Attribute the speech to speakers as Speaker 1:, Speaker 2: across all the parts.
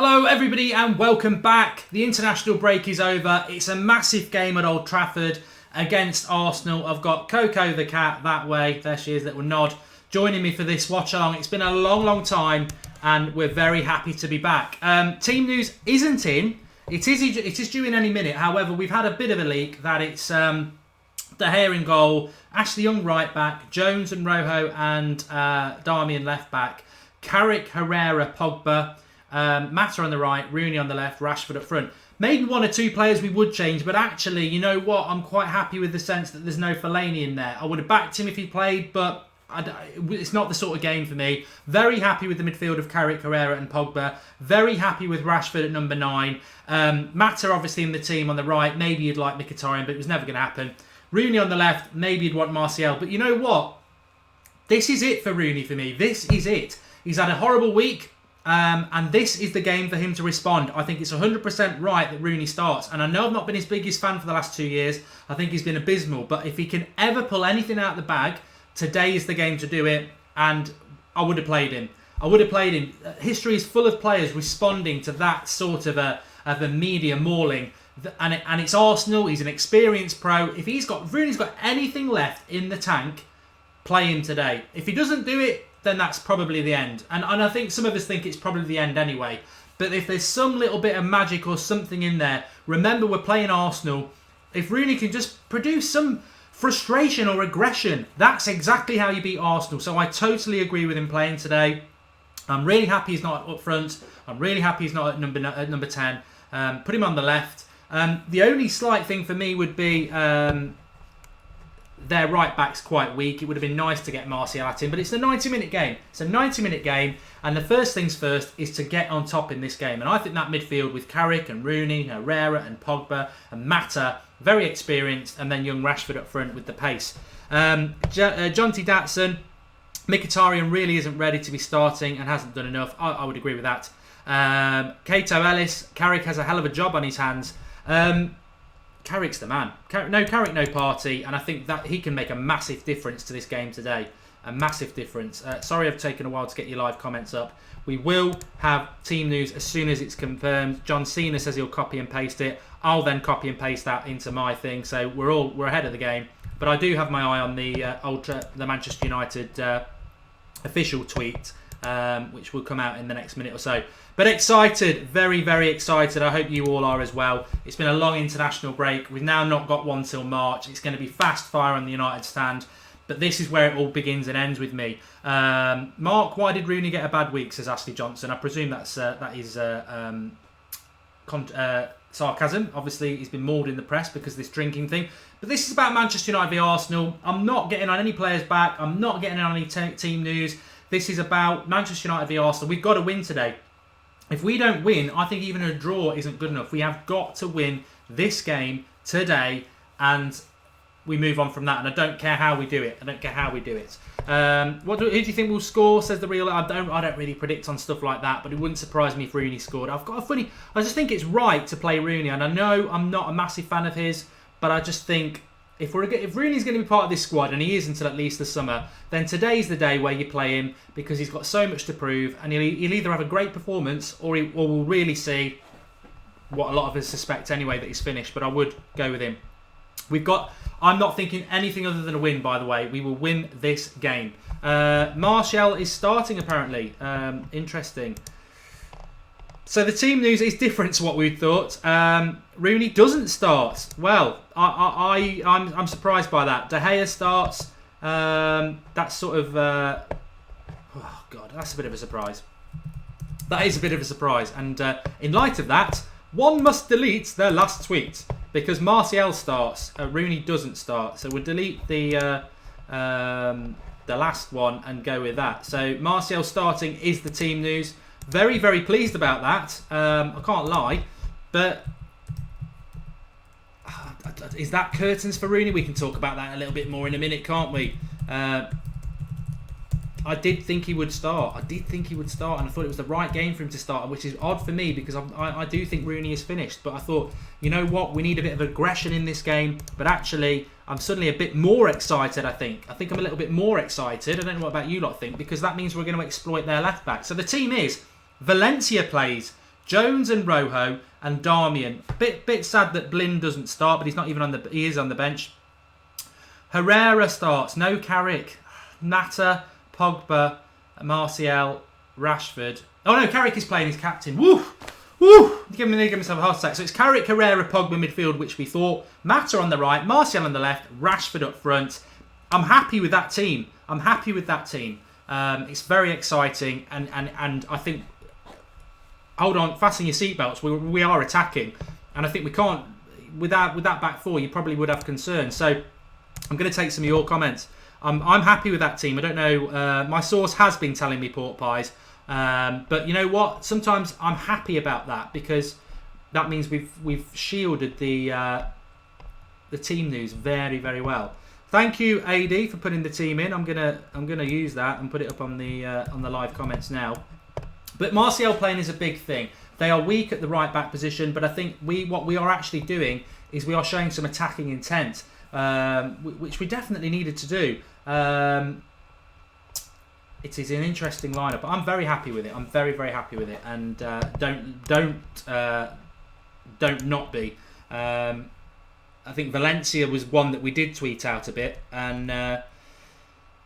Speaker 1: Hello everybody and welcome back. The international break is over. It's a massive game at Old Trafford against Arsenal. I've got Coco the cat that way, there she is, little nod, joining me for this watch along. It's been a long time and we're very happy to be back. Team news isn't in. It is due in any minute. However, we've had a bit of a leak that it's De Gea in goal, Ashley Young right back, Jones and Rojo and Darmian left back, Carrick, Herrera, Pogba, Mata on the right, Rooney on the left, Rashford up front. Maybe one or two players we would change, but actually, you know what? I'm quite happy with the sense that there's no Fellaini in there. I would have backed him if he played, but it's not the sort of game for me. Very happy with the midfield of Carrick, Herrera and Pogba. Very happy with Rashford at number 9. Mata obviously in the team on the right. Maybe you'd like Mkhitaryan, but it was never going to happen. Rooney on the left. Maybe you'd want Martial. But you know what? This is it for Rooney for me. This is it. He's had a horrible week. And this is the game for him to respond. I think it's 100% right that Rooney starts. And I know I've not been his biggest fan for the last 2 years. I think he's been abysmal. But if he can ever pull anything out of the bag, today is the game to do it. And I would have played him. History is full of players responding to that sort of a media mauling. And it's Arsenal. He's an experienced pro. If Rooney's got anything left in the tank, play him today. If he doesn't do it, then that's probably the end. And I think some of us think it's probably the end anyway. But if there's some little bit of magic or something in there, remember we're playing Arsenal. If Rooney can just produce some frustration or aggression, that's exactly how you beat Arsenal. So I totally agree with him playing today. I'm really happy he's not up front. I'm really happy he's not at number 10. Put him on the left. The only slight thing for me would be their right back's quite weak. It would have been nice to get Martial at him, but it's a 90-minute game. It's a 90-minute game, and the first things first is to get on top in this game. And I think that midfield with Carrick and Rooney, Herrera and Pogba and Mata, very experienced, and then young Rashford up front with the pace. Jonty Datsun, Mkhitaryan really isn't ready to be starting and hasn't done enough. I would agree with that. Kato Ellis, Carrick has a hell of a job on his hands. Carrick's the man. Carrick, no party, and I think that he can make a massive difference to this game today. A massive difference. Sorry I've taken a while to get your live comments up. We will have team news as soon as it's confirmed. John Cena says he'll copy and paste it. I'll then copy and paste that into my thing. So we're ahead of the game. But I do have my eye on the Manchester United official tweet, which will come out in the next minute or so. But excited, very, very excited. I hope you all are as well. It's been a long international break. We've now not got one till March. It's going to be fast fire on the United stand. But this is where it all begins and ends with me. Mark, why did Rooney get a bad week, says Ashley Johnson. I presume that is sarcasm. Obviously, he's been mauled in the press because of this drinking thing. But this is about Manchester United v Arsenal. I'm not getting on any players back. I'm not getting on any team news. This is about Manchester United v Arsenal. We've got to win today. If we don't win, I think even a draw isn't good enough. We have got to win this game today, and we move on from that. And I don't care how we do it. Who do you think will score? Says the real. I don't really predict on stuff like that, but it wouldn't surprise me if Rooney scored. I just think it's right to play Rooney, and I know I'm not a massive fan of his, but I just think if Rooney's going to be part of this squad, and he is until at least the summer, then today's the day where you play him because he's got so much to prove, and he'll either have a great performance or we'll really see what a lot of us suspect anyway, that he's finished. But I would go with him. I'm not thinking anything other than a win, by the way. We will win this game. Martial is starting apparently. Interesting. So the team news is different to what we thought. Rooney doesn't start. Well, I'm surprised by that. De Gea starts. That's sort of oh god, that's a bit of a surprise. That is a bit of a surprise. And in light of that, one must delete their last tweet because Martial starts. Rooney doesn't start. So we'll delete the last one and go with that. So Martial starting is the team news. Very, very pleased about that. I can't lie. But is that curtains for Rooney? We can talk about that a little bit more in a minute, can't we? I did think he would start. And I thought it was the right game for him to start, which is odd for me because I do think Rooney is finished. But I thought, you know what? We need a bit of aggression in this game. But actually, I'm suddenly a bit more excited, I think. I'm a little bit more excited. I don't know what about you lot think, because that means we're going to exploit their left back. So the team is Valencia plays, Jones and Rojo and Darmian. Bit sad that Blind doesn't start, but he's not even on the. He is on the bench. Herrera starts. No Carrick. Mata, Pogba, Martial, Rashford. Oh no, Carrick is playing. He's captain. Woo, woo. Give myself a heart attack. So it's Carrick, Herrera, Pogba midfield, which we thought. Mata on the right, Martial on the left, Rashford up front. I'm happy with that team. It's very exciting, and I think. Hold on, fasten your seatbelts. We are attacking, and I think we can't. With that back four, you probably would have concerns. So I'm going to take some of your comments. I'm happy with that team. I don't know. My source has been telling me pork pies, but you know what? Sometimes I'm happy about that because that means we've shielded the team news very, very well. Thank you, AD, for putting the team in. I'm gonna use that and put it up on the live comments now. But Martial playing is a big thing. They are weak at the right back position, but I think what we are actually doing is we are showing some attacking intent, which we definitely needed to do. It is an interesting lineup. I'm very happy with it. I'm very, very happy with it, and don't not be. I think Valencia was one that we did tweet out a bit, and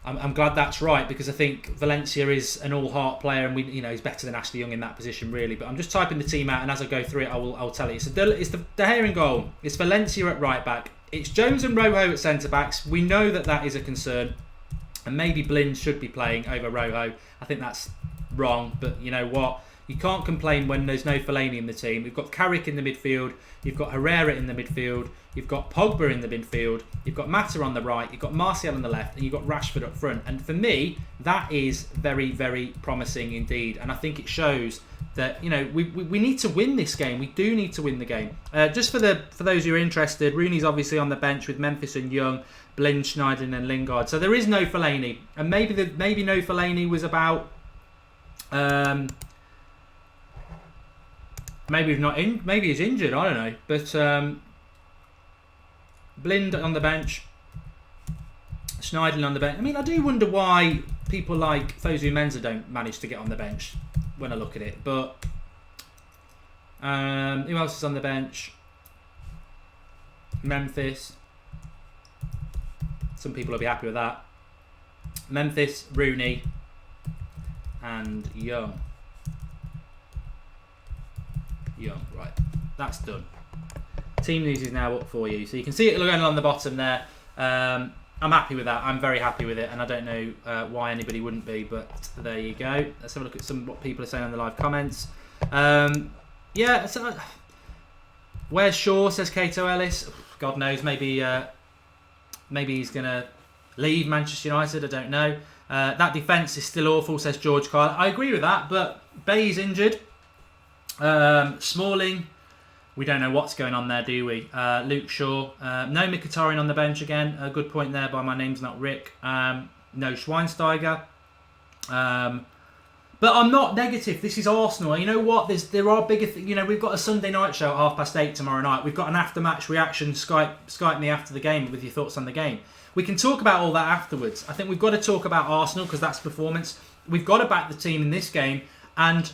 Speaker 1: I'm glad that's right, because I think Valencia is an all-heart player, and he's better than Ashley Young in that position, really. But I'm just typing the team out, and as I go through it, I'll tell you. So it's the De Gea in goal. It's Valencia at right back. It's Jones and Rojo at centre backs. We know that is a concern, and maybe Blind should be playing over Rojo. I think that's wrong, but you know what? You can't complain when there's no Fellaini in the team. We've got Carrick in the midfield. You've got Herrera in the midfield. You've got Pogba in the midfield. You've got Mata on the right. You've got Martial on the left. And you've got Rashford up front. And for me, that is very, very promising indeed. And I think it shows that, we need to win this game. We do need to win the game. Just for those who are interested, Rooney's obviously on the bench with Memphis and Young, Blind, Schneiderlin and Lingard. So there is no Fellaini. And maybe no Fellaini was about... maybe he's injured, I don't know. But Blind on the bench, Schneiderlin on the bench. I mean, I do wonder why people like Fosu Mensah don't manage to get on the bench when I look at it. But who else is on the bench? Memphis. Some people will be happy with that. Memphis, Rooney, and Young. Right, that's done. Team news is now up for you, so you can see it going on the bottom there. I'm happy with that. I'm very happy with it, and I don't know why anybody wouldn't be, but there you go. Let's have a look at what people are saying on the live comments. Yeah, so, where's Shaw? Says Kato Ellis. God knows, maybe he's gonna leave Manchester United. I don't know. That defence is still awful, says George Kyle. I agree with that, but Bay's injured. Smalling, we don't know what's going on there, do we? Luke Shaw, no Mkhitaryan on the bench again. A good point there by My Name's Not Rick. No Schweinsteiger. But I'm not negative. This is Arsenal. You know what? There are bigger things. We've got a Sunday night show at 8:30 tomorrow night. We've got an after-match reaction. Skype me after the game with your thoughts on the game. We can talk about all that afterwards. I think we've got to talk about Arsenal because that's performance. We've got to back the team in this game, and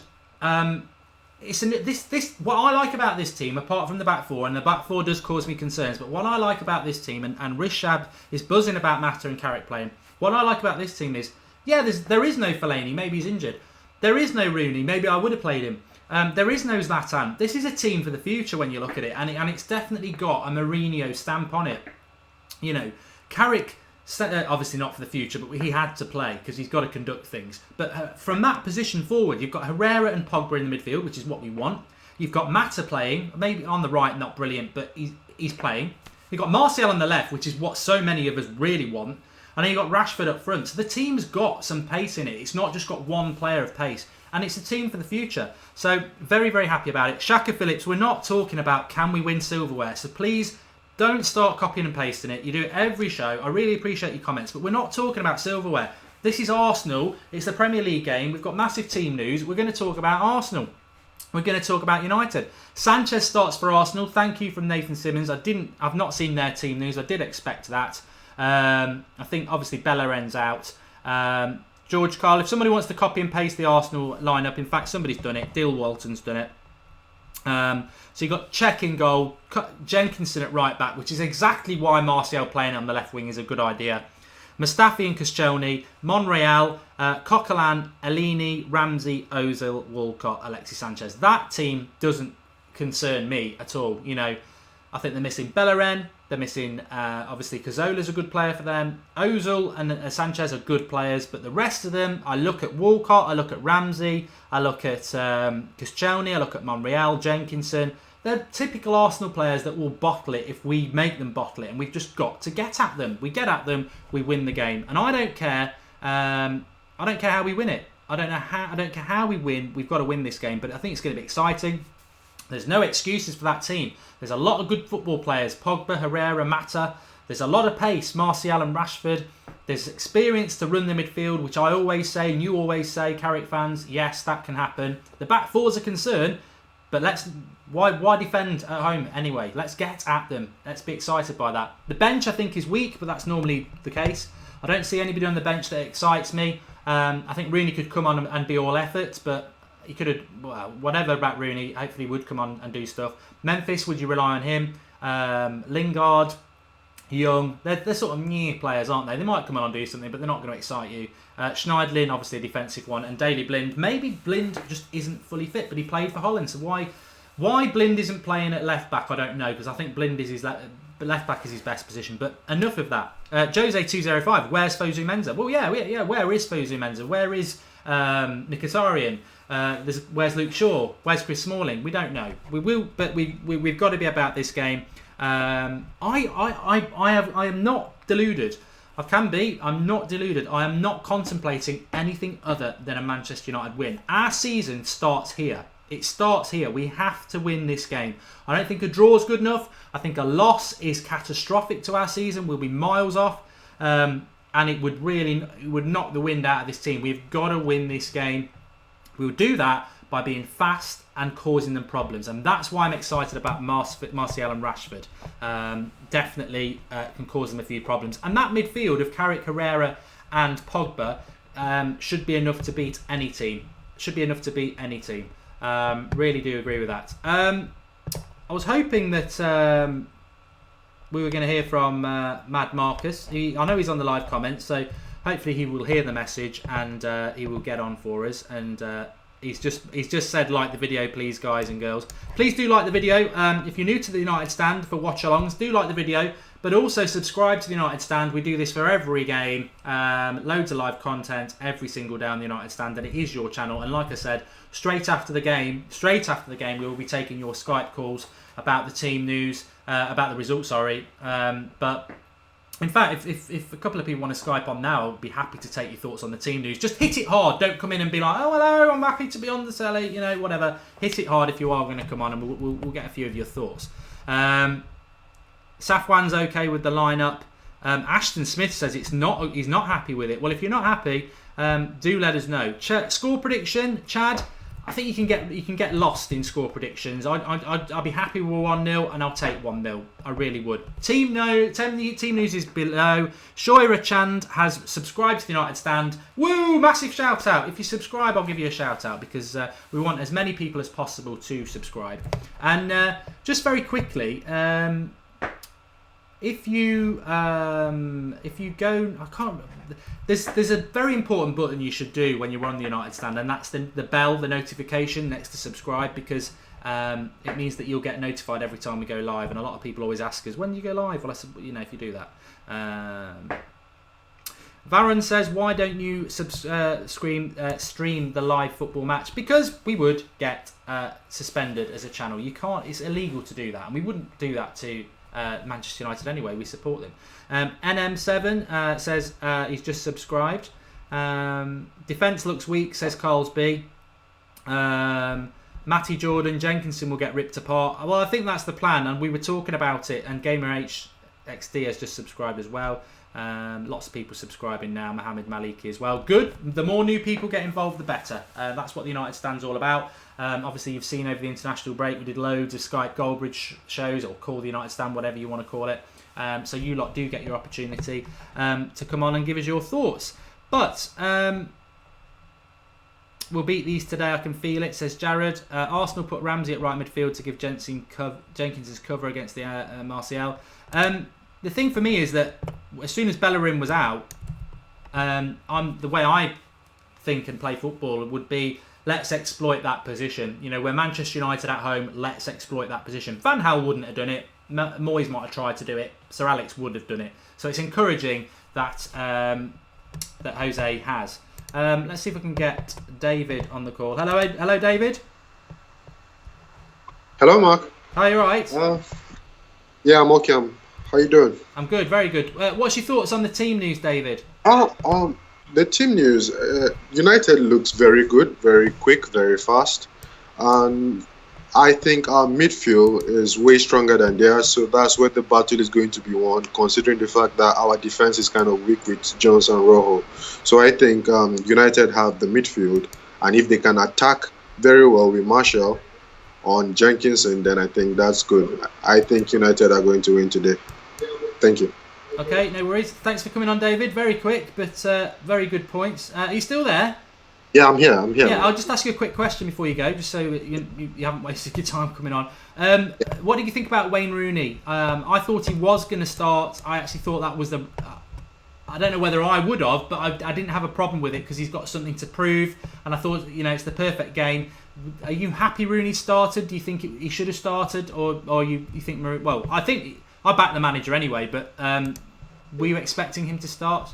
Speaker 1: what I like about this team, apart from the back four, and the back four does cause me concerns, but what I like about this team, and Rishab is buzzing about Mata and Carrick playing. What I like about this team is, there is no Fellaini, maybe he's injured. There is no Rooney, maybe I would have played him. There is no Zlatan. This is a team for the future when you look at it, and it's definitely got a Mourinho stamp on it. Carrick, obviously not for the future, but he had to play because he's got to conduct things. But from that position forward, you've got Herrera and Pogba in the midfield, which is what we want. You've got Mata playing, maybe on the right, not brilliant, but he's playing. You've got Martial on the left, which is what so many of us really want. And then you've got Rashford up front. So the team's got some pace in it. It's not just got one player of pace. And it's a team for the future. So very, very happy about it. Shaka Phillips, we're not talking about can we win silverware. So please don't start copying and pasting it. You do it every show. I really appreciate your comments. But we're not talking about silverware. This is Arsenal. It's the Premier League game. We've got massive team news. We're going to talk about Arsenal. We're going to talk about United. Sanchez starts for Arsenal. Thank you from Nathan Simmons. I've not seen their team news. I did expect that. I think obviously Bellerin's out. George Carl, if somebody wants to copy and paste the Arsenal lineup, in fact somebody's done it. Dill Walton's done it. So you've got Cech in goal, Jenkinson at right back, which is exactly why Martial playing on the left wing is a good idea. Mustafi and Koscielny, Monreal, Coquelin, Elneny, Ramsey, Ozil, Walcott, Alexis Sanchez. That team doesn't concern me at all. You know, I think they're missing Bellerin. They're missing, obviously, Cazorla's a good player for them. Ozil and Sanchez are good players, but the rest of them, I look at Walcott, I look at Ramsey, I look at Koscielny, I look at Monreal, Jenkinson. They're typical Arsenal players that will bottle it if we make them bottle it, and we've just got to get at them. We get at them, we win the game, and I don't care. I don't care how we win it. I don't care how we win. We've got to win this game, but I think it's going to be exciting. There's no excuses for that team. There's a lot of good football players. Pogba, Herrera, Mata. There's a lot of pace. Martial and Rashford. There's experience to run the midfield, which I always say, and you always say, Carrick fans, yes, that can happen. The back four's a concern, but why defend at home anyway? Let's get at them. Let's be excited by that. The bench, I think, is weak, but that's normally the case. I don't see anybody on the bench that excites me. I think Rooney could come on and be all effort, but he could have, well, whatever about Rooney, hopefully he would come on and do stuff. Memphis, would you rely on him? Lingard, Young, they're sort of new players, aren't they? They might come on and do something, but they're not going to excite you. Schneidlin, obviously a defensive one, and Daley Blind. Maybe Blind just isn't fully fit, but he played for Holland, so why Blind isn't playing at left back, I don't know, because I think Blind is his left back is his best position. But enough of that. Jose205, where's Fosu Mensah? Well, yeah. Where is Fosu Mensah? Where is Mkhitaryan? Where's Luke Shaw? Where's Chris Smalling? We don't know. We will, but we've got to be about this game. I am not deluded. I can be. I'm not deluded. I am not contemplating anything other than a Manchester United win. Our season starts here. It starts here. We have to win this game. I don't think a draw is good enough. I think a loss is catastrophic to our season. We'll be miles off. And it would knock the wind out of this team. We've got to win this game. We'll do that by being fast and causing them problems. And that's why I'm excited about Martial and Rashford. Definitely can cause them a few problems. And that midfield of Carrick, Herrera and Pogba should be enough to beat any team. Really do agree with that. I was hoping that we were going to hear from Mad Marcus. I know he's on the live comments, so hopefully he will hear the message and he will get on for us. And he's just said, like the video, please, guys and girls. Please do like the video. If you're new to the United Stand for watch-alongs, do like the video, but also subscribe to the United Stand. We do this for every game. Loads of live content every single day on the United Stand, and it is your channel. And like I said, straight after the game, we will be taking your Skype calls about the team news, about the results. But in fact, if a couple of people want to Skype on now, I'll be happy to take your thoughts on the team news. Just hit it hard. Don't come in and be like, oh, hello, I'm happy to be on the telly, whatever. Hit it hard if you are going to come on, and we'll get a few of your thoughts. Safwan's okay with the lineup. Ashton Smith says he's not happy with it. Well, if you're not happy, do let us know. Score prediction, Chad. I think you can get lost in score predictions. I'd be happy with 1-0, and I'll take 1-0. I really would. Team news is below. Shoira Chand has subscribed to the United Stand. Woo! Massive shout out. If you subscribe, I'll give you a shout out, because we want as many people as possible to subscribe. And just very quickly, if you go, I can't. There's a very important button you should do when you're on the United Stand, and that's the bell, the notification next to subscribe, because it means that you'll get notified every time we go live. And a lot of people always ask us, when do you go live? Well, if you do that. Varun says, why don't you stream the live football match? Because we would get suspended as a channel. You can't. It's illegal to do that, and we wouldn't do that to Manchester United anyway. We support them. NM7 says he's just subscribed. Defence looks weak, says Carl's B. Matty Jordan, Jenkinson will get ripped apart. Well, I think that's the plan, and we were talking about it, and Gamer HXD has just subscribed as well. Lots of people subscribing now. Mohammed Maliki as well. Good. The more new people get involved, the better. That's what the United Stand's all about. Obviously, you've seen over the international break, we did loads of Skype Goldbridge shows, or Call the United Stand, whatever you want to call it. So you lot do get your opportunity to come on and give us your thoughts. But we'll beat these today. I can feel it, says Jared. Arsenal put Ramsey at right midfield to give Jenkins' cover against the Martial. The thing for me is that as soon as Bellerin was out, the way I think and play football would be, let's exploit that position. You know, we're Manchester United at home, let's exploit that position. Van Gaal wouldn't have done it. Moyes might have tried to do it. Sir Alex would have done it. So it's encouraging that that Jose has. Let's see if we can get David on the call. Hello, David.
Speaker 2: Hello, Mark.
Speaker 1: Hi, you alright?
Speaker 2: Yeah, I'm okay. How you doing?
Speaker 1: I'm good, very good. What's your thoughts on the team news, David?
Speaker 2: The team news. United looks very good, very quick, very fast, and I think our midfield is way stronger than theirs. So that's where the battle is going to be won, considering the fact that our defense is kind of weak with Jones and Rojo. So I think United have the midfield, and if they can attack very well with Martial on Jenkinson, then I think that's good. I think United are going to win today. Thank you.
Speaker 1: Okay, no worries. Thanks for coming on, David. Very quick, but very good points. Are you still there?
Speaker 2: Yeah, I'm here.
Speaker 1: Yeah, I'll just ask you a quick question before you go, just so you haven't wasted your time coming on. What did you think about Wayne Rooney? I thought he was going to start. I actually thought that was I don't know whether I would have, but I didn't have a problem with it because he's got something to prove, and I thought, it's the perfect game. Are you happy Rooney started? Do you think he should have started, or you think? Well, I think I back the manager anyway, but were you expecting him to start?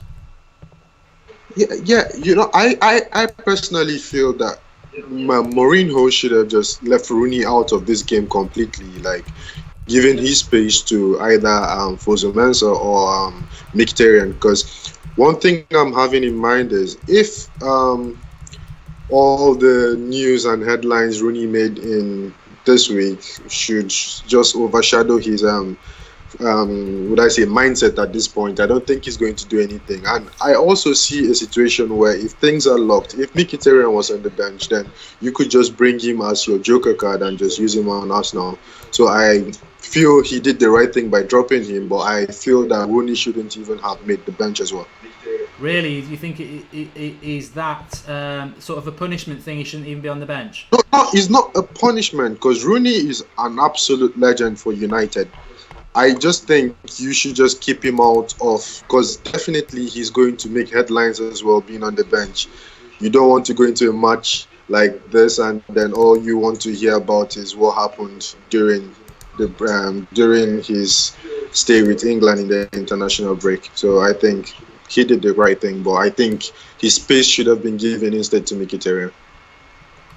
Speaker 2: Yeah. I personally feel that Mourinho should have just left Rooney out of this game completely, like giving his space to either Fosu-Mensah or Mkhitaryan. Because one thing I'm having in mind is if all the news and headlines Rooney made in this week should just overshadow his mindset at this point, I don't think he's going to do anything. And I also see a situation where if things are locked, if Mkhitaryan was on the bench, then you could just bring him as your joker card and just use him on Arsenal. So I feel he did the right thing by dropping him, but I feel that Rooney shouldn't even have made the bench as well.
Speaker 1: Really? Do you think it is that sort of a punishment thing? He shouldn't even be on the bench?
Speaker 2: No, it's not a punishment, because Rooney is an absolute legend for United. I just think you should just keep him out of, because definitely he's going to make headlines as well being on the bench. You don't want to go into a match like this and then all you want to hear about is what happened during his stay with England in the international break. So I think he did the right thing, but I think his space should have been given instead to Mkhitaryan.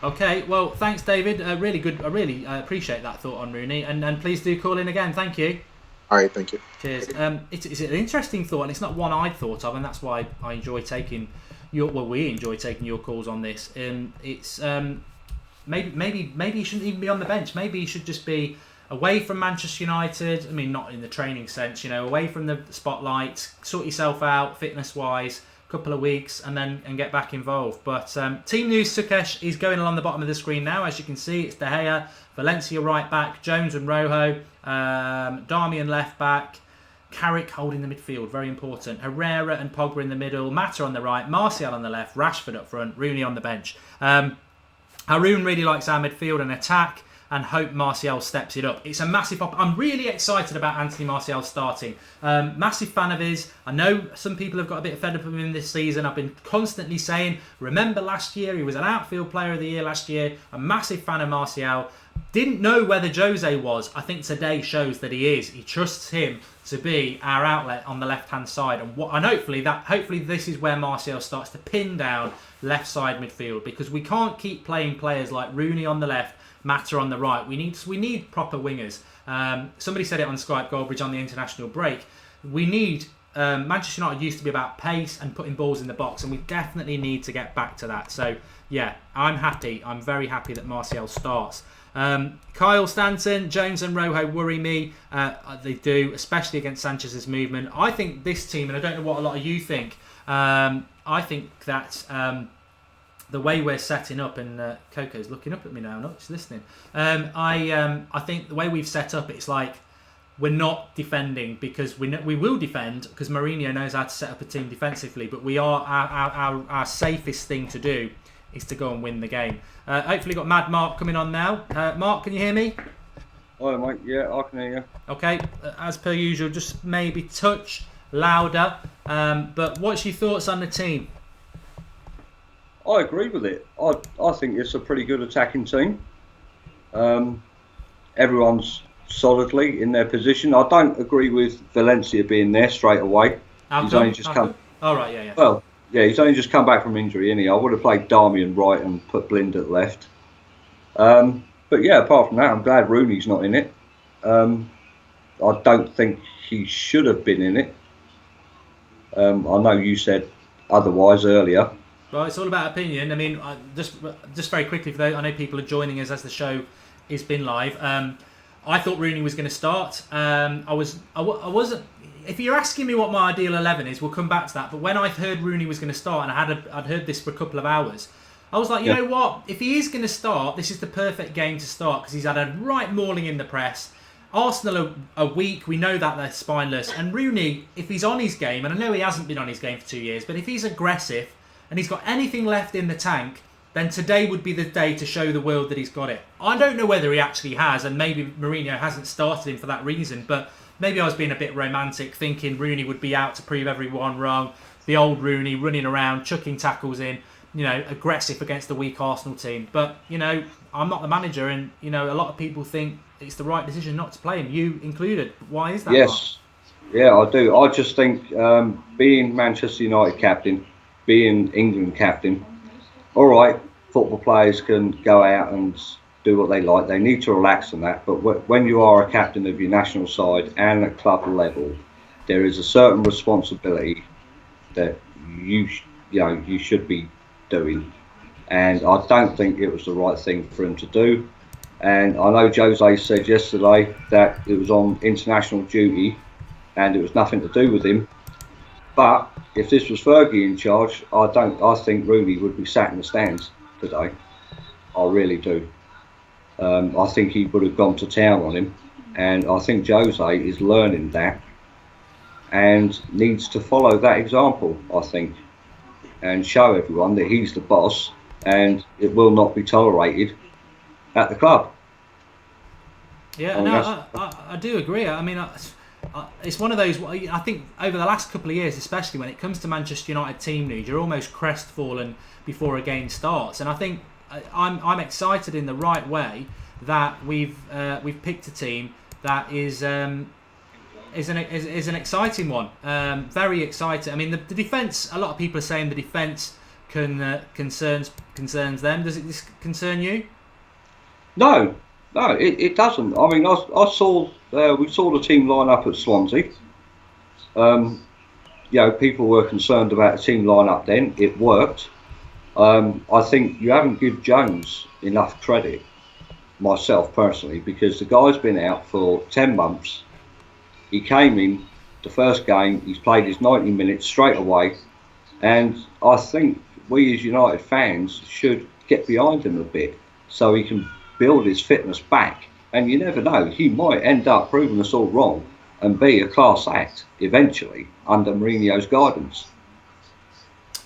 Speaker 1: Okay, well, thanks, David. Really good. I really appreciate that thought on Rooney, and please do call in again. Thank you.
Speaker 2: All right, thank you.
Speaker 1: Cheers. It's an interesting thought, and it's not one I'd thought of, and that's why I enjoy taking we enjoy taking your calls on this. It's maybe he shouldn't even be on the bench. Maybe he should just be away from Manchester United. I mean, not in the training sense, away from the spotlight. Sort yourself out fitness-wise. Couple of weeks and get back involved. But team news, Sukesh is going along the bottom of the screen now. As you can see, it's De Gea, Valencia right back, Jones and Rojo, Darmian left back, Carrick holding the midfield, very important. Herrera and Pogba in the middle, Mata on the right, Martial on the left, Rashford up front, Rooney on the bench. Haroon really likes our midfield and attack, and hope Martial steps it up. It's a massive I'm really excited about Anthony Martial starting. Massive fan of his. I know some people have got a bit fed up with him this season. I've been constantly saying, remember last year, he was an outfield player of the year last year. A massive fan of Martial. Didn't know whether Jose was. I think today shows that he is. He trusts him to be our outlet on the left-hand side. And hopefully this is where Martial starts to pin down left side midfield, because we can't keep playing players like Rooney on the left, Mata on the right. We need proper wingers. Somebody said it on Skype, Goldbridge, on the international break. We need Manchester United used to be about pace and putting balls in the box, and we definitely need to get back to that. So yeah, I'm happy. I'm very happy that Martial starts. Kyle Stanton, Jones and Rojo worry me. They do, especially against Sanchez's movement. I think this team, and I don't know what a lot of you think. I think that. The way we're setting up, and Coco's looking up at me now, not just listening. I think the way we've set up, it's like we're not defending, because we will defend because Mourinho knows how to set up a team defensively. But we are our safest thing to do is to go and win the game. Hopefully got Mad Mark coming on now. Mark, can you hear me?
Speaker 3: Hi mate, yeah, I can hear you.
Speaker 1: Okay, as per usual, just maybe touch louder. But what's your thoughts on the team?
Speaker 3: I agree with it. I think it's a pretty good attacking team. Everyone's solidly in their position. I don't agree with Valencia being there straight away. He's only just come.
Speaker 1: Oh right, yeah.
Speaker 3: Well, yeah, he's only just come back from injury, isn't he? I would have played Darmian right and put Blind at left. But yeah, apart from that, I'm glad Rooney's not in it. I don't think he should have been in it. I know you said otherwise earlier.
Speaker 1: Well, it's all about opinion. I mean, just very quickly for those, I know people are joining us as the show has been live. I thought Rooney was going to start. I wasn't. If you're asking me what my ideal 11 is, we'll come back to that. But when I heard Rooney was going to start, and I'd heard this for a couple of hours, I was like, you know what? If he is going to start, this is the perfect game to start because he's had a right mauling in the press. Arsenal are weak. We know that they're spineless. And Rooney, if he's on his game, and I know he hasn't been on his game for 2 years, but if he's aggressive and he's got anything left in the tank, then today would be the day to show the world that he's got it. I don't know whether he actually has, and maybe Mourinho hasn't started him for that reason, but maybe I was being a bit romantic, thinking Rooney would be out to prove everyone wrong. The old Rooney running around, chucking tackles in, aggressive against the weak Arsenal team. But, I'm not the manager, and, a lot of people think it's the right decision not to play him, you included. Why is that?
Speaker 3: Yes. Mark? Yeah, I do. I just think being Manchester United captain, being England captain, all right, football players can go out and do what they like. They need to relax on that. But when you are a captain of your national side and at club level, there is a certain responsibility that you should be doing. And I don't think it was the right thing for him to do. And I know Jose said yesterday that it was on international duty and it was nothing to do with him. But if this was Fergie in charge, I think Rooney would be sat in the stands today. I really do. I think he would have gone to town on him, and I think Jose is learning that and needs to follow that example, I think, and show everyone that he's the boss and it will not be tolerated at the club.
Speaker 1: Yeah, I do agree. I mean, it's one of those. I think over the last couple of years, especially when it comes to Manchester United team news, you're almost crestfallen before a game starts. And I think I'm excited in the right way that we've picked a team that is an exciting one. Very exciting. I mean, the defence. A lot of people are saying the defence concerns them. Does it concern you?
Speaker 3: No, it doesn't. I mean, I saw we saw the team line up at Swansea. People were concerned about the team line up then. It worked. I think you haven't given Jones enough credit, myself personally, because the guy's been out for 10 months. He came in the first game, he's played his 90 minutes straight away, and I think we as United fans should get behind him a bit so he can build his fitness back. And you never know, he might end up proving us all wrong and be a class act eventually under Mourinho's guidance.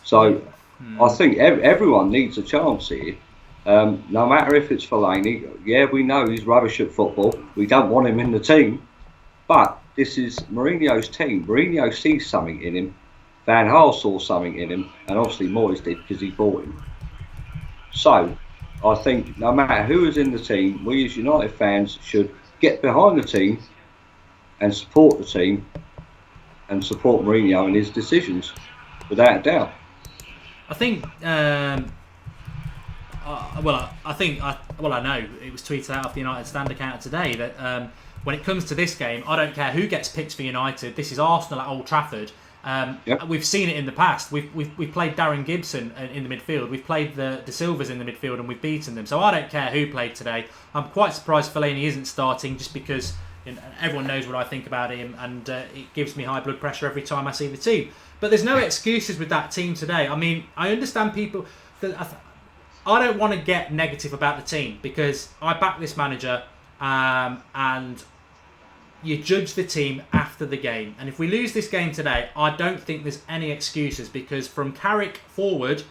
Speaker 3: So I think everyone needs a chance here. No matter if it's Fellaini, yeah, we know he's rubbish at football. We don't want him in the team. But this is Mourinho's team. Mourinho sees something in him. Van Gaal saw something in him. And obviously Moyes did because he bought him. So I think no matter who is in the team, we as United fans should get behind the team and support the team and support Mourinho and his decisions, without a doubt.
Speaker 1: I think, I know it was tweeted out off the United Stand account today that when it comes to this game, I don't care who gets picked for United. This is Arsenal at Old Trafford. We've seen it in the past. We've played Darren Gibson in the midfield. We've played the Silvers in the midfield and we've beaten them. So I don't care who played today. I'm quite surprised Fellaini isn't starting just because everyone knows what I think about him and it gives me high blood pressure every time I see the team. But there's no excuses with that team today. I mean, I understand people. I don't want to get negative about the team because I back this manager and you judge the team after the game. And if we lose this game today, I don't think there's any excuses because from Carrick forward,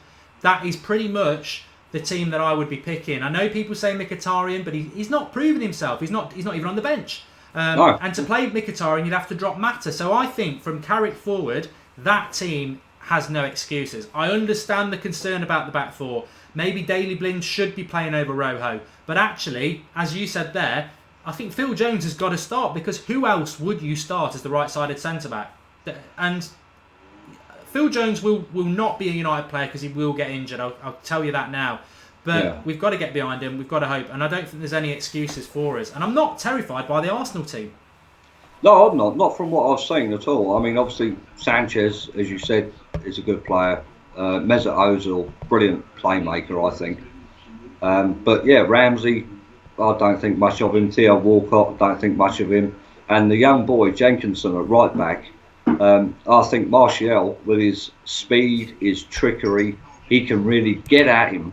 Speaker 1: that is pretty much the team that I would be picking. I know people say Mkhitaryan, but he's not proven himself. He's not even on the bench.
Speaker 3: No.
Speaker 1: And to play Mkhitaryan, you'd have to drop Mata. So I think from Carrick forward, that team has no excuses. I understand the concern about the back four. Maybe Daley Blind should be playing over Rojo. But actually, as you said there, I think Phil Jones has got to start, because who else would you start as the right-sided centre-back? And Phil Jones will not be a United player because he will get injured. I'll tell you that now. But we've got to get behind him. We've got to hope. And I don't think there's any excuses for us. And I'm not terrified by the Arsenal team.
Speaker 3: No, I'm not. Not from what I've seen at all. I mean, obviously, Sanchez, as you said, is a good player. Mesut Ozil, brilliant playmaker, I think. But yeah, Ramsey, I don't think much of him. Theo Walcott, don't think much of him. And the young boy, Jenkinson, at right back, I think Martial, with his speed, his trickery, he can really get at him.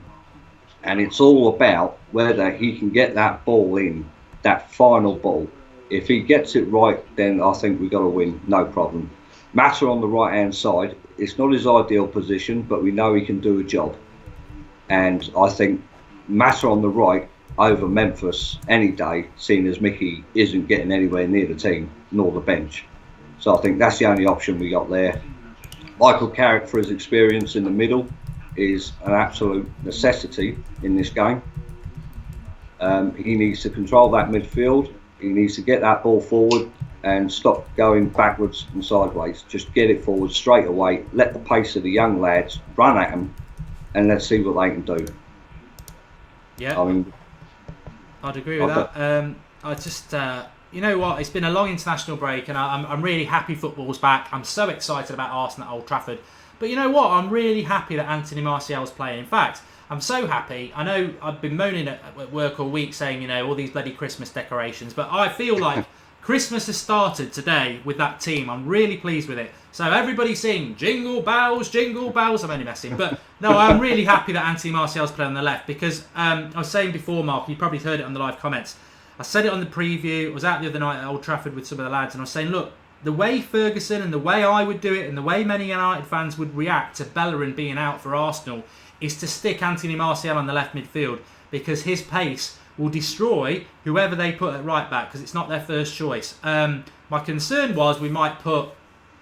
Speaker 3: And it's all about whether he can get that ball in, that final ball. If he gets it right, then I think we've got to win, no problem. Mata on the right-hand side, it's not his ideal position, but we know he can do a job. And I think Mata on the right over Memphis any day, seeing as Mickey isn't getting anywhere near the team, nor the bench. So I think that's the only option we got there. Michael Carrick, for his experience in the middle, is an absolute necessity in this game. He needs to control that midfield. He needs to get that ball forward and stop going backwards and sideways. Just get it forward straight away. Let the pace of the young lads run at them, and let's see what they can do.
Speaker 1: Yeah,
Speaker 3: I mean,
Speaker 1: I'd agree with that. I just, you know what? It's been a long international break, and I'm really happy football's back. I'm so excited about Arsenal at Old Trafford. But you know what? I'm really happy that Anthony Martial's playing. In fact, I'm so happy. I know I've been moaning at work all week saying, you know, all these bloody Christmas decorations. But I feel like Christmas has started today with that team. I'm really pleased with it. So everybody sing jingle bells, jingle bells. I'm only messing. But no, I'm really happy that Anthony Martial's playing on the left, because I was saying before, Mark, you probably heard it on the live comments. I said it on the preview. I was out the other night at Old Trafford with some of the lads, and I was saying, look, the way Ferguson and the way I would do it and the way many United fans would react to Bellerin being out for Arsenal is to stick Anthony Martial on the left midfield, because his pace will destroy whoever they put at right back, because it's not their first choice. My concern was we might put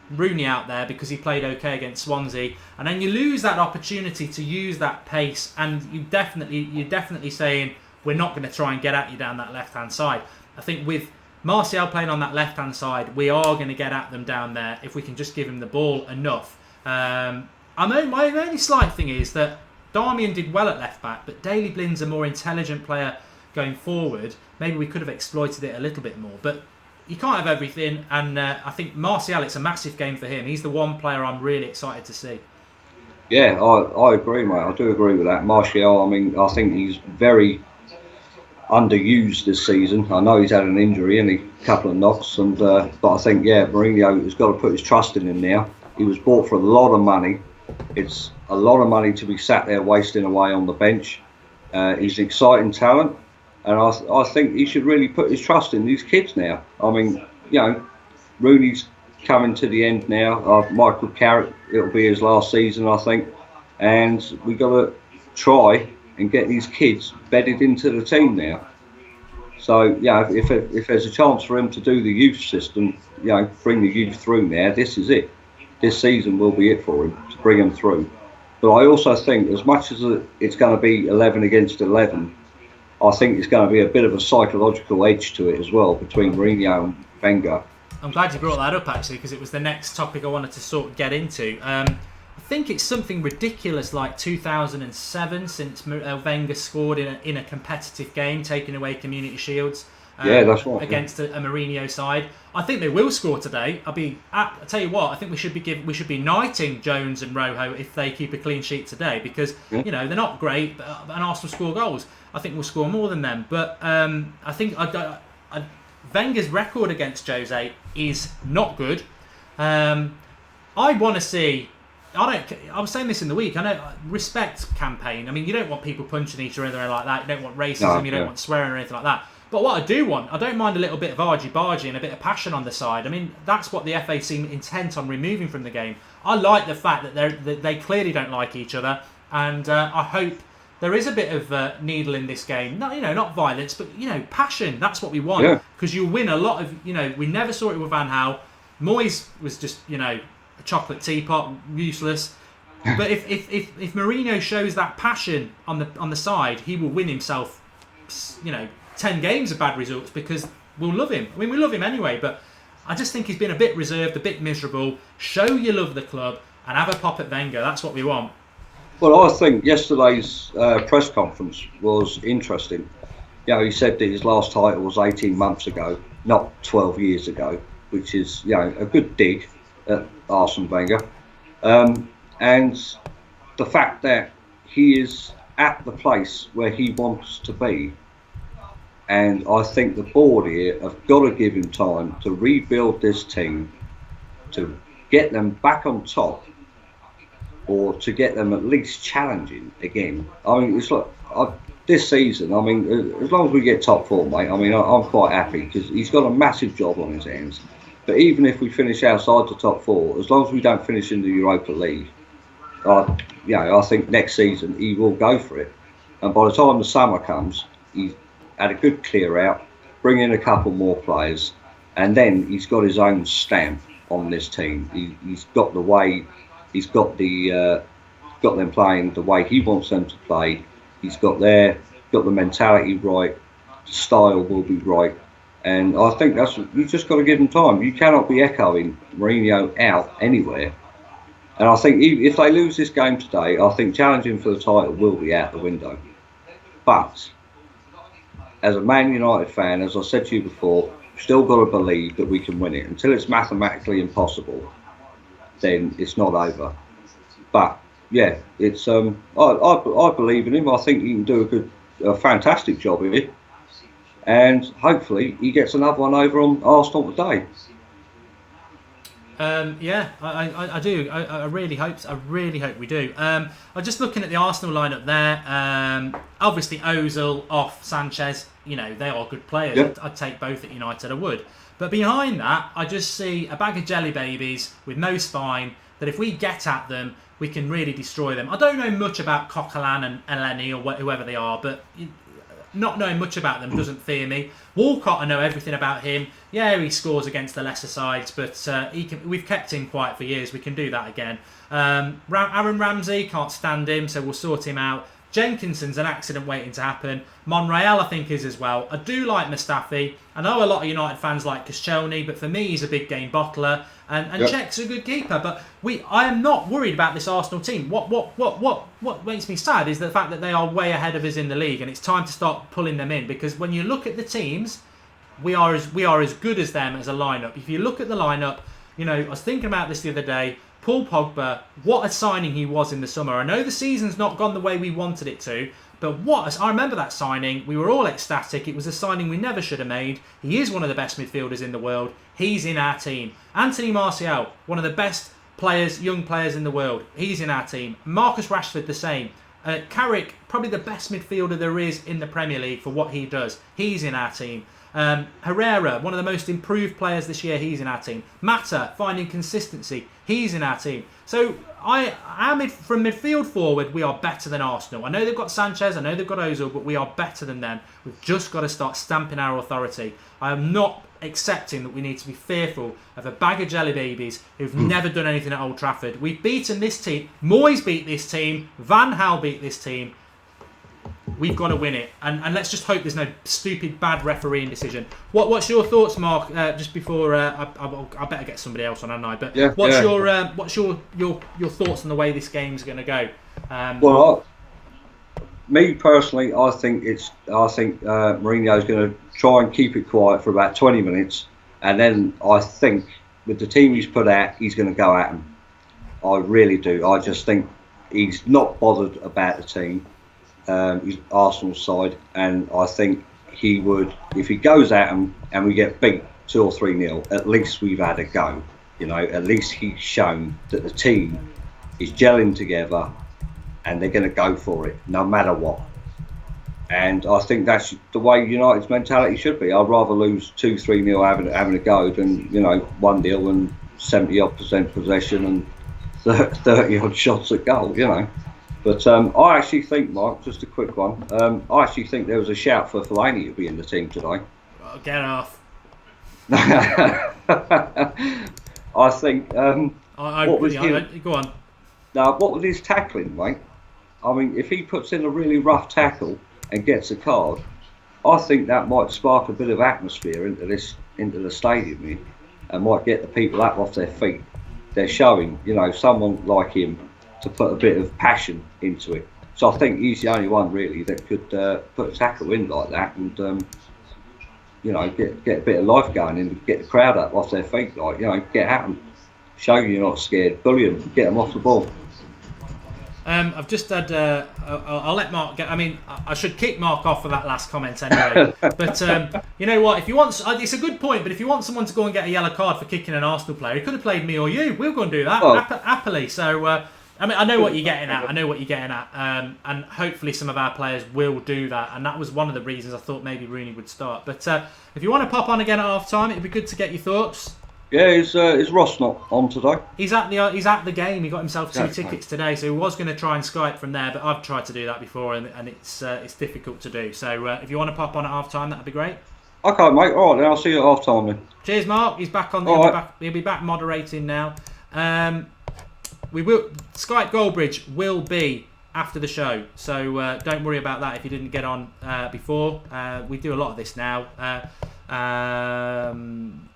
Speaker 1: Rooney out there because he played okay against Swansea, and then you lose that opportunity to use that pace, and you're definitely saying we're not going to try and get at you down that left-hand side. I think with Martial playing on that left-hand side, we are going to get at them down there if we can just give him the ball enough. My only slight thing is that Darmian did well at left-back, but Daley Blind's a more intelligent player going forward. Maybe we could have exploited it a little bit more, but you can't have everything, and I think Martial, it's a massive game for him. He's the one player I'm really excited to see.
Speaker 3: Yeah, I agree, mate. I do agree with that. Martial, I mean, I think he's very underused this season. I know he's had an injury and a couple of knocks, and but I think, yeah, Mourinho has got to put his trust in him now. He was bought for a lot of money. It's a lot of money to be sat there wasting away on the bench. He's an exciting talent, and I think he should really put his trust in these kids now. I mean, you know, Rooney's coming to the end now. Michael Carrick, it'll be his last season, I think, and we've got to try and get these kids bedded into the team now. So, yeah, if there's a chance for him to do the youth system, you know, bring the youth through now, this is it. This season will be it for him, to bring him through. But I also think, as much as it's going to be 11 against 11, I think it's going to be a bit of a psychological edge to it as well, between Mourinho and Wenger.
Speaker 1: I'm glad you brought that up, actually, because it was the next topic I wanted to sort of get into. I think it's something ridiculous like 2007 since Wenger scored in a competitive game, taking away Community Shields
Speaker 3: that's right,
Speaker 1: against a Mourinho side. I think they will score today. I tell you what, I think we should be knighting Jones and Rojo if they keep a clean sheet today, because you know they're not great, but and Arsenal score goals. I think we'll score more than them. But I think Wenger's record against Jose is not good. I want to see. I was saying this in the week. I know respect campaign. I mean, you don't want people punching each other or anything like that. You don't want racism. You don't want swearing or anything like that. But what I do want, I don't mind a little bit of argy-bargy and a bit of passion on the side. I mean, that's what the FA seem intent on removing from the game. I like the fact that they clearly don't like each other. and I hope there is a bit of needle in this game. Not violence, but passion. That's what we want, because you win a lot of. We never saw it with Van Gaal. Moyes was just a chocolate teapot, useless. But if Mourinho shows that passion on the side, he will win himself 10 games of bad results, because we'll love him. I mean, we love him anyway, but I just think he's been a bit reserved, a bit miserable. Show you love the club and have a pop at Wenger. That's what we want.
Speaker 3: Well, I think yesterday's press conference was interesting. He said that his last title was 18 months ago, not 12 years ago, which is a good dig at Arsene Wenger. And the fact that he is at the place where he wants to be. And I think the board here have got to give him time to rebuild this team, to get them back on top, or to get them at least challenging again. I mean, it's like this season, I mean, as long as we get top four, mate, I mean, I'm quite happy, because he's got a massive job on his hands. But even if we finish outside the top four, as long as we don't finish in the Europa League, I think next season he will go for it. And by the time the summer comes, he's had a good clear out, bring in a couple more players, and then he's got his own stamp on this team. He's got the way, he's got them playing the way he wants them to play. He's got the mentality right, the style will be right, and I think you just got to give him time. You cannot be echoing Mourinho out anywhere. And I think if they lose this game today, I think challenging for the title will be out the window. But as a Man United fan, as I said to you before, you've still got to believe that we can win it. Until it's mathematically impossible, then it's not over. But yeah, it's I believe in him. I think he can do a fantastic job of it, and hopefully he gets another one over on Arsenal today.
Speaker 1: I do. I really hope. I really hope we do. I'm just looking at the Arsenal lineup there. Obviously Ozil off, Sanchez. They are good players.
Speaker 3: Yeah.
Speaker 1: I'd take both at United. I would. But behind that, I just see a bag of jelly babies with no spine. That if we get at them, we can really destroy them. I don't know much about Coquelin and Eleni or whoever they are, but not knowing much about them doesn't fear me. Walcott, I know everything about him. Yeah, he scores against the lesser sides, but we've kept him quiet for years. We can do that again. Aaron Ramsey, can't stand him, so we'll sort him out. Jenkinson's an accident waiting to happen. Monreal, I think, is as well. I do like Mustafi. I know a lot of United fans like Koscielny, but for me, he's a big game bottler. And Cech's a good keeper. But I am not worried about this Arsenal team. What makes me sad is the fact that they are way ahead of us in the league, and it's time to start pulling them in. Because when you look at the teams, we are as good as them as a lineup. If you look at the lineup, I was thinking about this the other day. Paul Pogba, what a signing he was in the summer. I know the season's not gone the way we wanted it to, but I remember that signing. We were all ecstatic. It was a signing we never should have made. He is one of the best midfielders in the world. He's in our team. Anthony Martial, one of the best players, young players in the world. He's in our team. Marcus Rashford, the same. Carrick, probably the best midfielder there is in the Premier League for what he does. He's in our team. Herrera, one of the most improved players this year, he's in our team. Mata, finding consistency, he's in our team. So from midfield forward, we are better than Arsenal. I know they've got Sanchez, I know they've got Ozil, but we are better than them. We've just got to start stamping our authority. I am not accepting that we need to be fearful of a bag of jelly babies who've never done anything at Old Trafford. We've beaten this team. Moyes beat this team. Van Gaal beat this team. We've got to win it, and let's just hope there's no stupid bad refereeing decision. What's your thoughts, Mark? Just before I better get somebody else on, haven't I? But what's your thoughts on the way this game's going to go?
Speaker 3: Me personally, I think Mourinho's going to try and keep it quiet for about 20 minutes, and then I think with the team he's put out, he's going to go at them. I really do. I just think he's not bothered about the team. He's Arsenal's side, and I think he would, if he goes at them and we get beat 2 or 3-0, at least we've had a go. At least he's shown that the team is gelling together and they're going to go for it no matter what. And I think that's the way United's mentality should be. I'd rather lose 2-3-0 having a go than 1-0 and 70% possession and 30 odd shots at goal. But I actually think, Mark, just a quick one. I actually think there was a shout for Fellaini to be in the team today.
Speaker 1: Oh, get off.
Speaker 3: I think. Go
Speaker 1: on.
Speaker 3: Now, what was his tackling, mate? I mean, if he puts in a really rough tackle and gets a card, I think that might spark a bit of atmosphere into the stadium here, and might get the people up off their feet. They're showing, someone like him to put a bit of passion into it. So I think he's the only one really that could put a tackle in like that and get a bit of life going and get the crowd up off their feet. Get at them, show you're not scared, bully them, get them off the ball.
Speaker 1: I've just had. I'll let Mark get. I mean, I should kick Mark off for that last comment anyway. But you know what? If you want, it's a good point. But if you want someone to go and get a yellow card for kicking an Arsenal player, he could have played me or you. We'll go and do that happily. So I mean, I know what you're getting at. And hopefully some of our players will do that. And that was one of the reasons I thought maybe Rooney would start. But if you want to pop on again at half time, it'd be good to get your thoughts.
Speaker 3: Yeah, is Ross not on today?
Speaker 1: He's at the game. He got himself 2 tickets today, so he was going to try and Skype from there. But I've tried to do that before, and it's difficult to do. So if you want to pop on at half time, that'd be great.
Speaker 3: Okay, mate. All right, then I'll see you at half time then.
Speaker 1: Cheers, Mark. He's back on. He'll be back moderating now. We will Skype Goldbridge will be after the show, so don't worry about that if you didn't get on before. We do a lot of this now.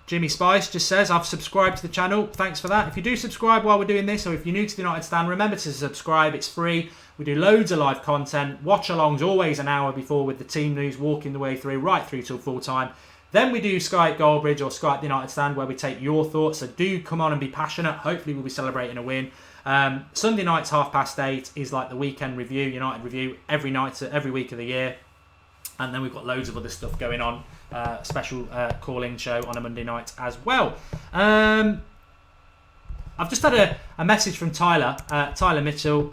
Speaker 1: Jimmy Spice just says, I've subscribed to the channel. Thanks for that. If you do subscribe while we're doing this, or if you're new to the United Stand, remember to subscribe. It's free. We do loads of live content. Watch-alongs always an hour before with the team news, walking the way through, right through till full time. Then we do Skype Goldbridge or Skype the United Stand, where we take your thoughts. So do come on and be passionate. Hopefully we'll be celebrating a win. Sunday nights 8:30 is like the weekend review, United review, every week of the year. And then we've got loads of other stuff going on. Special call-in show on a Monday night as well. I've just had a message from Tyler Mitchell,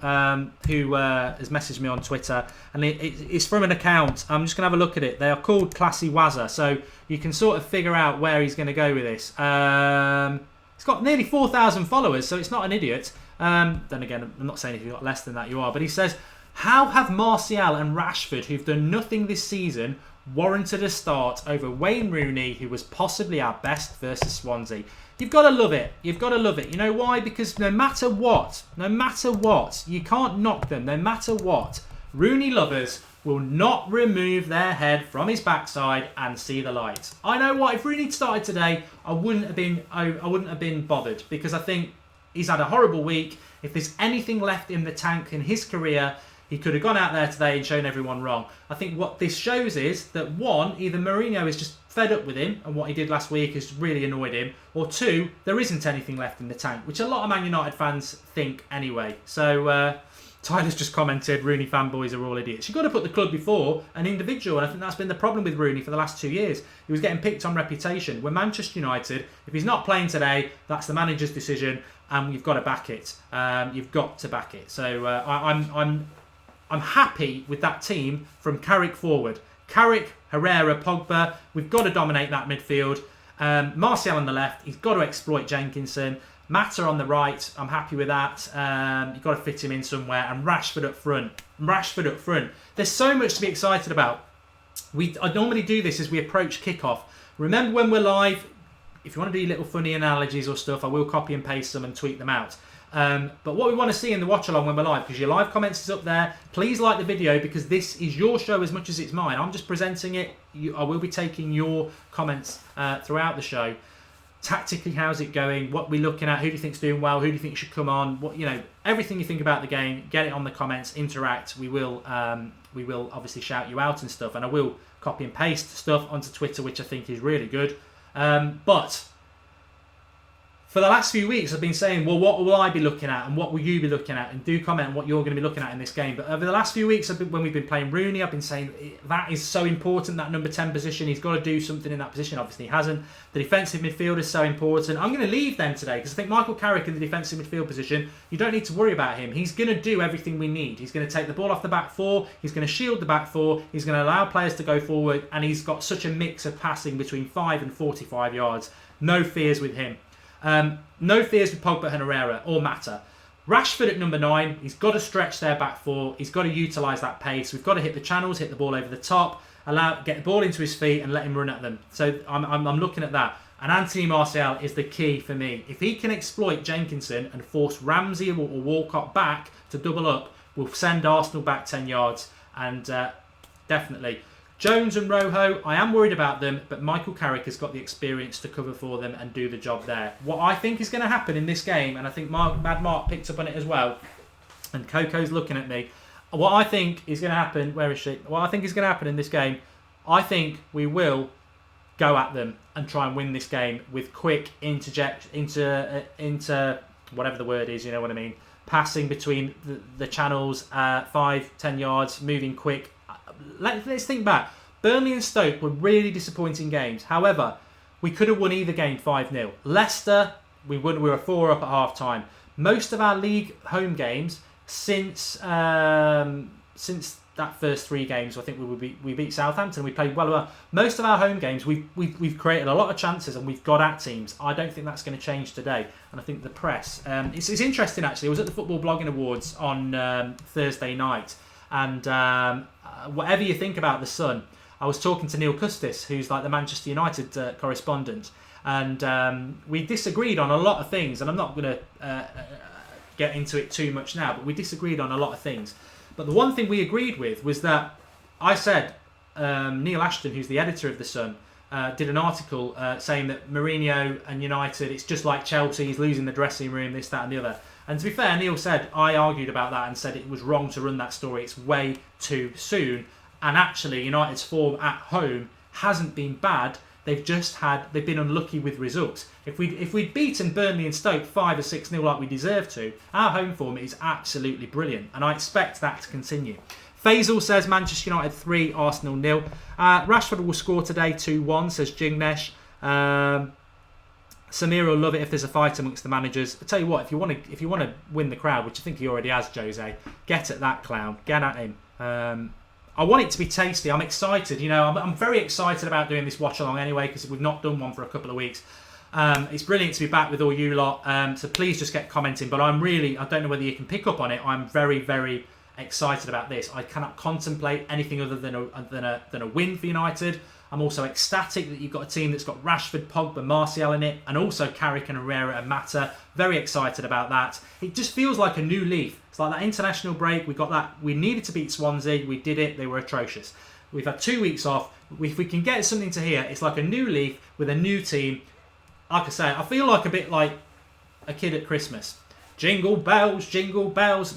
Speaker 1: who has messaged me on Twitter, and it's from an account. I'm just going to have a look at it. They are called Classy Wazza, so you can sort of figure out where he's going to go with this. It's got nearly 4,000 followers, so it's not an idiot. Then again, I'm not saying if you've got less than that you are, but he says, how have Martial and Rashford, who've done nothing this season, warranted a start over Wayne Rooney, who was possibly our best versus Swansea? You've got to love it. You've got to love it. You know why? Because no matter what, you can't knock them. No matter what, Rooney lovers will not remove their head from his backside and see the light. I know what, if Rooney started today, I wouldn't have been bothered, because I think he's had a horrible week. If there's anything left in the tank in his career, he could have gone out there today and shown everyone wrong. I think what this shows is that, one, either Mourinho is just fed up with him and what he did last week has really annoyed him, or two, there isn't anything left in the tank, which a lot of Man United fans think anyway. So Tyler's just commented, Rooney fanboys are all idiots. You've got to put the club before an individual, and I think that's been the problem with Rooney for the last 2 years. He was getting picked on reputation. We're Manchester United. If he's not playing today, that's the manager's decision, and you've got to back it. You've got to back it. So I'm happy with that team from Carrick forward. Carrick, Herrera, Pogba. We've got to dominate that midfield. Martial on the left. He's got to exploit Jenkinson. Mata on the right. I'm happy with that. You've got to fit him in somewhere. And Rashford up front. There's so much to be excited about. I normally do this as we approach kickoff. Remember when we're live, if you want to do little funny analogies or stuff, I will copy and paste them and tweet them out. But what we want to see in the watch along when we're live, because your live comments is up there, please like the video, because this is your show as much as it's mine. I'm just presenting it. I will be taking your comments throughout the show. Tactically, how's it going? What we're looking at? Who do you think's doing well? Who do you think should come on? Everything you think about the game, get it on the comments. Interact. We will obviously shout you out and stuff, and I will copy and paste stuff onto Twitter, which I think is really good. But for the last few weeks, I've been saying, well, what will I be looking at and what will you be looking at? And do comment on what you're going to be looking at in this game. But over the last few weeks, when we've been playing Rooney, I've been saying that is so important, that number 10 position. He's got to do something in that position. Obviously, he hasn't. The defensive midfield is so important. I'm going to leave them today because I think Michael Carrick in the defensive midfield position, you don't need to worry about him. He's going to do everything we need. He's going to take the ball off the back four. He's going to shield the back four. He's going to allow players to go forward. And he's got such a mix of passing between 5 and 45 yards. No fears with him. No fears with Pogba and Herrera or Mata. Rashford at number 9, he's got to stretch their back four. He's got to utilise that pace. We've got to hit the channels, hit the ball over the top, get the ball into his feet and let him run at them. So I'm looking at that. And Anthony Martial is the key for me. If he can exploit Jenkinson and force Ramsey or Walcott back to double up, we'll send Arsenal back 10 yards. And definitely. Jones and Rojo, I am worried about them, but Michael Carrick has got the experience to cover for them and do the job there. What I think is going to happen in this game, and I think Mad Mark picked up on it as well, and Coco's looking at me, what I think is going to happen, where is she? What I think is going to happen in this game, I think we will go at them and try and win this game with quick into whatever the word is, you know what I mean, passing between the channels, 5-10 yards, moving quick. Let's think back. Burnley and Stoke were really disappointing games. However, we could have won either game 5-0. Leicester, we were 4 up at half time. Most of our league home games since that first 3 games, I think we beat Southampton. We played well. Most of our home games, we've created a lot of chances and we've got at teams. I don't think that's going to change today. And I think the press. It's interesting actually. I was at the Football Blogging Awards on Thursday night, and whatever you think about the Sun, I was talking to Neil Custis, who's like the Manchester United correspondent, and we disagreed on a lot of things. And I'm not going to get into it too much now, but we disagreed on a lot of things. But the one thing we agreed with was that I said Neil Ashton, who's the editor of The Sun, did an article saying that Mourinho and United, it's just like Chelsea, he's losing the dressing room, this, that and the other. And to be fair, Neil said, I argued about that and said it was wrong to run that story. It's way too soon. And actually, United's form at home hasn't been bad. They've been unlucky with results. If we'd beaten Burnley and Stoke 5 or 6-0 like we deserve to, our home form is absolutely brilliant, and I expect that to continue. Faisal says Manchester United 3, Arsenal 0. Rashford will score today 2-1, says Jignesh. Samir will love it if there's a fight amongst the managers. I tell you what, if you want to win the crowd, which I think he already has, Jose, get at that clown, get at him. I want it to be tasty. I'm excited. I'm very excited about doing this watch along anyway, because we've not done one for a couple of weeks. It's brilliant to be back with all you lot. So please just get commenting. But I don't know whether you can pick up on it. I'm very, very excited about this. I cannot contemplate anything other than a win for United. I'm also ecstatic that you've got a team that's got Rashford, Pogba, Martial in it, and also Carrick and Herrera and Mata. Very excited about that. It just feels like a new leaf. It's like that international break. We got that. We needed to beat Swansea. We did it. They were atrocious. We've had 2 weeks off. If we can get something to here, it's like a new leaf with a new team. Like I say, I feel like a bit like a kid at Christmas. Jingle bells,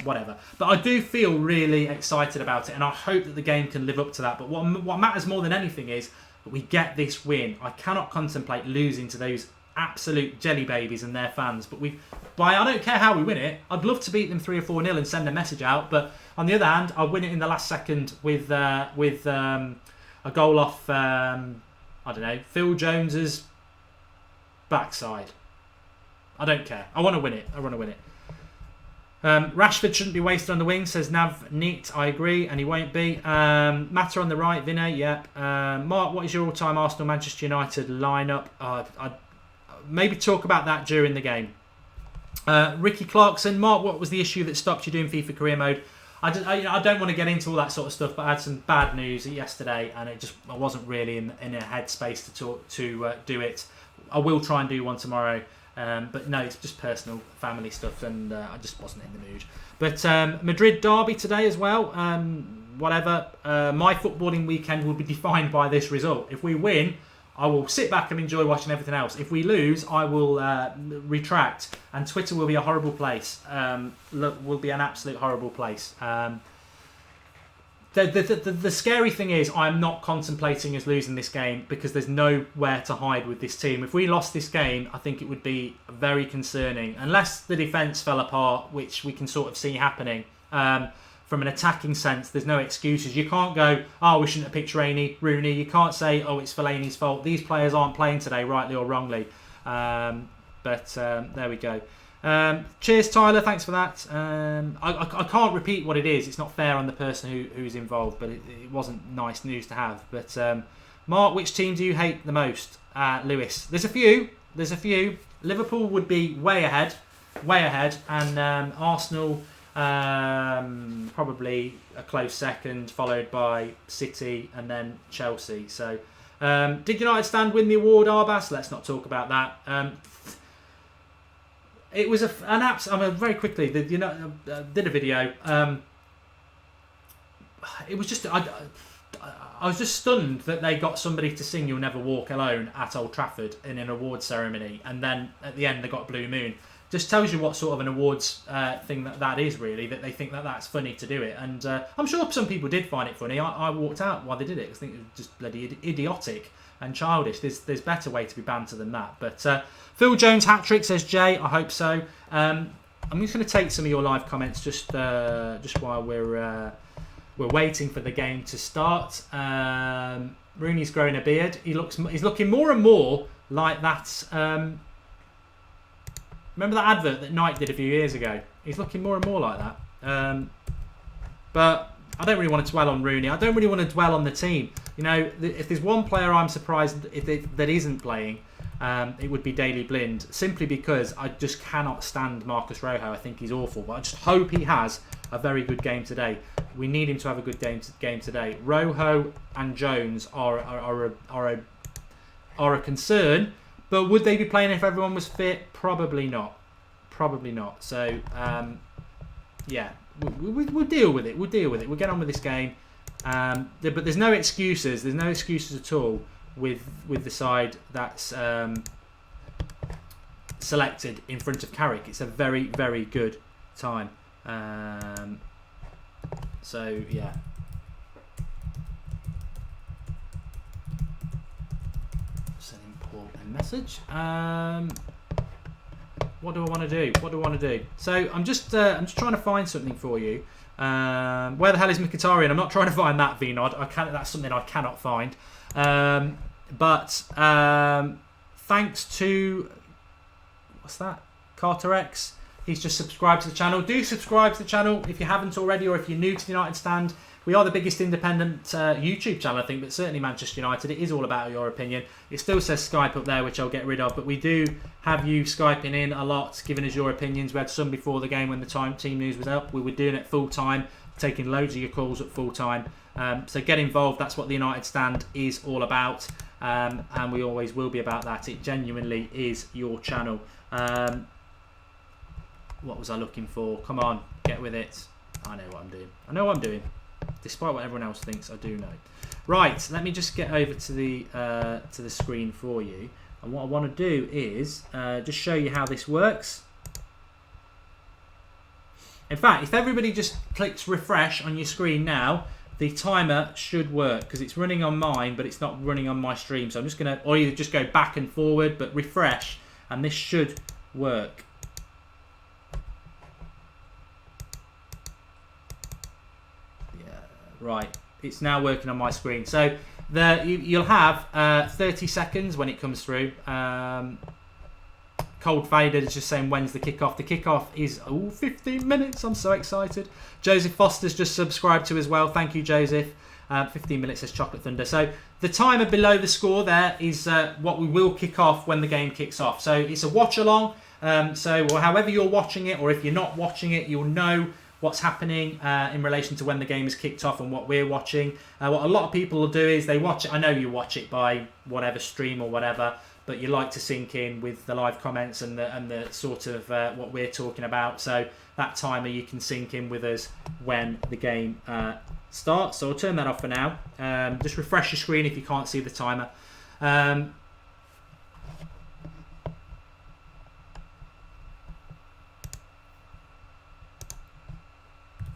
Speaker 1: whatever. But I do feel really excited about it, and I hope that the game can live up to that. But what matters more than anything is that we get this win. I cannot contemplate losing to those absolute jelly babies and their fans. But I don't care how we win it. I'd love to beat them 3 or 4-0 and send a message out. But on the other hand, I'll win it in the last second with a goal off, Phil Jones's backside. I don't care. I want to win it. Rashford shouldn't be wasted on the wing, says Nav Neat. I agree, and he won't be. Mata on the right, Vinay, yep. Mark, what is your all-time Arsenal Manchester United lineup? I'd maybe talk about that during the game. Ricky Clarkson, Mark, what was the issue that stopped you doing FIFA career mode? I don't want to get into all that sort of stuff, but I had some bad news yesterday, and I wasn't really in a headspace to do it. I will try and do one tomorrow. But no, it's just personal family stuff, and I just wasn't in the mood. But Madrid derby today as well. Whatever. My footballing weekend will be defined by this result. If we win, I will sit back and enjoy watching everything else. If we lose, I will retract, and Twitter will be a horrible place. Will be an absolute horrible place. The scary thing is I'm not contemplating us losing this game, because there's nowhere to hide with this team. If we lost this game, I think it would be very concerning. Unless the defence fell apart, which we can sort of see happening. From an attacking sense, there's no excuses. You can't go, we shouldn't have picked Rooney. You can't say, it's Fellaini's fault. These players aren't playing today, rightly or wrongly. But there we go. Cheers, Tyler. Thanks for that. I can't repeat what it is. It's not fair on the person who's involved, but it wasn't nice news to have. But Mark, which team do you hate the most? Lewis. There's a few. Liverpool would be way ahead. way ahead, and Arsenal probably a close second, followed by City and then Chelsea. So, did United Stand win the award, Arbas? Let's not talk about that. It was an abs. I mean, very quickly, did a video. It was just I was just stunned that they got somebody to sing "You'll Never Walk Alone" at Old Trafford in an award ceremony, and then at the end they got Blue Moon. Just tells you what sort of an awards thing that is, really, that they think that's funny to do it. And I'm sure some people did find it funny. I walked out while they did it. I think it was just bloody idiotic and childish. There's better way to be banter than that. But Phil Jones hat-trick, says Jay. I hope so. I'm just going to take some of your live comments just while we're waiting for the game to start. Rooney's growing a beard. He's looking more and more like that. Remember that advert that Nike did a few years ago? He's looking more and more like that. But I don't really want to dwell on Rooney. I don't really want to dwell on the team. If there's one player I'm surprised that isn't playing, it would be Daley Blind, simply because I just cannot stand Marcus Rojo. I think he's awful, but I just hope he has a very good game today. We need him to have a good game today. Rojo and Jones are a concern. But would they be playing if everyone was fit? Probably not. So, yeah, we'll deal with it. We'll get on with this game. But there's no excuses. There's no excuses at all with the side that's selected in front of Carrick. It's a very, very good time. So, yeah. Message. What do I want to do? So I'm just trying to find something for you. Where the hell is Mkhitaryan? I'm not trying to find that, VNod. That's something I cannot find. But thanks to what's that? Carter X. He's just subscribed to the channel. Do subscribe to the channel if you haven't already, or if you're new to the United Stand. We are the biggest independent YouTube channel, I think, but certainly Manchester United. It is all about your opinion. It still says Skype up there, which I'll get rid of, but we do have you Skyping in a lot, giving us your opinions. We had some before the game when the team news was up. We were doing it full time, taking loads of your calls at full time. So get involved. That's what the United Stand is all about, and we always will be about that. It genuinely is your channel. What was I looking for? Come on, get with it. I know what I'm doing. Despite what everyone else thinks, I do know. Right, let me just get over to the screen for you. And what I want to do is just show you how this works. In fact, if everybody just clicks refresh on your screen now, the timer should work, because it's running on mine, but it's not running on my stream. So I'm just going to, or either just go back and forward, but refresh, and this should work. Right, it's now working on my screen. So you'll have 30 seconds when it comes through. Cold Faded is just saying, when's the kickoff? The kickoff is 15 minutes. I'm so excited. Joseph Foster's just subscribed to as well. Thank you, Joseph. 15 minutes says Chocolate Thunder. So the timer below the score there is what we will kick off when the game kicks off. So it's a watch along. Or however you're watching it, or if you're not watching it, you'll know what's happening in relation to when the game is kicked off and what we're watching. What a lot of people will do is they watch it. I know you watch it by whatever stream or whatever, but you like to sync in with the live comments and the sort of what we're talking about. So that timer, you can sync in with us when the game starts. So I'll turn that off for now. Just refresh your screen if you can't see the timer.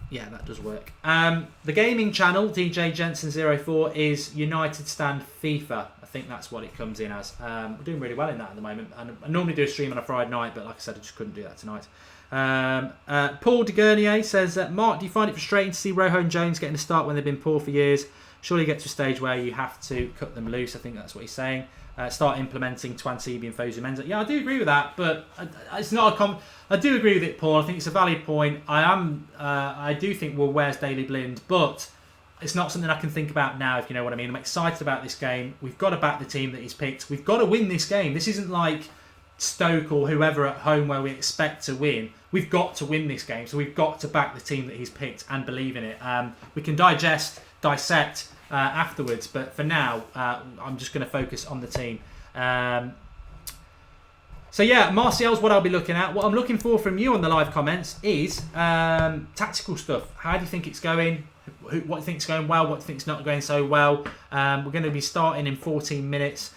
Speaker 1: Yeah, that does work. The gaming channel, DJ Jensen04, is United Stand FIFA. I think that's what it comes in as. We're doing really well in that at the moment. And I normally do a stream on a Friday night, but like I said, I just couldn't do that tonight. Paul de Gournier says, Mark, do you find it frustrating to see Rojo and Jones getting a start when they've been poor for years? Surely you get to a stage where you have to cut them loose. I think that's what he's saying. Start implementing Twansibi and Fosu Mensah. Yeah, I do agree with that, but it's not a I do agree with it, Paul. I think it's a valid point. I do think, well, where's Daley Blind? But it's not something I can think about now, if you know what I mean. I'm excited about this game. We've got to back the team that he's picked. We've got to win this game. This isn't like Stoke or whoever at home where we expect to win, we've got to win this game. So we've got to back the team that he's picked and believe in it. We can dissect afterwards, but for now, I'm just going to focus on the team. So yeah, Martial's what I'll be looking at. What I'm looking for from you on the live comments is tactical stuff. How do you think it's going? What do you think's going well? What do you think's not going so well? We're going to be starting in 14 minutes.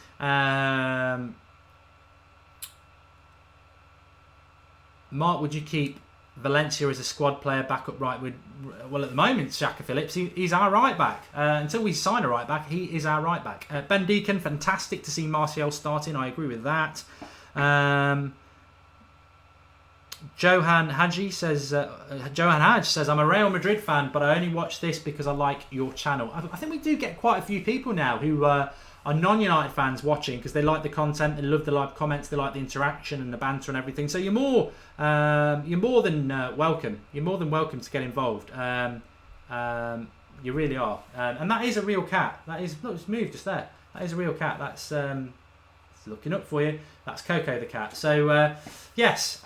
Speaker 1: Mark, would you keep Valencia as a squad player back up right? Well, at the moment, Shaka Phillips, he's our right back. Until we sign a right back, he is our right back. Ben Deacon, fantastic to see Martial starting. I agree with that. Johan Hadji says, I'm a Real Madrid fan, but I only watch this because I like your channel. I think we do get quite a few people now who are non-United fans watching because they like the content, they love the live comments, they like the interaction and the banter and everything. So you're more than welcome. You're more than welcome to get involved. You really are. And that is a real cat. That is, look, it's moved just there. That is a real cat. That's looking up for you. That's Coco the cat. So yes,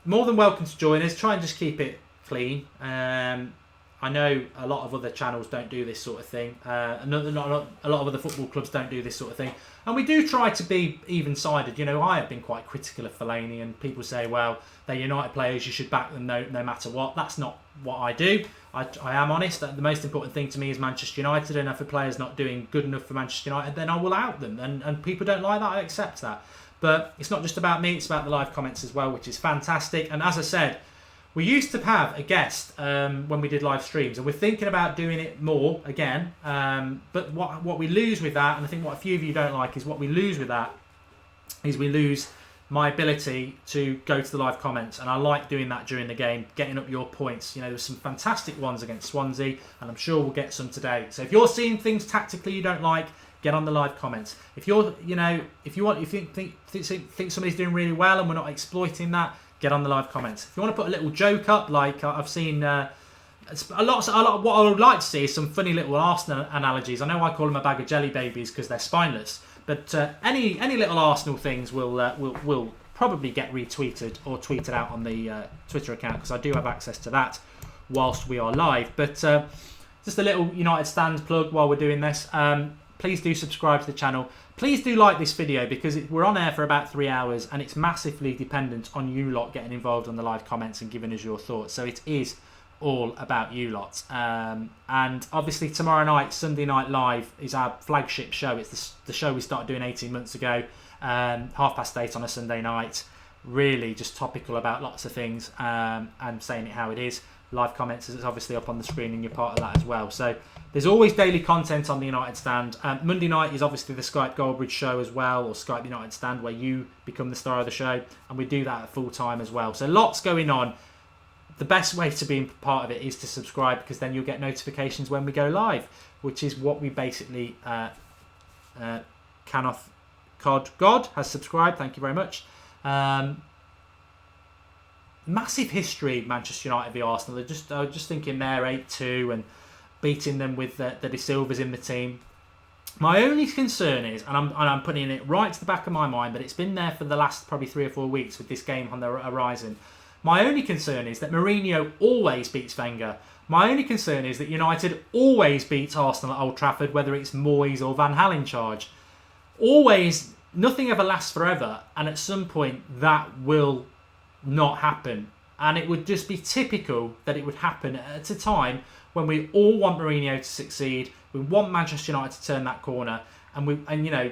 Speaker 1: more than welcome to join us. Try and just keep it clean. I know a lot of other channels don't do this sort of thing. A lot of other football clubs don't do this sort of thing. And we do try to be even-sided. You know, I have been quite critical of Fellaini, and people say, well, they're United players, you should back them no matter what. That's not what I do. I am honest. The most important thing to me is Manchester United, and if a player's not doing good enough for Manchester United, then I will out them. And people don't like that, I accept that. But it's not just about me, it's about the live comments as well, which is fantastic. And as I said, we used to have a guest when we did live streams, and we're thinking about doing it more again. But what we lose with that, and I think what a few of you don't like, is what we lose with that is we lose my ability to go to the live comments. And I like doing that during the game, getting up your points. You know, there's some fantastic ones against Swansea, and I'm sure we'll get some today. So if you're seeing things tactically you don't like, get on the live comments. If you're, you know, if you think somebody's doing really well and we're not exploiting that, get on the live comments. If you want to put a little joke up, like I've seen a lot. What I would like to see is some funny little Arsenal analogies. I know I call them a bag of jelly babies because they're spineless, but any little Arsenal things will probably get retweeted or tweeted out on the Twitter account, because I do have access to that whilst we are live. But just a little United stand plug while we're doing this. Please do subscribe to the channel. Please do like this video, because we're on air for about 3 hours and it's massively dependent on you lot getting involved on the live comments and giving us your thoughts. So it is all about you lot. And obviously tomorrow night, Sunday Night Live, is our flagship show. It's the show we started doing 18 months ago, 8:30 on a Sunday night. Really just topical about lots of things, and saying it how it is. Live comments is obviously up on the screen and you're part of that as well. So there's always daily content on the United Stand. Monday night is obviously the Skype Goldbridge show as well, or Skype United Stand, where you become the star of the show, and we do that at full time as well. So lots going on. The best way to be part of it is to subscribe, because then you'll get notifications when we go live, which is what we basically... Kanoth Cod God has subscribed, thank you very much. Massive history, Manchester United v Arsenal. I was just thinking they're 8-2 and beating them with the De Silvas in the team. My only concern is, and I'm putting it right to the back of my mind, but it's been there for the last probably 3 or 4 weeks with this game on the horizon. My only concern is that Mourinho always beats Wenger. My only concern is that United always beats Arsenal at Old Trafford, whether it's Moyes or Van Gaal in charge. Always, nothing ever lasts forever, and at some point that will not happen. And it would just be typical that it would happen at a time when we all want Mourinho to succeed. We want Manchester United to turn that corner, and you know,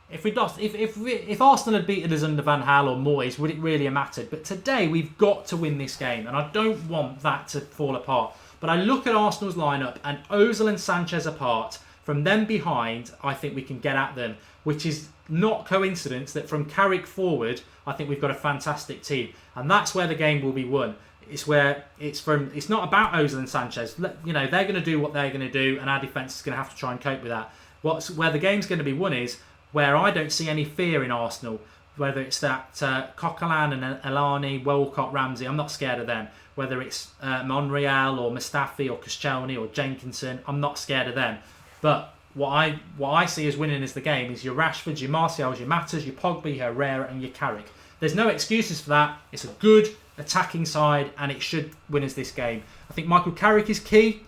Speaker 1: if we lost, if Arsenal had beaten us under Van Gaal or Moyes, would it really have mattered? But today we've got to win this game, and I don't want that to fall apart. But I look at Arsenal's lineup, and Ozil and Sanchez apart, from them behind, I think we can get at them, which is not coincidence that from Carrick forward, I think we've got a fantastic team, and that's where the game will be won. It's not about Ozil and Sanchez. You know, they're going to do what they're going to do, and our defence is going to have to try and cope with that. Where the game's going to be won is where I don't see any fear in Arsenal. Whether it's that Coquelin and Elani, Walcott, Ramsey, I'm not scared of them. Whether it's Monreal or Mustafi or Koscielny or Jenkinson, I'm not scared of them. But what I see as winning is the game is your Rashfords, your Martials, your Matters, your Pogba, your Herrera, and your Carrick. There's no excuses for that. It's a good attacking side, and it should win us this game. I think Michael Carrick is key,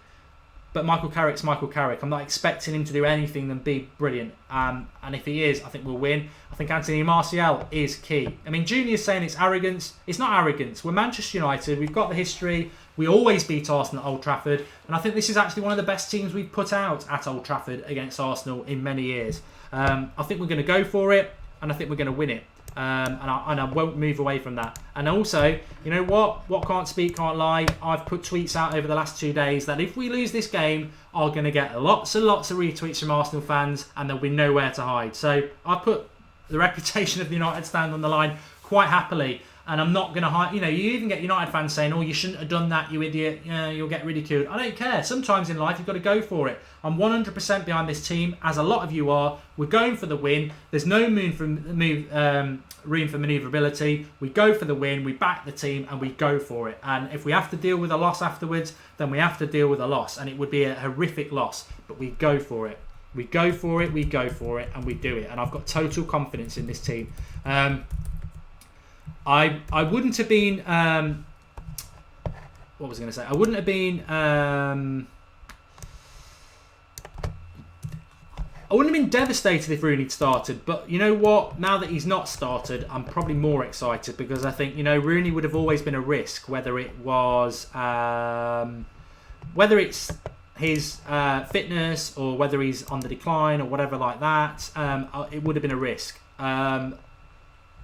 Speaker 1: but Michael Carrick's Michael Carrick. I'm not expecting him to do anything than be brilliant. And if he is, I think we'll win. I think Anthony Martial is key. I mean, Junior's saying it's arrogance. It's not arrogance. We're Manchester United. We've got the history. We always beat Arsenal at Old Trafford. And I think this is actually one of the best teams we've put out at Old Trafford against Arsenal in many years. I think we're going to go for it, and I think we're going to win it. And I won't move away from that. And also, you know what can't speak, can't lie. I've put tweets out over the last 2 days that if we lose this game, I'm going to get lots and lots of retweets from Arsenal fans, and there'll be nowhere to hide. So I put the reputation of the United stand on the line quite happily, and I'm not going to hide. You know, you even get United fans saying, "Oh, you shouldn't have done that, you idiot. Yeah, you'll get ridiculed." I don't care. Sometimes in life you've got to go for it. I'm 100% behind this team, as a lot of you are. We're going for the win. There's no room for manoeuvrability. We go for the win. We back the team, and we go for it. And if we have to deal with a loss afterwards, then we have to deal with a loss, and it would be a horrific loss. But we go for it. We go for it. We go for it, and we do it. And I've got total confidence in this team. I wouldn't have been what was I going to say? I wouldn't have been devastated if Rooney started, but you know what? Now that he's not started, I'm probably more excited because I think, you know, Rooney would have always been a risk, whether it's his fitness or whether he's on the decline or whatever like that. It would have been a risk.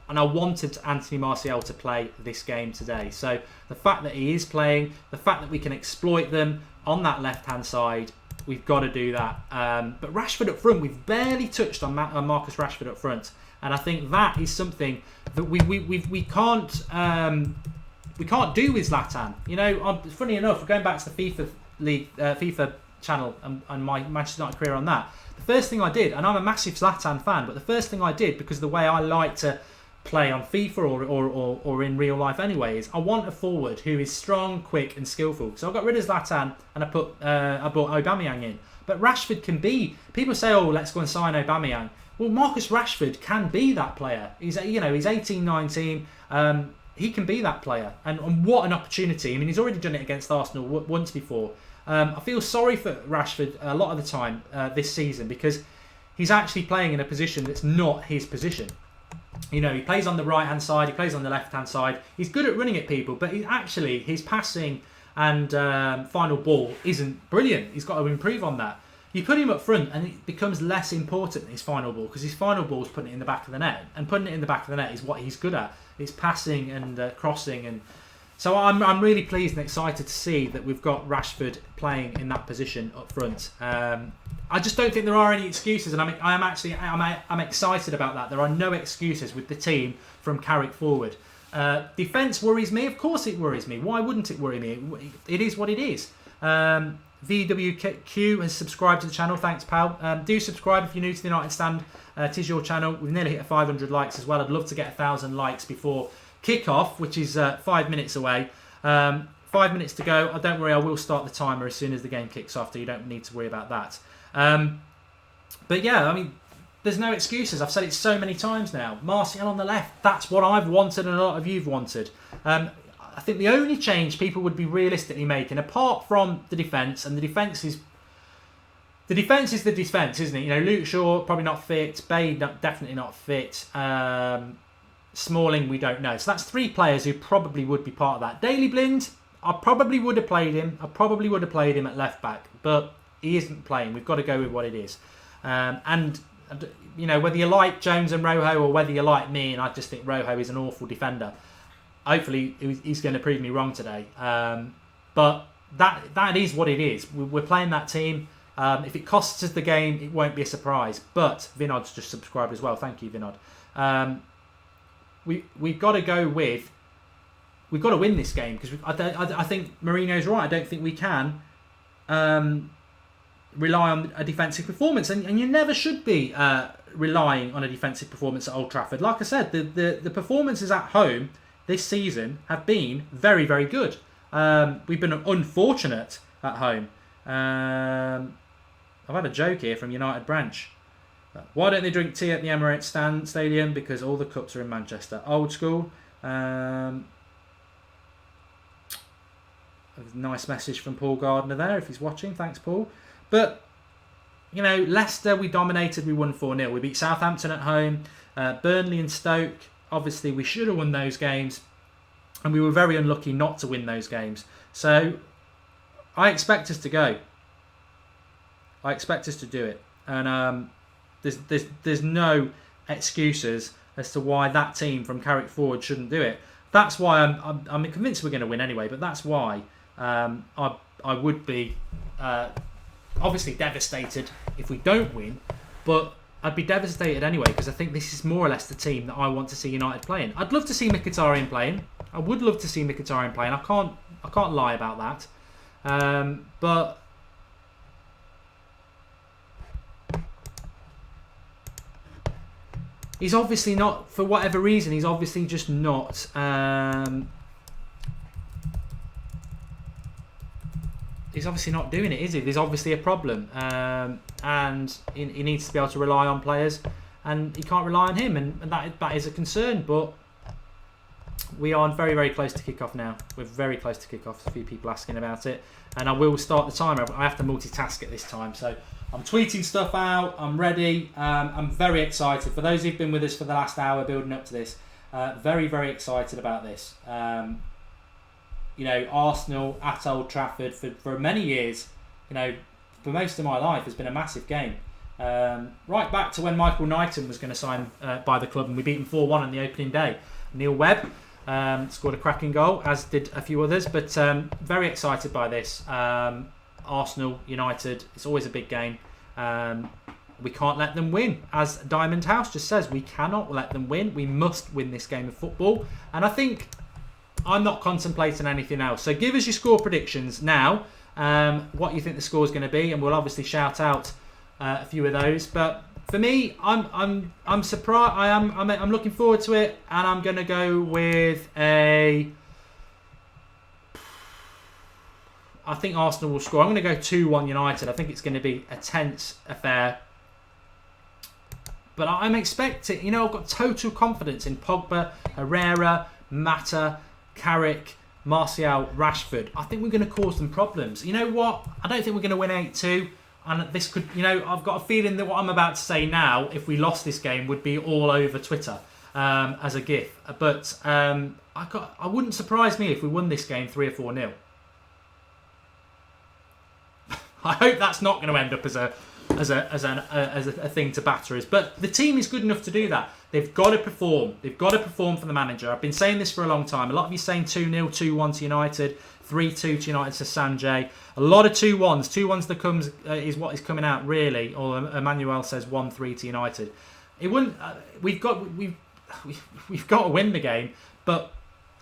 Speaker 1: And I wanted Anthony Martial to play this game today. So the fact that he is playing, the fact that we can exploit them on that left-hand side, we've got to do that. But Rashford up front, we've barely touched on Marcus Rashford up front. And I think that is something that we can't do with Zlatan. You know, funny enough, going back to the FIFA League, FIFA channel and my Manchester United career on that, the first thing I did, and I'm a massive Zlatan fan, but the first thing I did, because of the way I like to play on FIFA or in real life anyway, is I want a forward who is strong, quick and skillful. So I got rid of Zlatan and I brought Aubameyang in. But Rashford can be, people say, oh, let's go and sign Aubameyang. Well, Marcus Rashford can be that player. He's 18, 19. He can be that player. And what an opportunity. I mean, he's already done it against Arsenal once before. I feel sorry for Rashford a lot of the time this season because he's actually playing in a position that's not his position. You know, he plays on the right-hand side, he plays on the left-hand side. He's good at running at people, but his passing and final ball isn't brilliant. He's got to improve on that. You put him up front and it becomes less important, his final ball, because his final ball is putting it in the back of the net. And putting it in the back of the net is what he's good at. It's passing and crossing. And so I'm really pleased and excited to see that we've got Rashford playing in that position up front. I just don't think there are any excuses, and I'm excited about that. There are no excuses with the team from Carrick forward. Defence worries me. Of course it worries me. Why wouldn't it worry me? It is what it is. VWQ has subscribed to the channel. Thanks, pal. Do subscribe if you're new to the United Stand. It is your channel. We've nearly hit 500 likes as well. I'd love to get 1,000 likes before kick-off, which is 5 minutes away. 5 minutes to go. Don't worry, I will start the timer as soon as the game kicks off, so you don't need to worry about that. But yeah, I mean, there's no excuses. I've said it so many times now. Martial on the left, that's what I've wanted and a lot of you've wanted. I think the only change people would be realistically making, apart from the defence, and the defence is the defence, isn't it? You know, Luke Shaw probably not fit, Bay definitely not fit, Smalling we don't know. So that's 3 players who probably would be part of that. Daley Blind, I probably would have played him. I probably would have played him at left back, but he isn't playing. We've got to go with what it is. And you know, whether you like Jones and Rojo or whether you like me, and I just think Rojo is an awful defender. Hopefully he's going to prove me wrong today. But that is what it is. We're playing that team. If it costs us the game, it won't be a surprise. But Vinod's just subscribed as well. Thank you, Vinod. We've got to go with. We've got to win this game because I think Mourinho's right. I don't think we can rely on a defensive performance, and you never should be relying on a defensive performance at Old Trafford. Like I said, the performances at home this season have been very, very good. We've been unfortunate at home. I've had a joke here from United Branch. Why don't they drink tea at the Emirates Stadium? Because all the cups are in Manchester. Old school. A nice message from Paul Gardner there, if he's watching. Thanks, Paul. But, you know, Leicester, we dominated. We won 4-0. We beat Southampton at home. Burnley and Stoke, obviously, we should have won those games. And we were very unlucky not to win those games. So, I expect us to go. I expect us to do it. And there's no excuses as to why that team from Carrick forward shouldn't do it. That's why I'm convinced we're going to win anyway. But that's why I would be obviously devastated if we don't win. But I'd be devastated anyway because I think this is more or less the team that I want to see United playing. I'd love to see Mkhitaryan playing. I would love to see Mkhitaryan playing. I can't lie about that. But he's obviously not, for whatever reason, he's obviously just not. He's obviously not doing it, is he? There's obviously a problem. And he needs to be able to rely on players. And he can't rely on him. And that is a concern. But we are very, very close to kick-off now. We're very close to kick-off. A few people asking about it. And I will start the timer. I have to multitask at this time. So I'm tweeting stuff out. I'm ready. I'm very excited. For those who've been with us for the last hour building up to this, very, very excited about this. You know, Arsenal at Old Trafford for many years, you know, for most of my life has been a massive game. Right back to when Michael Knighton was going to sign by the club and we beat him 4-1 on the opening day. Neil Webb scored a cracking goal, as did a few others, but very excited by this. Arsenal, United, it's always a big game. We can't let them win. As Diamond House just says, we cannot let them win. We must win this game of football. And I think I'm not contemplating anything else. So give us your score predictions now, what you think the score is going to be, and we'll obviously shout out a few of those. But for me, I'm surprised. I'm looking forward to it, and I'm going to go with a. I think Arsenal will score. I'm going to go 2-1 United. I think it's going to be a tense affair. But I'm expecting, you know, I've got total confidence in Pogba, Herrera, Mata, Carrick, Martial, Rashford. I think we're going to cause them problems. You know what? I don't think we're going to win 8-2. And this could, you know, I've got a feeling that what I'm about to say now, if we lost this game, would be all over Twitter as a gif. But I wouldn't surprise me if we won this game 3 or 4-0. I hope that's not going to end up as a thing to batter us. But the team is good enough to do that. They've got to perform. They've got to perform for the manager. I've been saying this for a long time. A lot of you saying 2-0, 2-1 to United, 3-2 to United to Sanjay. A lot of 2-1s. 2-1s that comes is what is coming out really. Or Emmanuel says 1-3 to United. It wouldn't. We've got to win the game. But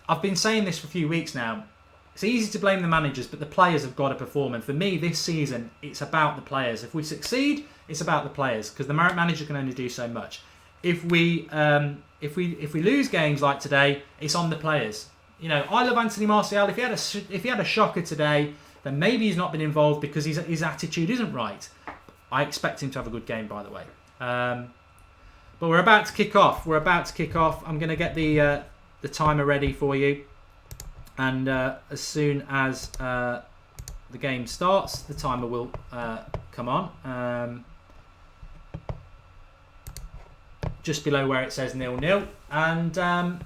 Speaker 1: I've been saying this for a few weeks now. It's easy to blame the managers, but the players have got to perform. And for me, this season, it's about the players. If we succeed, it's about the players because the manager can only do so much. If we lose games like today, it's on the players. You know, I love Anthony Martial. If he had a shocker today, then maybe he's not been involved because his attitude isn't right. I expect him to have a good game, by the way. But we're about to kick off. I'm going to get the timer ready for you. And as soon as the game starts, the timer will come on. Just below where it says 0-0. And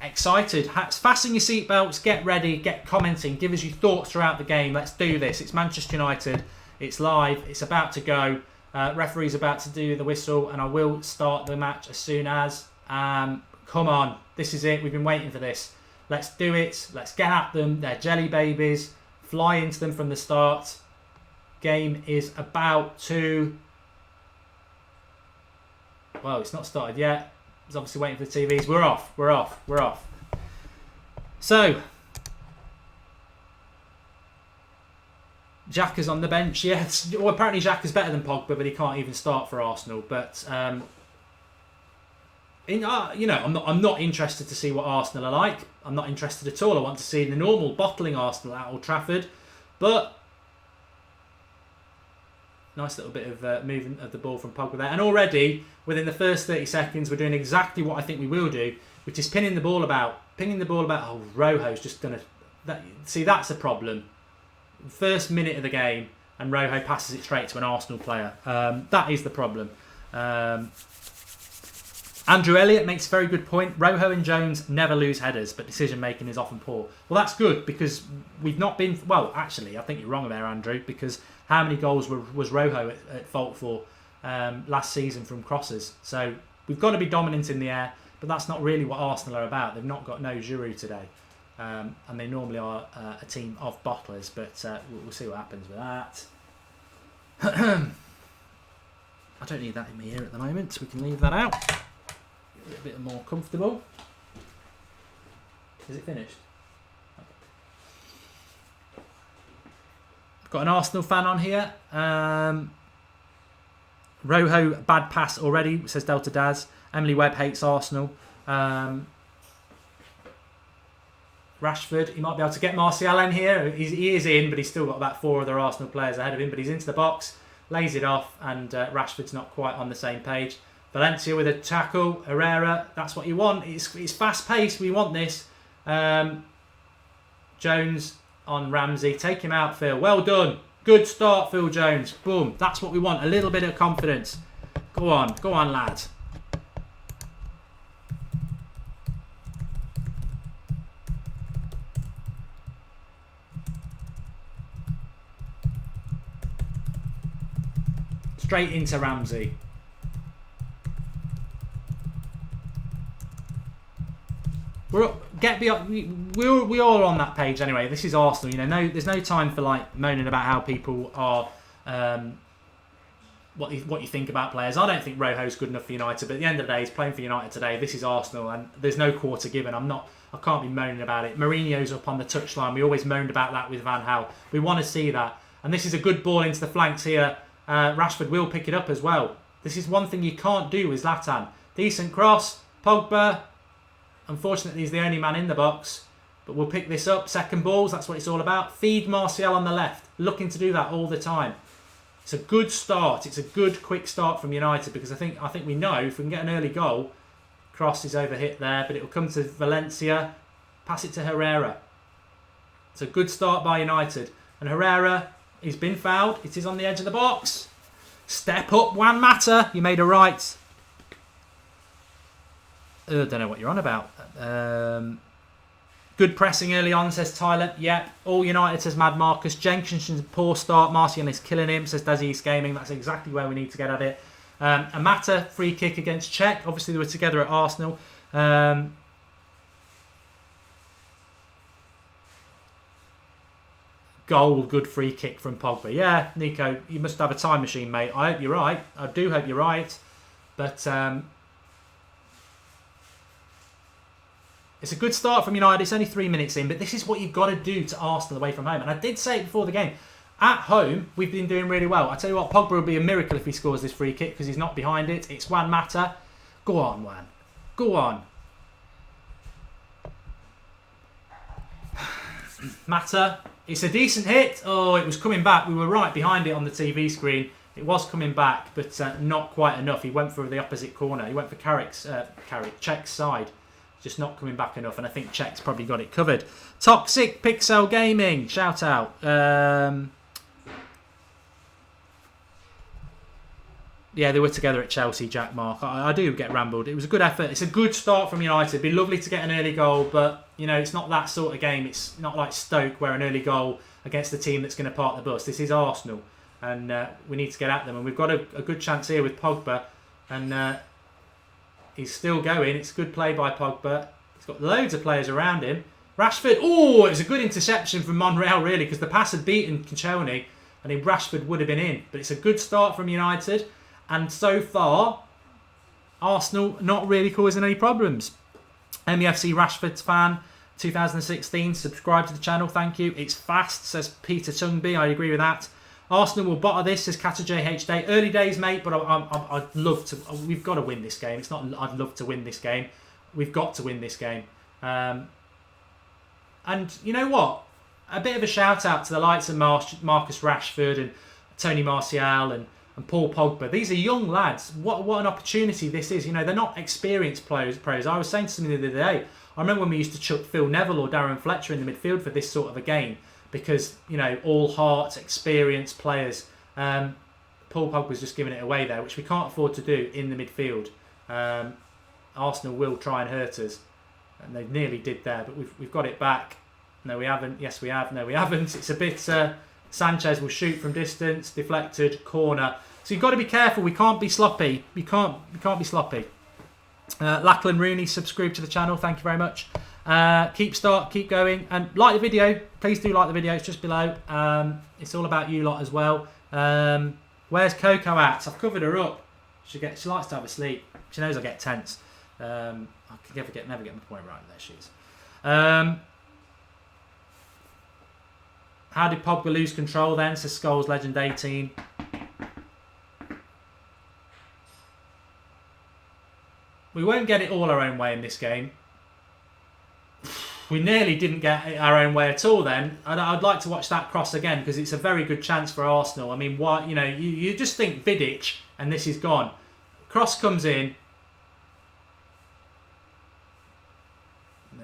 Speaker 1: excited. Fasten your seatbelts, get ready, get commenting, give us your thoughts throughout the game. Let's do this. It's Manchester United. It's live. It's about to go. Referee's about to do the whistle, and I will start the match as soon as. Come on. This is it. We've been waiting for this. Let's do it. Let's get at them. They're jelly babies. Fly into them from the start. Game is about to... Well, it's not started yet. It's obviously waiting for the TVs. We're off. So, Xhaka's on the bench. Yes. Well, apparently Xhaka's better than Pogba, but he can't even start for Arsenal. But... I'm not interested to see what Arsenal are like. I'm not interested at all. I want to see the normal bottling Arsenal at Old Trafford. But Nice little bit of movement of the ball from Pogba there. And already, within the first 30 seconds, we're doing exactly what I think we will do, which is pinning the ball about. Oh, Rojo's just done see, that's a problem. First minute of the game, and Rojo passes it straight to an Arsenal player. That is the problem. Andrew Elliott makes a very good point. Rojo and Jones never lose headers, but decision making is often poor. Well, that's good, because we've not been... Well, actually, I think you're wrong there, Andrew, because how many goals was Rojo at fault for last season from crosses? So we've got to be dominant in the air, but that's not really what Arsenal are about. They've not got no Giroud today. And they normally are a team of bottlers, but we'll see what happens with that. I don't need that in my ear at the moment, so we can leave that out. Get a bit more comfortable. Is it finished? Got an Arsenal fan on here. Rojo, bad pass already, says Delta Daz. Emily Webb hates Arsenal. Rashford, he might be able to get Martial in here. He is in, but he's still got about 4 other Arsenal players ahead of him. But he's into the box, lays it off, and Rashford's not quite on the same page. Valencia with a tackle. Herrera, that's what you want. It's fast-paced. We want this. Jones on Ramsey. Take him out, Phil. Well done. Good start, Phil Jones. Boom. That's what we want. A little bit of confidence. Go on, lad. Straight into Ramsey. We're all on that page anyway. This is Arsenal. There's no time for moaning about how people are, what you think about players. I don't think Rojo's good enough for United, but at the end of the day, he's playing for United today. This is Arsenal, and there's no quarter given. I can't be moaning about it. Mourinho's up on the touchline. We always moaned about that with Van Gaal. We want to see that, and this is a good ball into the flanks here. Rashford will pick it up as well. This is one thing you can't do with Zlatan. Decent cross, Pogba. Unfortunately, he's the only man in the box, but we'll pick this up. Second balls, that's what it's all about. Feed Martial on the left, looking to do that all the time. It's a good start. It's a good, quick start from United, because I think we know if we can get an early goal, cross is overhit there, but it will come to Valencia, pass it to Herrera. It's a good start by United, and Herrera, he's been fouled. It is on the edge of the box. Step up, Juan Mata. You made a right. I don't know what you're on about. Good pressing early on, says Tyler. Yeah, all United, says Mad Marcus. Jenkinson's poor start. Martial is killing him, says Dazzy Gaming. That's exactly where we need to get at it. A Mata free kick against Czech. Obviously, they were together at Arsenal. Goal, good free kick from Pogba. Yeah, Nico, you must have a time machine, mate. I hope you're right. I do hope you're right. But it's a good start from United. It's only 3 minutes in, but this is what you've got to do to Arsenal away from home. And I did say it before the game. At home, we've been doing really well. I tell you what, Pogba will be a miracle if he scores this free kick, because he's not behind it. It's Juan Mata. Go on, Juan. Go on. Mata. It's a decent hit. Oh, it was coming back. We were right behind it on the TV screen. It was coming back, but not quite enough. He went for the opposite corner. He went for Czech's side. Just not coming back enough, and I think Czech's probably got it covered. Toxic Pixel Gaming, shout out. Yeah, they were together at Chelsea, Jack Mark. I do get rambled. It was a good effort. It's a good start from United. It'd be lovely to get an early goal, but it's not that sort of game. It's not like Stoke, where an early goal against the team that's going to park the bus. This is Arsenal, and we need to get at them. And we've got a good chance here with Pogba, and he's still going. It's good play by Pogba. He's got loads of players around him. Rashford. Oh, it was a good interception from Monreal, really, because the pass had beaten Koscielny, and then Rashford would have been in. But it's a good start from United. And so far, Arsenal not really causing any problems. MEFC Rashford's fan, 2016. Subscribe to the channel, thank you. It's fast, says Peter Tungby. I agree with that. Arsenal will bottle this, says Kata JH Day. Early days, mate, but I'd love to. We've got to win this game. It's not I'd love to win this game. We've got to win this game. And you know what? A bit of a shout out to the likes of Marcus Rashford and Tony Martial and Paul Pogba. These are young lads. What an opportunity this is. You know, they're not experienced pros. I was saying to somebody the other day, I remember when we used to chuck Phil Neville or Darren Fletcher in the midfield for this sort of a game because, you know, all heart, experienced players. Paul Pogba's just giving it away there, which we can't afford to do in the midfield. Arsenal will try and hurt us, and they nearly did there, but we've got it back. No, we haven't. Yes, we have. No, we haven't. It's a bit... Sanchez will shoot from distance, deflected, corner. So you've got to be careful. We can't be sloppy. We can't be sloppy. Lachlan Rooney, subscribe to the channel. Thank you very much. Keep going, and like the video. Please do like the video. It's just below. It's all about you lot as well. Where's Coco at? I've covered her up. She likes to have a sleep. She knows I get tense. I can never get my point right. There she is. How did Pogba lose control then? Says Skulls Legend 18. We won't get it all our own way in this game. We nearly didn't get it our own way at all then. I'd like to watch that cross again because it's a very good chance for Arsenal. I mean, why? You know, you just think Vidic and this is gone. Cross comes in.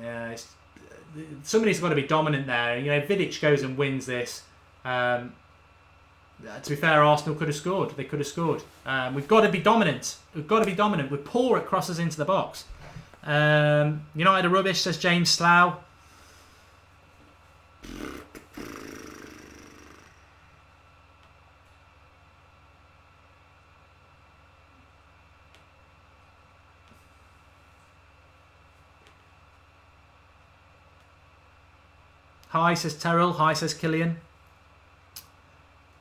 Speaker 1: Yeah, somebody's got to be dominant there. You know, Vidic goes and wins this. To be fair, Arsenal could have scored. They could have scored. We've got to be dominant. We're poor at crosses into the box. United are rubbish, says James Slough. Hi, says Terrell. Hi, says Killian.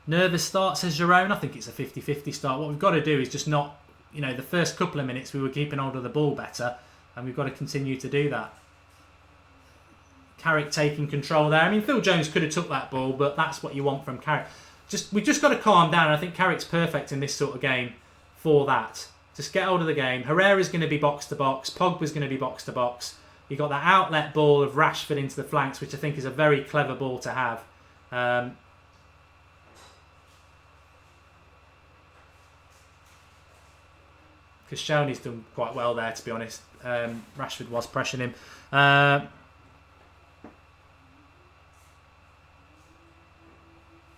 Speaker 1: Nervous start, says Jerome. I think it's a 50-50 start. What we've got to do is just not, you know, the first couple of minutes we were keeping hold of the ball better, and we've got to continue to do that. Carrick taking control there. I mean, Phil Jones could have took that ball, but that's what you want from Carrick. We've just got to calm down. I think Carrick's perfect in this sort of game for that. Just get hold of the game. Herrera's going to be box to box. Pogba's going to be box to box. You got that outlet ball of Rashford into the flanks, which I think is a very clever ball to have. Because Koscielny's done quite well there, to be honest. Rashford was pressuring him.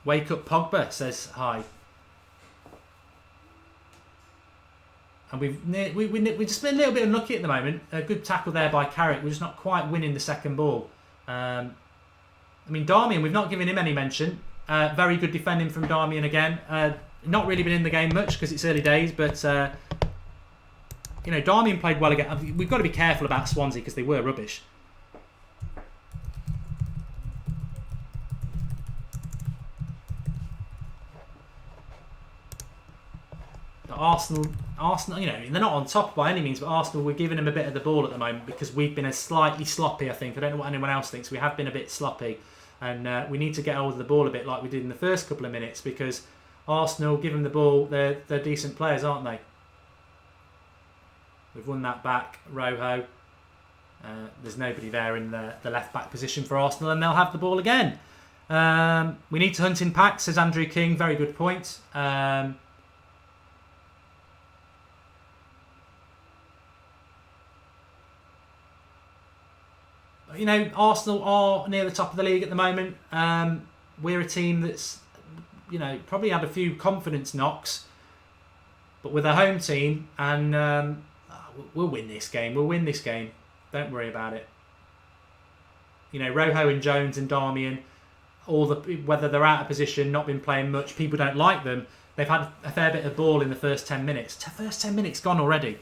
Speaker 1: Wake up Pogba, says hi. And we've just been a little bit unlucky at the moment. A good tackle there by Carrick. We're just not quite winning the second ball. I mean, Darmian, we've not given him any mention. Very good defending from Darmian again. Not really been in the game much because it's early days, but you know, Darmian played well again. We've got to be careful about Swansea because they were rubbish. Arsenal, you know, they're not on top by any means, but Arsenal, we're giving them a bit of the ball at the moment because we've been slightly sloppy, I think. I don't know what anyone else thinks. We have been a bit sloppy, and we need to get hold of the ball a bit like we did in the first couple of minutes because Arsenal, give them the ball, they're decent players, aren't they? We've won that back, Rojo. There's nobody there in the left-back position for Arsenal, and they'll have the ball again. We need to hunt in packs, says Andrew King. Very good point. You know, Arsenal are near the top of the league at the moment. We're a team that's, you know, probably had a few confidence knocks, but with a home team, and we'll win this game. We'll win this game. Don't worry about it. You know, Rojo and Jones and Darmian, whether they're out of position, not been playing much, people don't like them. They've had a fair bit of ball in the first 10 minutes. First 10 minutes gone already.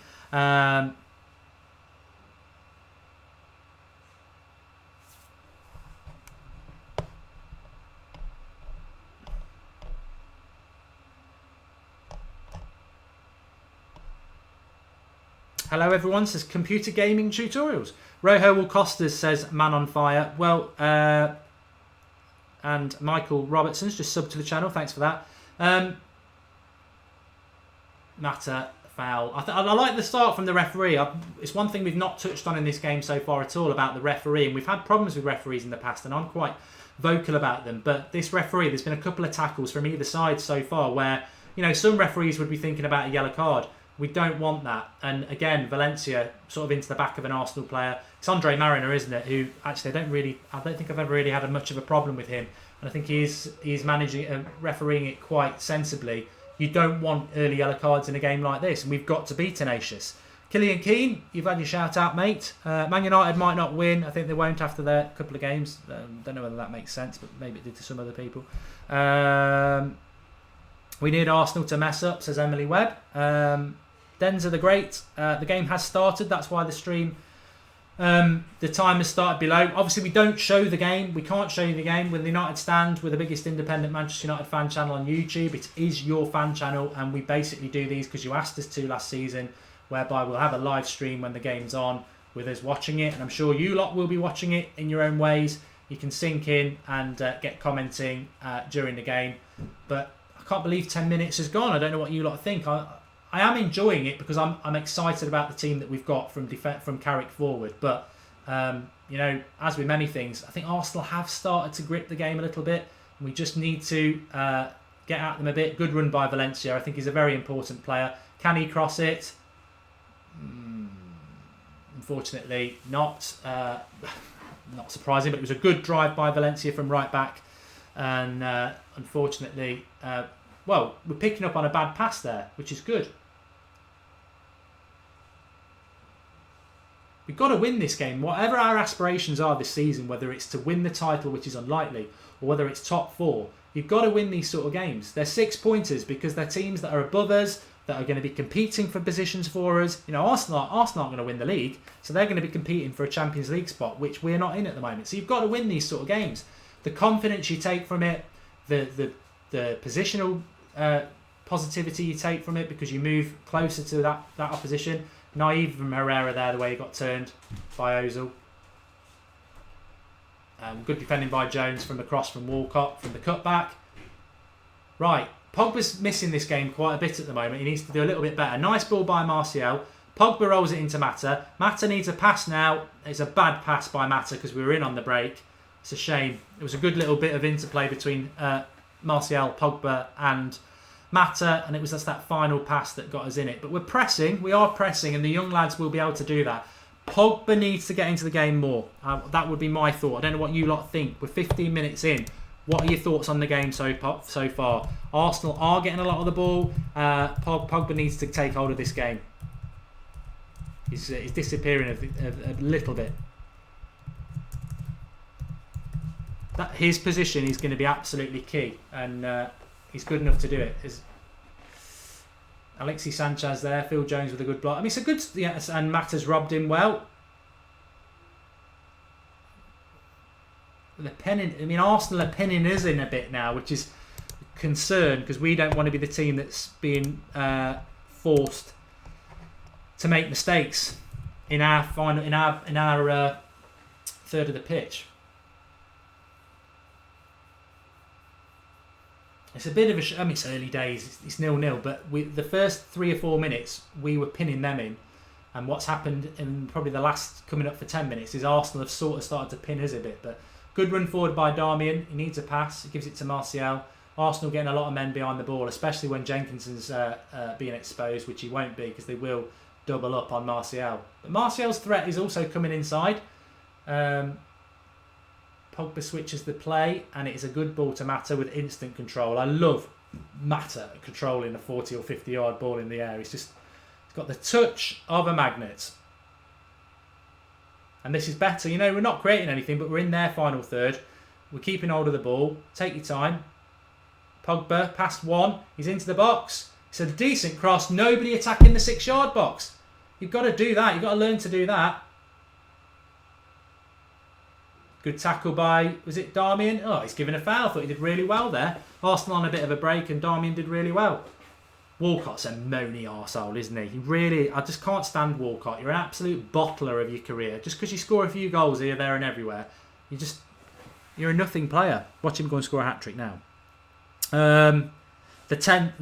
Speaker 1: Hello everyone, says computer gaming tutorials. Rojo will cost us, says Man on Fire. Well, and Michael Robertson's just subbed to the channel. Thanks for that. Mata foul. I like the start from the referee. It's one thing we've not touched on in this game so far at all about the referee, and we've had problems with referees in the past, and I'm quite vocal about them. But this referee, there's been a couple of tackles from either side so far where, you know, some referees would be thinking about a yellow card. We don't want that. And again, Valencia sort of into the back of an Arsenal player. It's Andre Mariner, isn't it? Who actually I don't think I've ever really had much of a problem with him. And I think he's managing refereeing it quite sensibly. You don't want early yellow cards in a game like this, and we've got to be tenacious. Killian Keane, you've had your shout out, mate. Man United might not win. I think they won't after their couple of games. Don't know whether that makes sense, but maybe it did to some other people. We need Arsenal to mess up, says Emily Webb. Denzer the Great. The game has started. That's why the stream, the time has started below. Obviously, we don't show the game. We can't show you the game. With the United Stand, we're the biggest independent Manchester United fan channel on YouTube. It is your fan channel, and we basically do these because you asked us to last season, whereby we'll have a live stream when the game's on with us watching it. And I'm sure you lot will be watching it in your own ways. You can sync in and get commenting during the game. But I can't believe 10 minutes has gone. I don't know what you lot think. I am enjoying it because I'm excited about the team that we've got from Carrick forward. But, you know, as with many things, I think Arsenal have started to grip the game a little bit. We just need to get at them a bit. Good run by Valencia. I think he's a very important player. Can he cross it? Unfortunately, not surprising, but it was a good drive by Valencia from right back. And unfortunately, we're picking up on a bad pass there, which is good. We've got to win this game. Whatever our aspirations are this season, whether it's to win the title, which is unlikely, or whether it's top 4, you've got to win these sort of games. They're 6-pointers because they're teams that are above us, that are going to be competing for positions for us. You know, Arsenal aren't going to win the league, so they're going to be competing for a Champions League spot, which we're not in at the moment. So you've got to win these sort of games. The confidence you take from it, the positional positivity you take from it because you move closer to that opposition. Naive from Herrera there, the way he got turned by Ozil. Good defending by Jones from the cross from Walcott, from the cutback. Right, Pogba's missing this game quite a bit at the moment. He needs to do a little bit better. Nice ball by Martial. Pogba rolls it into Mata. Mata needs a pass now. It's a bad pass by Mata because we were in on the break. It's a shame. It was a good little bit of interplay between Martial, Pogba and Mata, and it was just that final pass that got us in it. But we're pressing. We are pressing, and the young lads will be able to do that. Pogba needs to get into the game more. That would be my thought. I don't know what you lot think. We're 15 minutes in. What are your thoughts on the game so far? Arsenal are getting a lot of the ball. Pogba needs to take hold of this game. He's disappearing a little bit. His position is going to be absolutely key, and he's good enough to do it. Alexis Sanchez there, Phil Jones with a good block. I mean, it's a good, and Mata's robbed him well. Arsenal are pinning us in a bit now, which is a concern because we don't want to be the team that's being forced to make mistakes in our final, in our third of the pitch. It's a bit of a... it's early days. It's 0-0. But the first 3 or 4 minutes, we were pinning them in. And what's happened in probably the last coming up for 10 minutes is Arsenal have sort of started to pin us a bit. But good run forward by Darmian. He needs a pass. He gives it to Martial. Arsenal getting a lot of men behind the ball, especially when Jenkinson's being exposed, which he won't be because they will double up on Martial. But Martial's threat is also coming inside. Pogba switches the play, and it is a good ball to Mata with instant control. I love Mata controlling a 40 or 50 yard ball in the air. He's got the touch of a magnet. And this is better. You know, we're not creating anything, but we're in their final third. We're keeping hold of the ball. Take your time. Pogba, past one. He's into the box. It's a decent cross. Nobody attacking the 6 yard box. You've got to do that. You've got to learn to do that. Good tackle by, was it Darmian? Oh, he's given a foul. I thought he did really well there. Arsenal on a bit of a break, and Darmian did really well. Walcott's a moany arsehole, isn't he? I just can't stand Walcott. You're an absolute bottler of your career. Just because you score a few goals here, there and everywhere, you're a nothing player. Watch him go and score a hat-trick now. The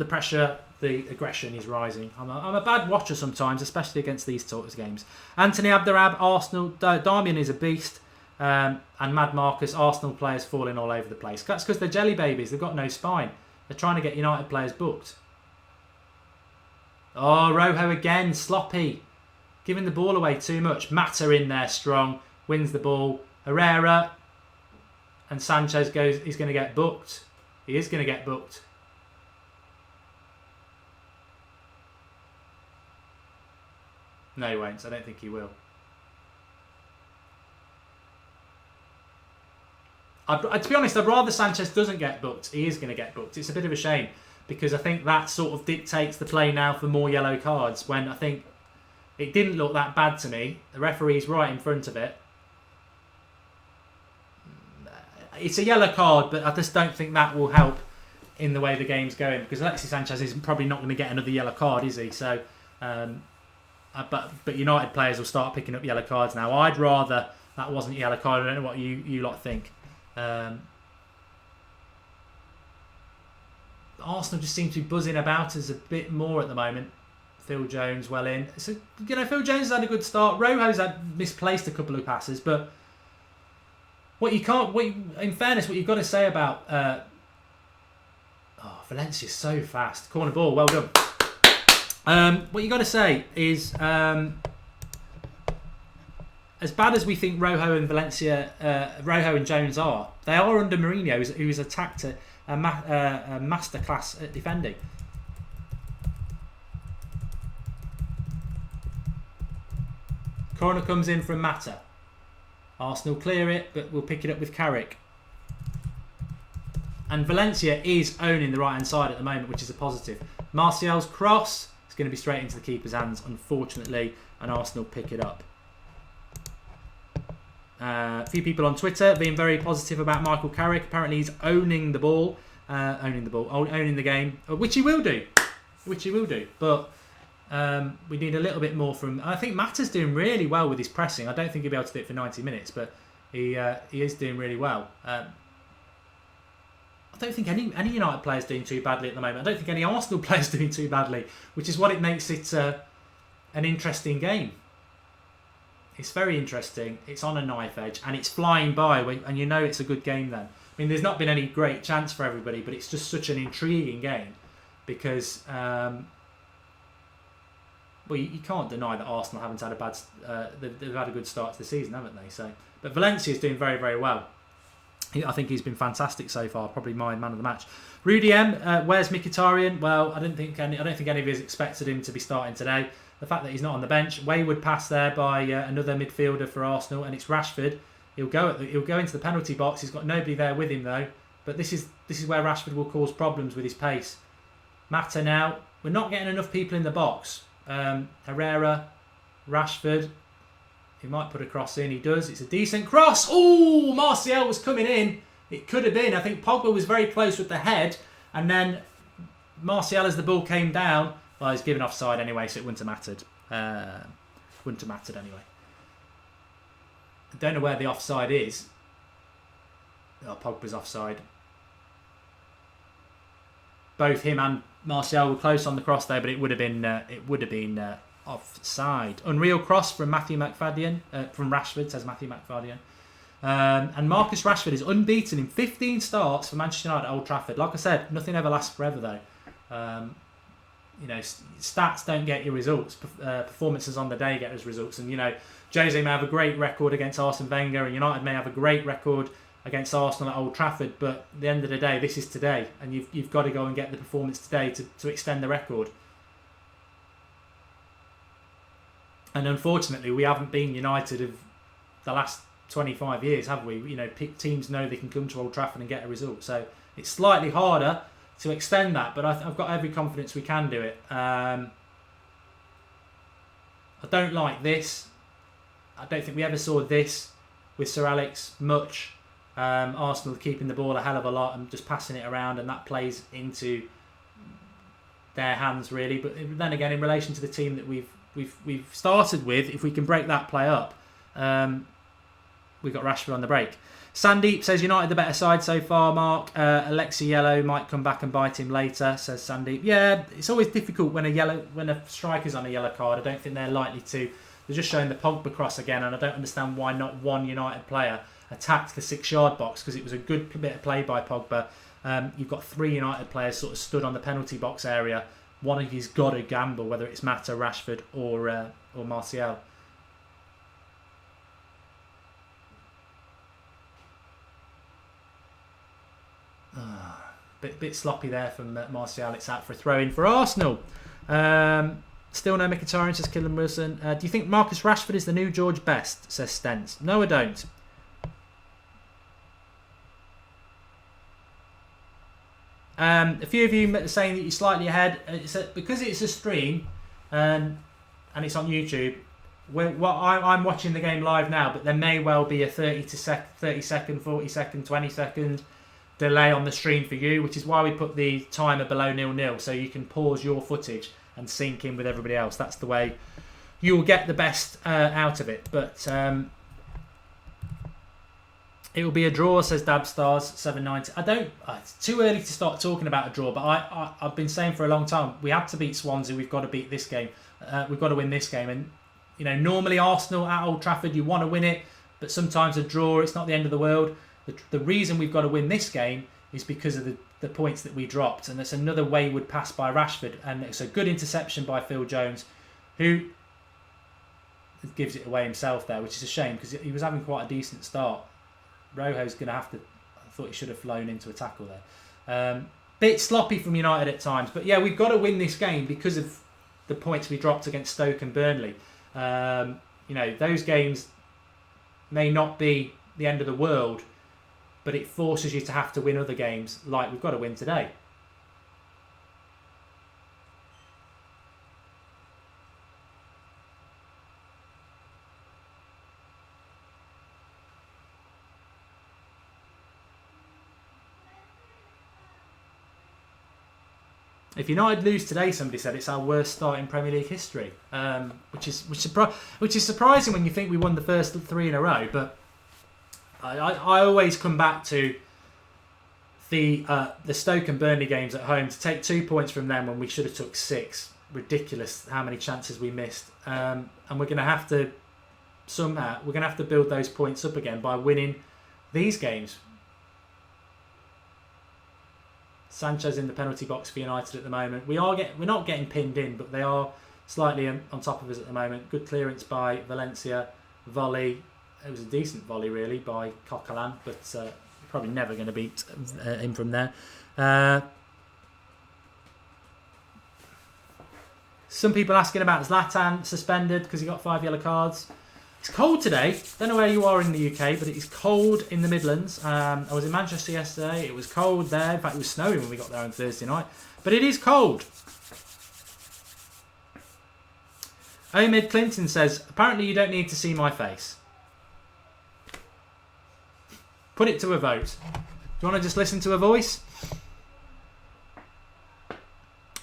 Speaker 1: pressure the aggression is rising. I'm a bad watcher sometimes, especially against these sorts of games. Anthony Abderab, Arsenal. Darmian is a beast. And Mad Marcus, Arsenal players falling all over the place. That's because they're jelly babies. They've got no spine. They're trying to get United players booked. Oh, Rojo again, sloppy. Giving the ball away too much. Mata in there strong. Wins the ball. Herrera. And Sanchez goes, he's going to get booked. He is going to get booked. No, he won't. I don't think he will. To be honest, I'd rather Sanchez doesn't get booked. He is going to get booked. It's a bit of a shame because I think that sort of dictates the play now for more yellow cards when I think it didn't look that bad to me. The referee's right in front of it. It's a yellow card, but I just don't think that will help in the way the game's going because Alexis Sanchez is probably not going to get another yellow card, is he? So, but United players will start picking up yellow cards now. I'd rather that wasn't a yellow card. I don't know what you lot think. Arsenal just seem to be buzzing about us a bit more at the moment. Phil Jones well in. So, Phil Jones has had a good start. Rojo's had misplaced a couple of passes, but in fairness, what you've got to say about Valencia's so fast. Corner ball, well done. What you got to say is as bad as we think Rojo and Jones are, they are under Mourinho, who's attacked a masterclass at defending. Corner comes in from Mata. Arsenal clear it, but we'll pick it up with Carrick. And Valencia is owning the right-hand side at the moment, which is a positive. Martial's cross is going to be straight into the keeper's hands, unfortunately, and Arsenal pick it up. A few people on Twitter being very positive about Michael Carrick. Apparently he's owning the game, which he will do. But we need a little bit more from... I think Mata's doing really well with his pressing. I don't think he'll be able to do it for 90 minutes, but he is doing really well. I don't think any United players doing too badly at the moment. I don't think any Arsenal players doing too badly, which is what it makes it an interesting game. It's very interesting. It's on a knife edge and it's flying by, and you know it's a good game then. I mean, there's not been any great chance for everybody, but it's just such an intriguing game because, you can't deny that Arsenal haven't had a bad. They've had a good start to the season, haven't they? So, but Valencia's doing very, very well. I think he's been fantastic so far. Probably my man of the match. Rudy M. Where's Mkhitaryan? Well, I don't think any of us expected him to be starting today. The fact that he's not on the bench, wayward pass there by another midfielder for Arsenal, and it's Rashford. He'll go into the penalty box. He's got nobody there with him though. But this is where Rashford will cause problems with his pace. Mata now. We're not getting enough people in the box. Herrera, Rashford. He might put a cross in. He does. It's a decent cross. Oh, Martial was coming in. It could have been. I think Pogba was very close with the head, and then Martial, as the ball came down. Well, he's given offside anyway, so it wouldn't have mattered. Anyway. I don't know where the offside is. Oh, Pogba's offside. Both him and Martial were close on the cross there, but it would have been offside. Unreal cross from Matthew McFadden, from Rashford, says Matthew McFadden. And Marcus Rashford is unbeaten in 15 starts for Manchester United at Old Trafford. Like I said, nothing ever lasts forever though. Stats don't get you results. Performances on the day get us results. And Jose may have a great record against Arsene Wenger, and United may have a great record against Arsenal at Old Trafford. But at the end of the day, this is today, and you've got to go and get the performance today to extend the record. And unfortunately, we haven't been United of the last 25 years, have we? Teams know they can come to Old Trafford and get a result. So it's slightly harder to extend that, but I've got every confidence we can do it. I don't like this. I don't think we ever saw this with Sir Alex much. Arsenal keeping the ball a hell of a lot and just passing it around, and that plays into their hands really. But then again, in relation to the team that we've started with, if we can break that play up, we got Rashford on the break. Sandeep says United the better side so far, Mark. Alexi Yellow might come back and bite him later, says Sandeep. Yeah, it's always difficult when a striker's on a yellow card. I don't think they're likely to. They're just showing the Pogba cross again, and I don't understand why not one United player attacked the 6-yard box, because it was a good bit of play by Pogba. You've got 3 United players sort of stood on the penalty box area. One of you's got to gamble, whether it's Mata, Rashford, or Martial. Bit sloppy there from Martial. It's out for a throw-in for Arsenal. Still no Mkhitaryan, says Killen Wilson. Do you think Marcus Rashford is the new George Best, says Stents? No, I don't. A few of you are saying that you're slightly ahead. Because it's a stream and it's on YouTube. I'm watching the game live now, but there may well be a 30 second, 40 second, 20 second delay on the stream for you, which is why we put the timer below 0-0, so you can pause your footage and sync in with everybody else. That's the way you'll get the best out of it. But it will be a draw, says Dabstars 790. It's too early to start talking about a draw, but I've been saying for a long time, we have to beat Swansea. We've got to beat this game. We've got to win this game. And normally Arsenal at Old Trafford, you want to win it, but sometimes a draw, it's not the end of the world. The reason we've got to win this game is because of the points that we dropped, and it's another wayward pass by Rashford, and it's a good interception by Phil Jones, who gives it away himself there, which is a shame because he was having quite a decent start. Rojo's going to have to. I thought he should have flown into a tackle there. Bit sloppy from United at times, but yeah, we've got to win this game because of the points we dropped against Stoke and Burnley. Those games may not be the end of the world, but it forces you to have to win other games, like we've got to win today. If United lose today, somebody said it's our worst start in Premier League history, which is surprising when you think we won the first 3 in a row. But I always come back to the Stoke and Burnley games at home. To take 2 points from them when we should have took 6, ridiculous how many chances we missed. And we're going to have to build those points up again by winning these games. Sanchez in the penalty box for United at the moment. We're not getting pinned in, but they are slightly on top of us at the moment. Good clearance by Valencia. Volley. It was a decent volley, really, by Coquelin, but probably never going to beat him from there. Some people asking about Zlatan suspended because he got 5 yellow cards. It's cold today. Don't know where you are in the UK, but it is cold in the Midlands. I was in Manchester yesterday. It was cold there. In fact, it was snowing when we got there on Thursday night. But it is cold. Omid Clinton says, apparently you don't need to see my face. Put it to a vote. Do you want to just listen to a voice?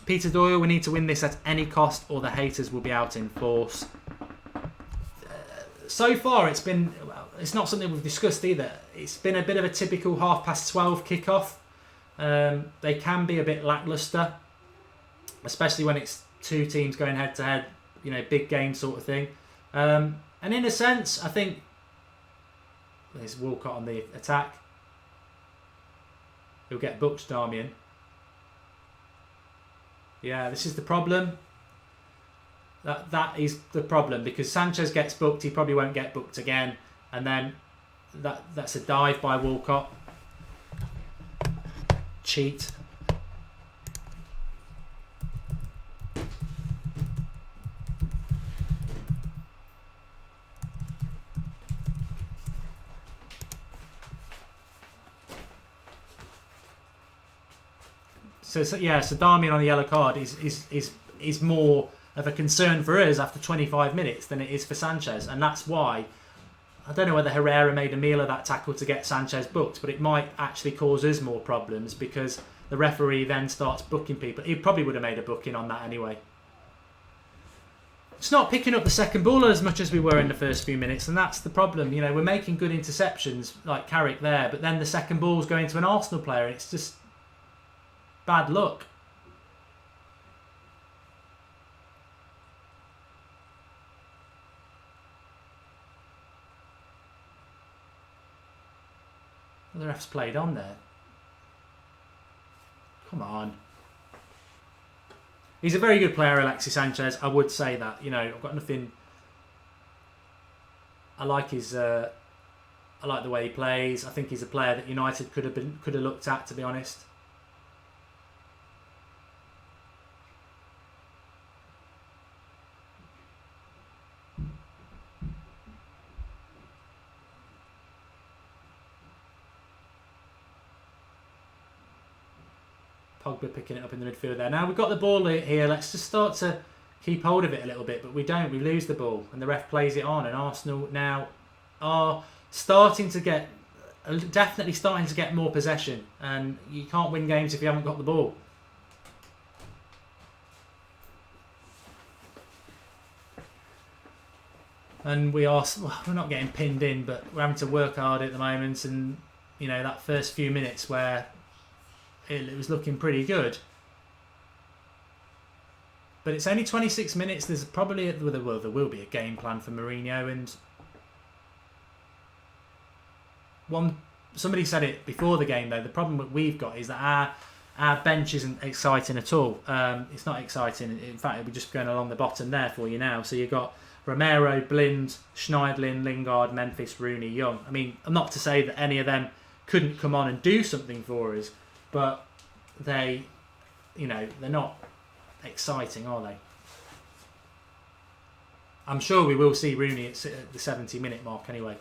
Speaker 1: Peter Doyle, we need to win this at any cost or the haters will be out in force. So far, it's not something we've discussed either. It's been a bit of a typical 12:30 kickoff. They can be a bit lacklustre, especially when it's 2 teams going head to head, big game sort of thing. And in a sense, I think there's Walcott on the attack. He'll get booked, Darmian. Yeah, this is the problem. That is the problem, because Sanchez gets booked, he probably won't get booked again, and then that's a dive by Walcott. Cheat. So Darmian on the yellow card is more of a concern for us after 25 minutes than it is for Sanchez, and that's why I don't know whether Herrera made a meal of that tackle to get Sanchez booked, but it might actually cause us more problems because the referee then starts booking people. He probably would have made a booking on that anyway. It's not picking up the second ball as much as we were in the first few minutes, and that's the problem. You know, we're making good interceptions like Carrick there, but then the second ball's going to an Arsenal player, and it's just bad luck. The ref's played on there. Come on. He's a very good player, Alexis Sanchez. I would say that. You know, I've got nothing. I like his. I like the way he plays. I think he's a player that United could have looked at, to be honest. Pogba picking it up in the midfield there. Now we've got the ball here. Let's just start to keep hold of it a little bit, but we don't. We lose the ball, and the ref plays it on. And Arsenal now are definitely starting to get more possession. And you can't win games if you haven't got the ball. And we're not getting pinned in, but we're having to work hard at the moment. And you know, that first few minutes where it was looking pretty good, but it's only 26 minutes. There's probably there will be a game plan for Mourinho, and somebody said it before the game though. The problem that we've got is that our bench isn't exciting at all. It's not exciting. In fact, it'll be just going along the bottom there for you now. So you've got Romero, Blind, Schneidlin, Lingard, Memphis, Rooney, Young. I mean, not to say that any of them couldn't come on and do something for us, but they're not exciting, are they? I'm sure we will see Rooney at the 70-minute mark anyway.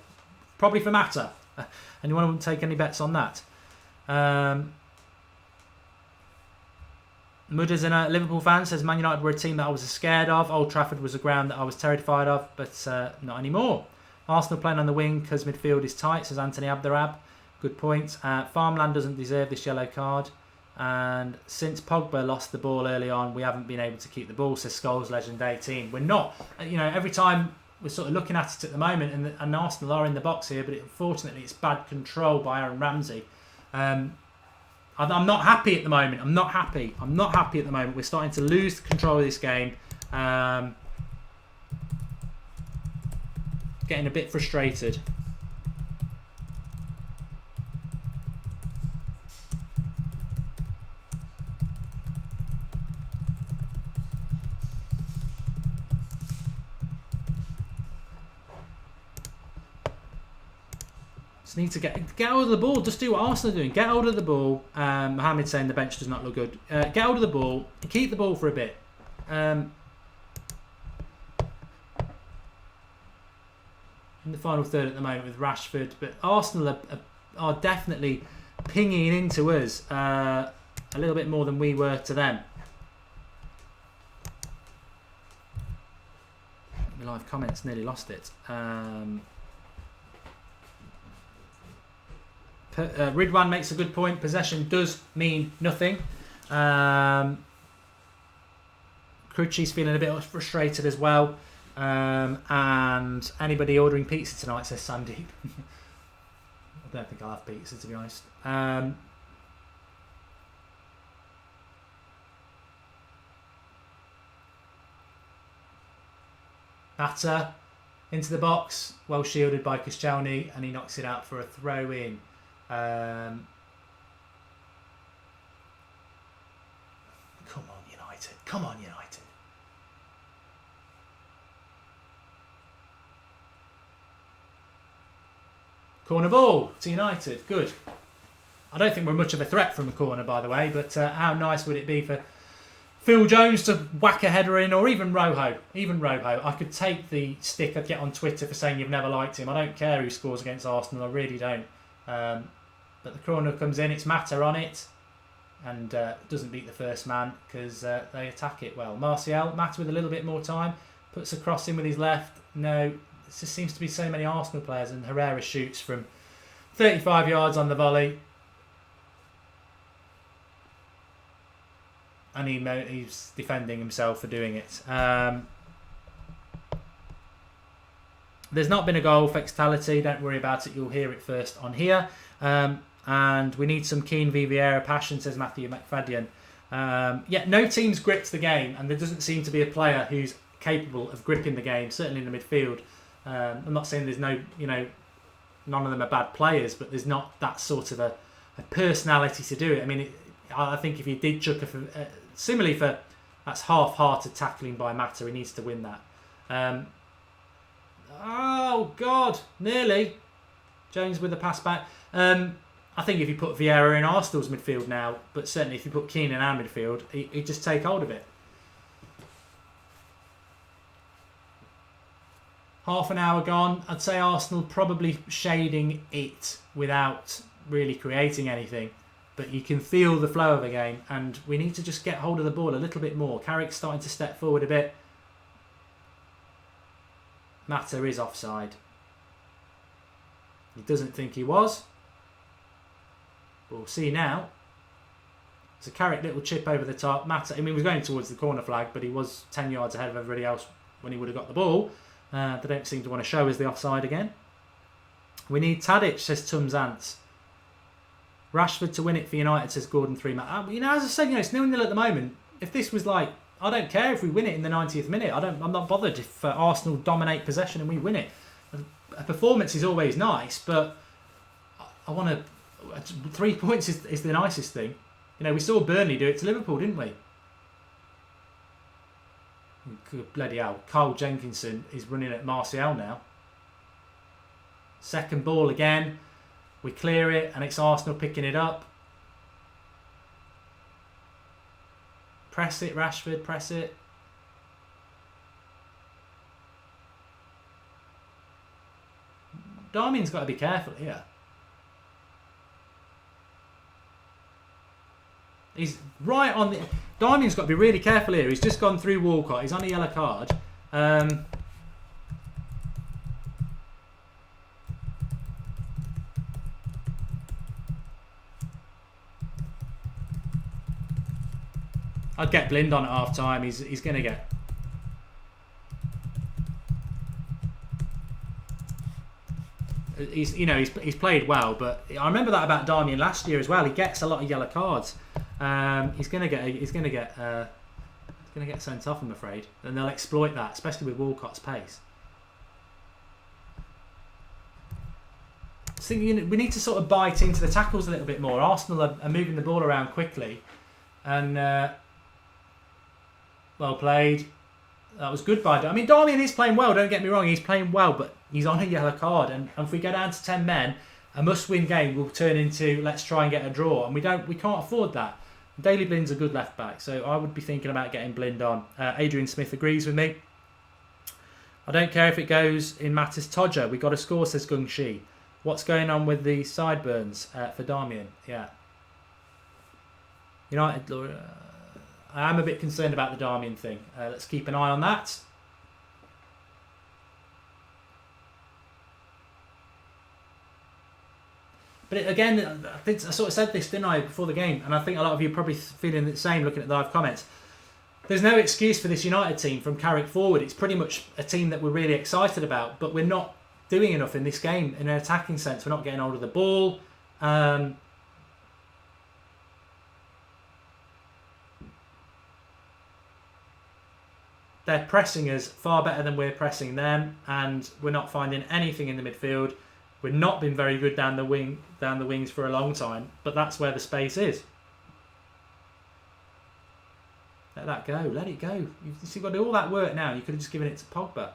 Speaker 1: Probably for Mata. Anyone want to take any bets on that? Mudders in a Liverpool fan says Man United were a team that I was scared of. Old Trafford was a ground that I was terrified of, but not anymore. Arsenal playing on the wing because midfield is tight, says Anthony Abderab. Good point. Farmland doesn't deserve this yellow card. And since Pogba lost the ball early on, we haven't been able to keep the ball, says Scholes Legend 18. We're not. You know, every time we're sort of looking at it at the moment, and Arsenal are in the box here, but unfortunately it's bad control by Aaron Ramsey. I'm not happy at the moment. I'm not happy at the moment. We're starting to lose control of this game. Getting a bit frustrated. Just need to get hold of the ball. Just do what Arsenal are doing. Get hold of the ball. Mohamed's saying the bench does not look good. Get hold of the ball. Keep the ball for a bit. In the final third at the moment with Rashford, but Arsenal are definitely pinging into us a little bit more than we were to them. My live comments nearly lost it. Ridwan makes a good point. Possession does mean nothing. Crucci's feeling a bit frustrated as well. And anybody ordering pizza tonight, says Sandeep. I don't think I'll have pizza, to be honest. Batter into the box, well shielded by Koscielny, and he knocks it out for a throw in. Come on, United. Come on, United. Corner ball to United. Good. I don't think we're much of a threat from the corner, by the way, but how nice would it be for Phil Jones to whack a header in, or even Rojo. I could take the stick I'd get on Twitter for saying you've never liked him. I don't care who scores against Arsenal. I really don't. But the corner comes in. It's Mata on it. And doesn't beat the first man because they attack it well. Martial, Mata with a little bit more time. Puts a cross in with his left. No, it just seems to be so many Arsenal players. And Herrera shoots from 35 yards on the volley. And he's defending himself for doing it. There's not been a goal fatality. Don't worry about it. You'll hear it first on here. And we need some keen Vieira passion, says Matthew McFadden. Yeah, no team's gripped the game, and there doesn't seem to be a player who's capable of gripping the game, certainly in the midfield. I'm not saying there's no, none of them are bad players, but there's not that sort of a personality to do it. I mean, I think if you did chuck similarly for that's half-hearted tackling by Mata, he needs to win that. Oh God, nearly. Jones with the pass back. I think if you put Vieira in Arsenal's midfield now, but certainly if you put Keane in our midfield, he'd just take hold of it. Half an hour gone. I'd say Arsenal probably shading it without really creating anything. But you can feel the flow of the game, and we need to just get hold of the ball a little bit more. Carrick's starting to step forward a bit. Mata is offside. He doesn't think he was. We'll see now. It's a Carrick little chip over the top. Mata, he was going towards the corner flag, but he was 10 yards ahead of everybody else when he would have got the ball. They don't seem to want to show us the offside again. We need Tadic, says Tums Ants. Rashford to win it for United, says Gordon 3. As I said, it's 0-0 at the moment. If this was like, I don't care if we win it in the 90th minute. I'm not bothered if Arsenal dominate possession and we win it. A performance is always nice, but I want to. 3 points is the nicest thing. We saw Burnley do it to Liverpool, didn't we? Good bloody hell. Carl Jenkinson is running at Martial now. Second ball again. We clear it, and it's Arsenal picking it up. Press it, Rashford, press it. Darmian's got to be careful here. He's right on the... Darmian's got to be really careful here. He's just gone through Walcott. He's on a yellow card. I'd get Blind on at half time. He's going to get... He's played well, but I remember that about Darmian last year as well. He gets a lot of yellow cards. He's going to get sent off, I'm afraid, and they'll exploit that, especially with Walcott's pace. So we need to sort of bite into the tackles a little bit more. Arsenal are moving the ball around quickly, and well played. That was good by Darmian. Darmian is playing well, don't get me wrong, he's playing well, but he's on a yellow card, and if we go down to 10 men, a must-win game will turn into let's try and get a draw, and we can't afford that. Daley Blind's a good left back, so I would be thinking about getting Blind on. Adrian Smith agrees with me. I don't care if it goes in Mattis Todger. We got to score, says Gung Shi. What's going on with the sideburns for Darmian? Yeah. United, I am a bit concerned about the Darmian thing. Let's keep an eye on that. But again, I think I sort of said this, didn't I, before the game? And I think a lot of you are probably feeling the same looking at the live comments. There's no excuse for this United team from Carrick forward. It's pretty much a team that we're really excited about, but we're not doing enough in this game in an attacking sense. We're not getting hold of the ball. They're pressing us far better than we're pressing them, and we're not finding anything in the midfield. We've not been very good down the wings for a long time, but that's where the space is. Let that go. Let it go. You've got to do all that work now. You could have just given it to Pogba.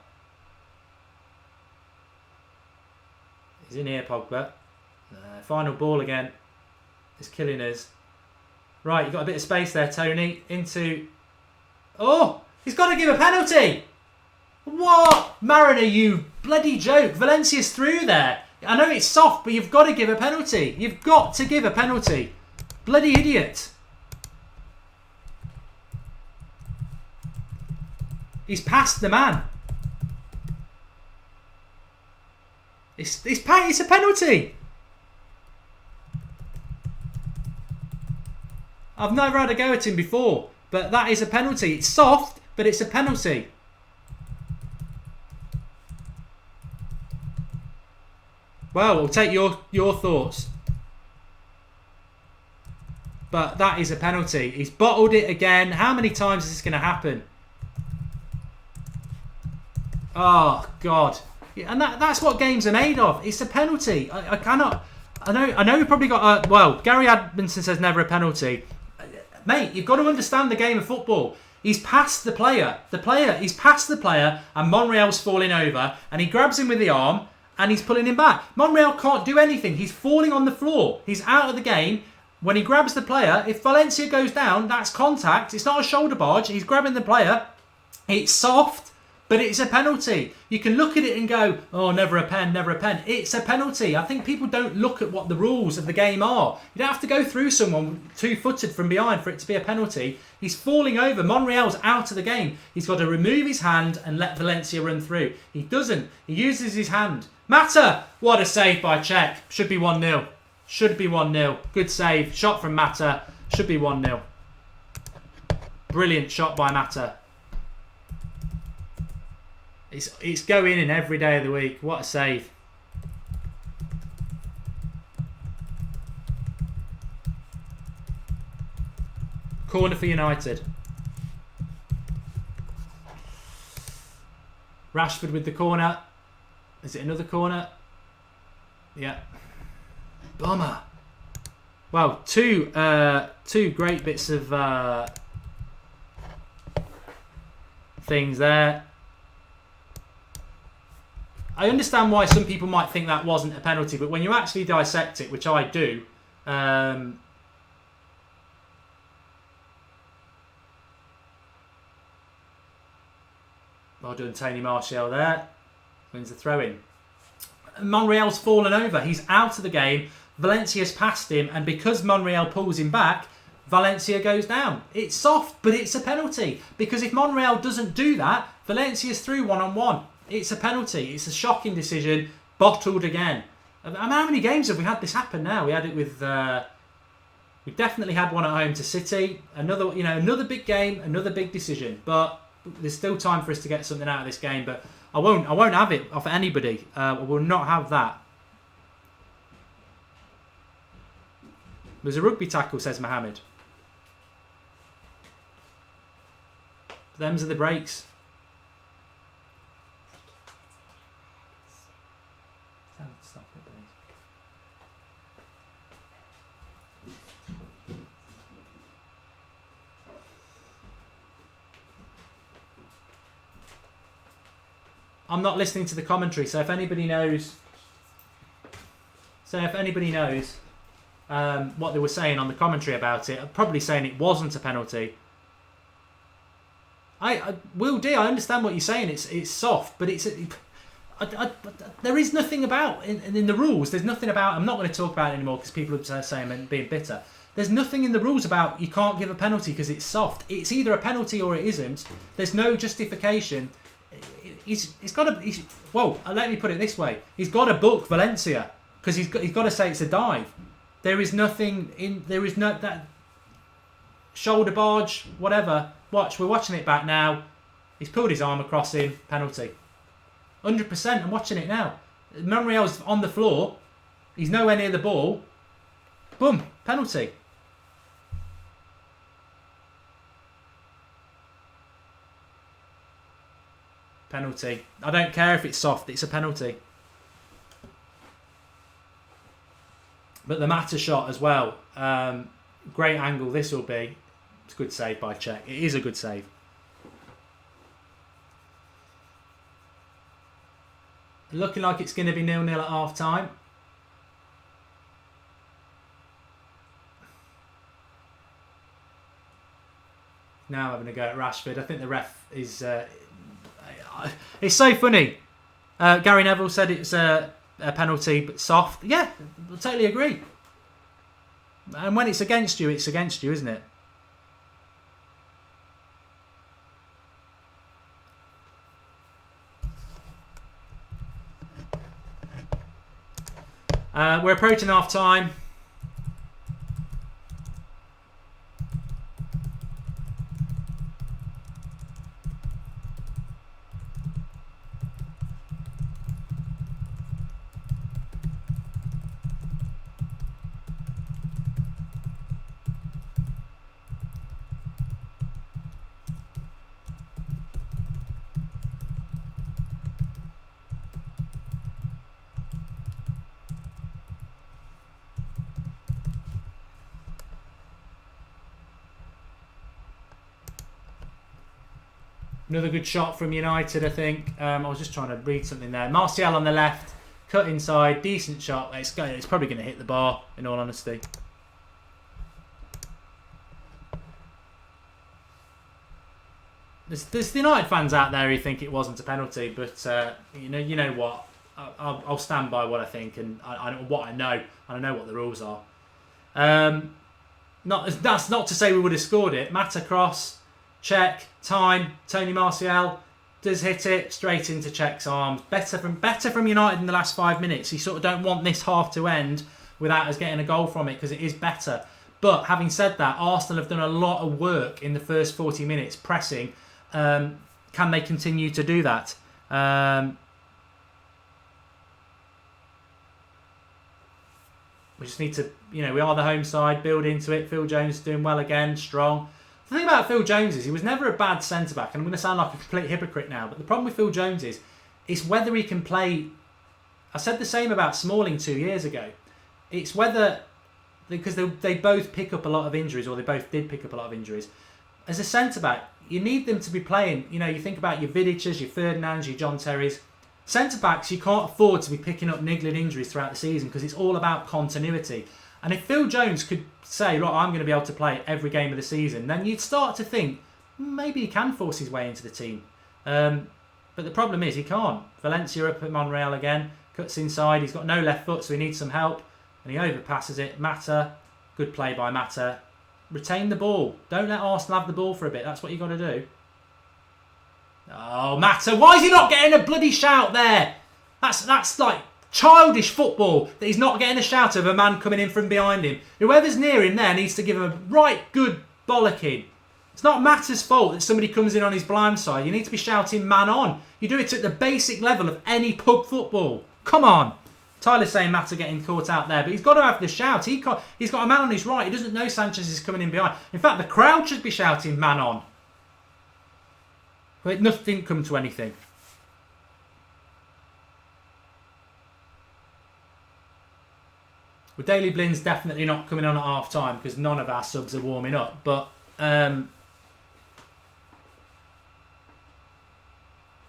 Speaker 1: He's in here, Pogba. Final ball again. It's killing us. Right, you've got a bit of space there, Tony. Into... Oh! He's got to give a penalty! What? Mariner, you bloody joke. Valencia's through there. I know it's soft, but you've got to give a penalty. You've got to give a penalty. Bloody idiot. He's past the man. It's a penalty. I've never had a go at him before, but that is a penalty. It's soft, but it's a penalty. Well, we'll take your thoughts. But that is a penalty. He's bottled it again. How many times is this going to happen? Oh, God. Yeah, and that's what games are made of. It's a penalty. I cannot... I know we probably got... well, Gary Adminson says never a penalty. Mate, you've got to understand the game of football. He's past the player. He's past the player, and Monreal's falling over, and he grabs him with the arm, and he's pulling him back. Monreal can't do anything. He's falling on the floor. He's out of the game. When he grabs the player, if Valencia goes down, that's contact. It's not a shoulder barge. He's grabbing the player. It's soft, but it's a penalty. You can look at it and go, oh, never a pen, never a pen. It's a penalty. I think people don't look at what the rules of the game are. You don't have to go through someone two-footed from behind for it to be a penalty. He's falling over. Monreal's out of the game. He's got to remove his hand and let Valencia run through. He doesn't. He uses his hand. Mata! What a save by Czech. Should be 1-0. Should be 1-0. Good save. Shot from Mata. Should be 1-0. Brilliant shot by Mata. It's going in every day of the week. What a save. Corner for United. Rashford with the corner. Is it another corner? Yeah. Bummer. Well, two great bits of things there. I understand why some people might think that wasn't a penalty, but when you actually dissect it, which I do, well done, Tony Martial there. Wins the throw-in. Monreal's fallen over. He's out of the game. Valencia's passed him, and because Monreal pulls him back, Valencia goes down. It's soft, but it's a penalty. Because if Monreal doesn't do that, Valencia's through one-on-one. It's a penalty. It's a shocking decision. Bottled again. How many games have we had this happen now? We had it with... we definitely had one at home to City. Another big game, another big decision. But there's still time for us to get something out of this game. But I won't have it off anybody. I will not have that. There's a rugby tackle, says Mohammed. Them's are the breaks. Stop it, please. I'm not listening to the commentary, so if anybody knows... what they were saying on the commentary about it, I'm probably saying it wasn't a penalty. Will D, I understand what you're saying. It's soft, but there is nothing about in the rules. There's nothing about. I'm not going to talk about it anymore because people are saying I'm being bitter. There's nothing in the rules about you can't give a penalty because it's soft. It's either a penalty or it isn't. There's no justification. He's got to. Well, let me put it this way. He's got to book Valencia because he's got to say it's a dive. There is nothing in. There is no that shoulder barge, whatever. Watch, we're watching it back now. He's pulled his arm across him. Penalty. 100%. I'm watching it now. Monreal's on the floor. He's nowhere near the ball. Boom. Penalty. Penalty. I don't care if it's soft. It's a penalty. But the Mata shot as well. Great angle this will be. It's a good save by Czech. It is a good save. Looking like it's going to be 0-0 at half time. Now having a go at Rashford. I think the ref is... it's so funny. Gary Neville said it's a penalty, but soft. Yeah, I totally agree. And when it's against you, isn't it? We're approaching half time. Another good shot from United, I think. I was just trying to read something there. Martial on the left, cut inside, decent shot. It's probably going to hit the bar, in all honesty. There's the United fans out there who think it wasn't a penalty, but you know what? I'll stand by what I think and what I know, and I know what the rules are. That's not to say we would have scored it. Mata cross, check, time. Tony Martial does hit it straight into Czech's arms. Better from United in the last 5 minutes. You sort of don't want this half to end without us getting a goal from it because it is better. But having said that, Arsenal have done a lot of work in the first 40 minutes pressing. Can they continue to do that? We just need to, we are the home side, build into it. Phil Jones is doing well again, strong. The thing about Phil Jones is he was never a bad centre-back, and I'm going to sound like a complete hypocrite now, but the problem with Phil Jones is it's whether he can play. I said the same about Smalling 2 years ago. It's whether, because they both pick up a lot of injuries, or they both did pick up a lot of injuries. As a centre-back, you need them to be playing. You think about your Vidic's, your Ferdinands, your John Terry's. Centre-backs, you can't afford to be picking up niggling injuries throughout the season because it's all about continuity. And if Phil Jones could say, look, I'm going to be able to play every game of the season, then you'd start to think, maybe he can force his way into the team. But the problem is he can't. Valencia up at Monreal again, cuts inside, he's got no left foot, so he needs some help. And he overpasses it. Mata, good play by Mata. Retain the ball. Don't let Arsenal have the ball for a bit. That's what you've got to do. Oh, Mata, why is he not getting a bloody shout there? That's like childish football, that he's not getting a shout of a man coming in from behind him. Whoever's near him there needs to give him a right good bollocking. It's not Mata's fault that somebody comes in on his blind side. You need to be shouting man on. You do it at the basic level of any pub football. Come on. Tyler's saying Mata getting caught out there, but he's got to have the shout. He's got a man on his right. He doesn't know Sanchez is coming in behind. In fact, the crowd should be shouting man on. But nothing didn't come to anything. Well, Daley Blin's definitely not coming on at half time because none of our subs are warming up. But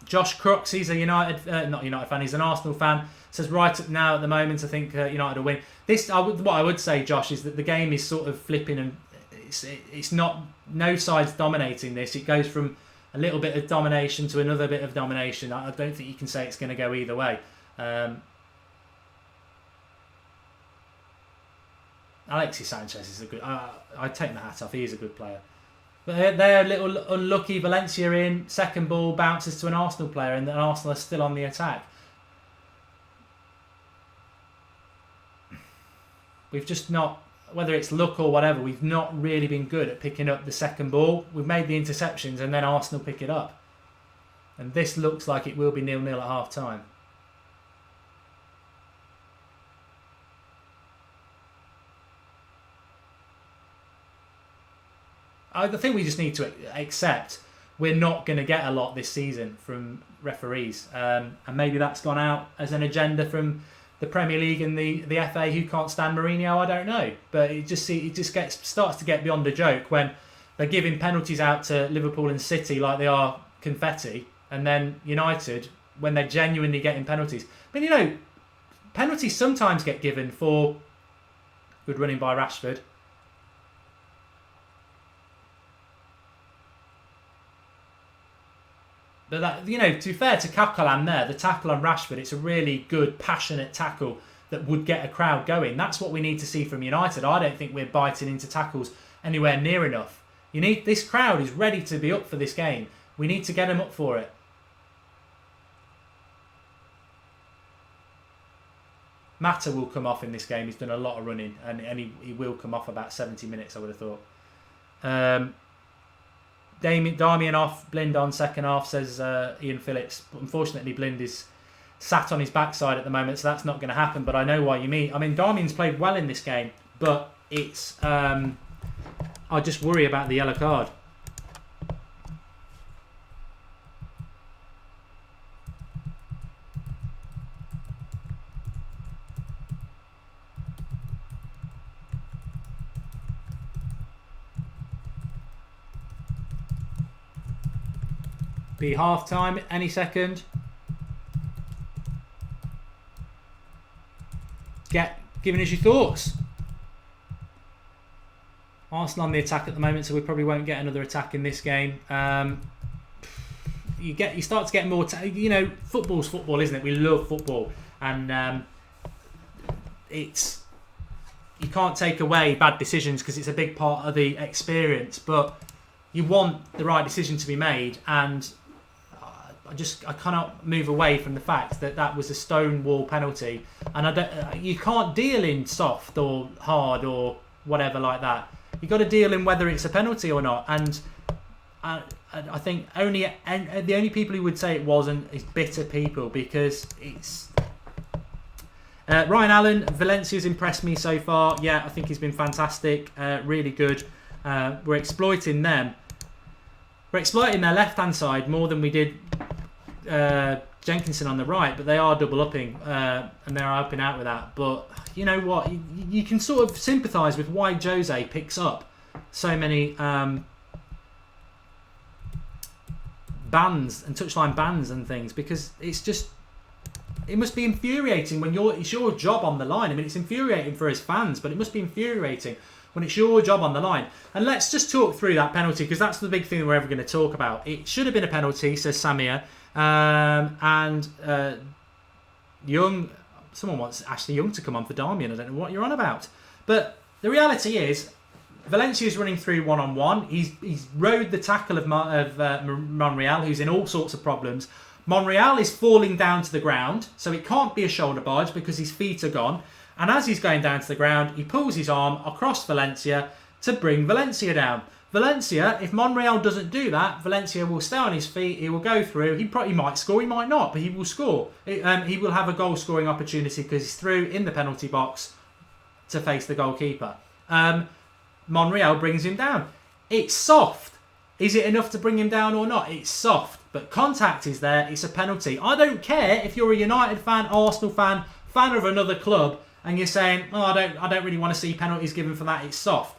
Speaker 1: Josh Crooks, he's a not United fan, he's an Arsenal fan. Says right now at the moment, I think United will win. What I would say, Josh, is that the game is sort of flipping and it's not, no side's dominating this. It goes from a little bit of domination to another bit of domination. I don't think you can say it's going to go either way. Alexis Sanchez is a good. I'd take my hat off. He is a good player. But they're a little unlucky. Valencia in second ball bounces to an Arsenal player, and then Arsenal are still on the attack. We've just not, whether it's luck or whatever, we've not really been good at picking up the second ball. We've made the interceptions, and then Arsenal pick it up. And this looks like it will be 0-0 at half time. I think we just need to accept we're not going to get a lot this season from referees. And maybe that's gone out as an agenda from the Premier League and the FA who can't stand Mourinho. I don't know. But starts to get beyond a joke when they're giving penalties out to Liverpool and City like they are confetti. And then United, when they're genuinely getting penalties. But penalties sometimes get given for good running by Rashford. But that, to be fair to Coquelin there, the tackle on Rashford, it's a really good, passionate tackle that would get a crowd going. That's what we need to see from United. I don't think we're biting into tackles anywhere near enough. This crowd is ready to be up for this game. We need to get them up for it. Mata will come off in this game. He's done a lot of running, and he will come off about 70 minutes, I would have thought. Darmian off, Blind on second half, says Ian Phillips. But unfortunately, Blind is sat on his backside at the moment, so that's not going to happen. But I know why you mean. Darmian's played well in this game, but it's I just worry about the yellow card. Be half time any second. Giving us your thoughts. Arsenal on the attack at the moment, so we probably won't get another attack in this game. You start to get more. Football's football, isn't it? We love football, and you can't take away bad decisions because it's a big part of the experience. But you want the right decision to be made, and I cannot move away from the fact that was a stonewall penalty, and you can't deal in soft or hard or whatever like that. You've got to deal in whether it's a penalty or not, and I think the only people who would say it wasn't is bitter people, because it's Ryan Allen. Valencia's impressed me so far. Yeah, I think he's been fantastic, really good. We're exploiting them. We're exploiting their left-hand side more than we did Jenkinson on the right, but they are double upping and they're helping out with that. But you know what? You can sort of sympathise with why Jose picks up so many bans and touchline bans and things, because it must be infuriating when it's your job on the line. I mean, it's infuriating for his fans, but it must be infuriating when it's your job on the line. And let's just talk through that penalty, because that's the big thing that we're ever going to talk about. It should have been a penalty, says Samir. Young, someone wants Ashley Young to come on for Darmian. I don't know what you're on about. But the reality is, Valencia's running through one-on-one. He's rode the tackle of Monreal, who's in all sorts of problems. Monreal is falling down to the ground, so it can't be a shoulder barge because his feet are gone. And as he's going down to the ground, he pulls his arm across Valencia to bring Valencia down. Valencia, if Monreal doesn't do that, Valencia will stay on his feet, he will go through, he might score, he might not, but he will score. He will have a goal scoring opportunity because he's through in the penalty box to face the goalkeeper. Monreal brings him down. It's soft. Is it enough to bring him down or not? It's soft, but contact is there. It's a penalty. I don't care if you're a United fan, Arsenal fan of another club, and you're saying, "Oh, I don't really want to see penalties given for that. It's soft."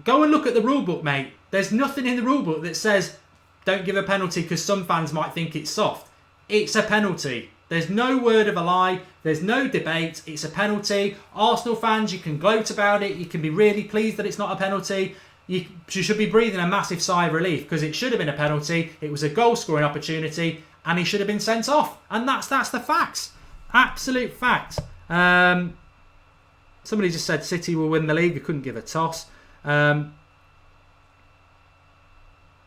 Speaker 1: Go and look at the rule book, mate. There's nothing in the rule book that says don't give a penalty because some fans might think it's soft. It's a penalty. There's no word of a lie. There's no debate. It's a penalty. Arsenal fans, you can gloat about it. You can be really pleased that it's not a penalty. You should be breathing a massive sigh of relief because it should have been a penalty. It was a goal scoring opportunity and he should have been sent off. And that's the facts. Absolute facts. Somebody just said City will win the league. I couldn't give a toss.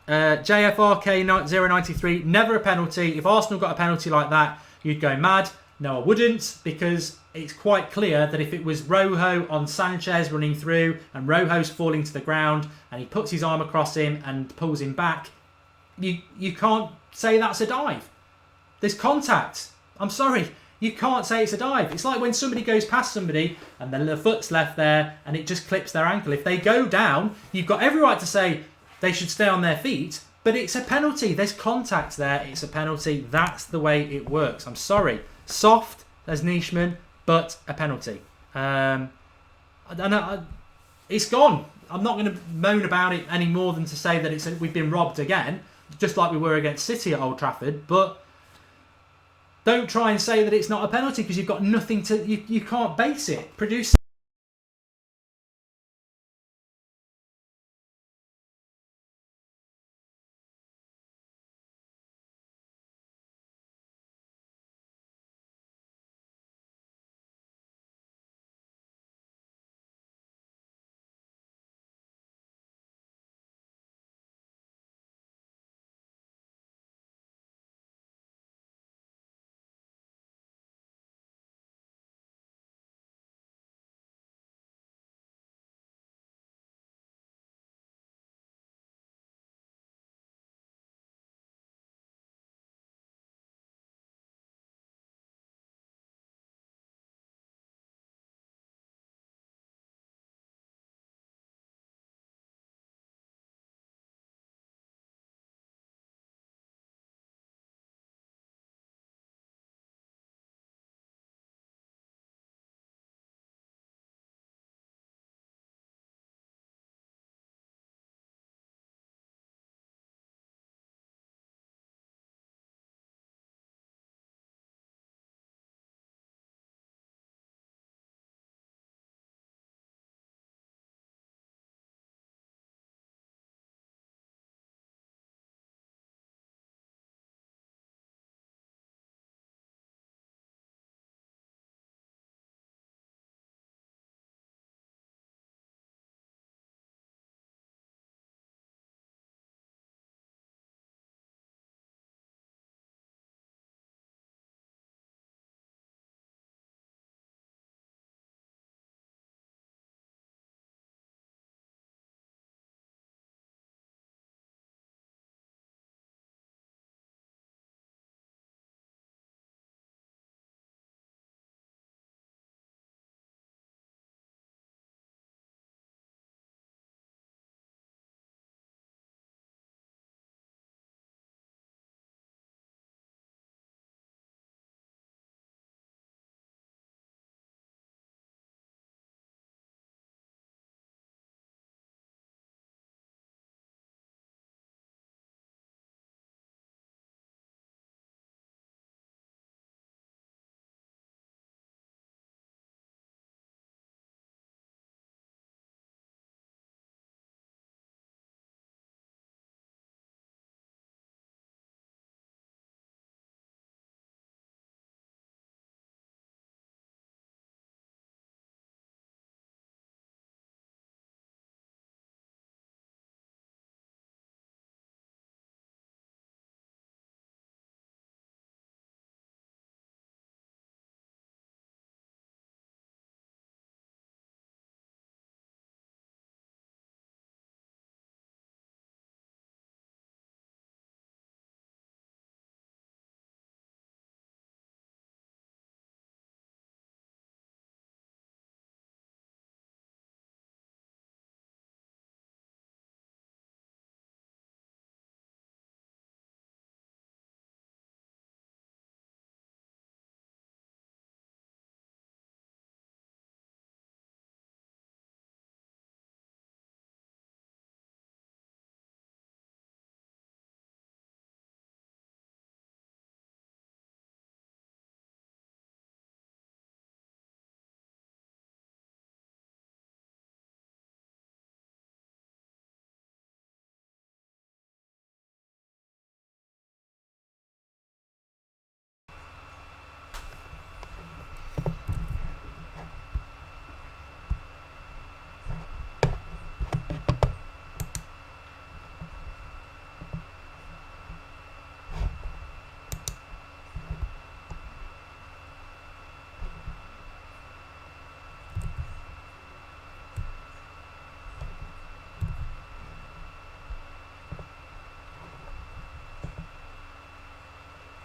Speaker 1: JFRK093, never a penalty. If Arsenal got a penalty like that, you'd go mad. No, I wouldn't, because it's quite clear that if it was Rojo on Sanchez running through and Rojo's falling to the ground and he puts his arm across him and pulls him back, you can't say that's a dive. There's contact. I'm sorry. You can't say it's a dive. It's like when somebody goes past somebody and then the foot's left there and it just clips their ankle. If they go down, you've got every right to say they should stay on their feet, but it's a penalty. There's contact there. It's a penalty. That's the way it works. I'm sorry. Soft as Nishman, but a penalty. It's gone. I'm not going to moan about it any more than to say that we've been robbed again, just like we were against City at Old Trafford, but don't try and say that it's not a penalty because you've got nothing to... You can't base it. Produce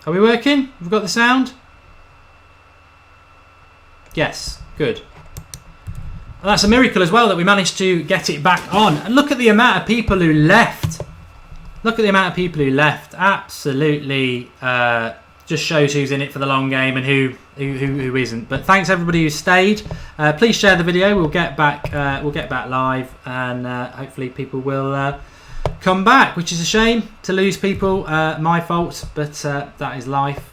Speaker 1: Are we working? We've got the sound? Yes, good. And that's a miracle as well that we managed to get it back on. And look at the amount of people who left. Look at the amount of people who left. Absolutely just shows who's in it for the long game and who isn't. But thanks everybody who stayed. Please share the video. We'll get back live, and hopefully people will come back, which is a shame to lose people. My fault, but that is life.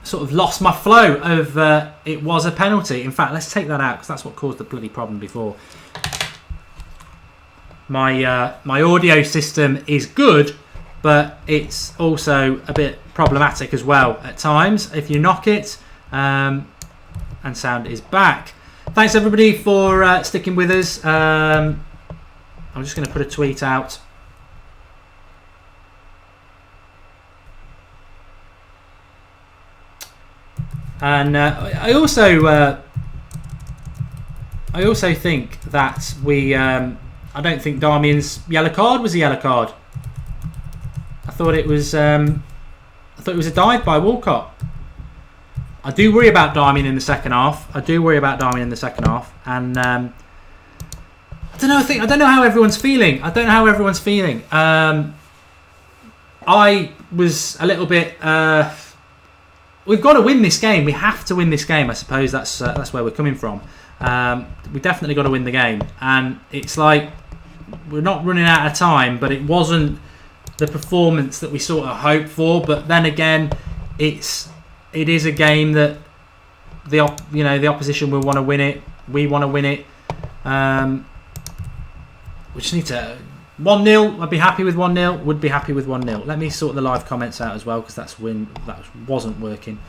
Speaker 1: Sort of lost my flow of it was a penalty. In fact, let's take that out because that's what caused the bloody problem before. My audio system is good, but it's also a bit problematic as well at times if you knock it. And sound is back. Thanks everybody for sticking with us. I'm just going to put a tweet out. And I also think that we. I don't think Darmian's yellow card was a yellow card. I thought it was. I thought it was a dive by Walcott. I do worry about Darmian in the second half. And I don't know. I don't know how everyone's feeling. I was a little bit. We've got to win this game. We have to win this game. I suppose that's where we're coming from. We definitely got to win the game, and it's like we're not running out of time. But it wasn't the performance that we sort of hoped for. But then again, it is a game that the opposition will want to win it. We want to win it. We just need to 1-0. I'd be happy with 1-0. Would be happy with 1-0. Let me sort the live comments out as well because that wasn't working.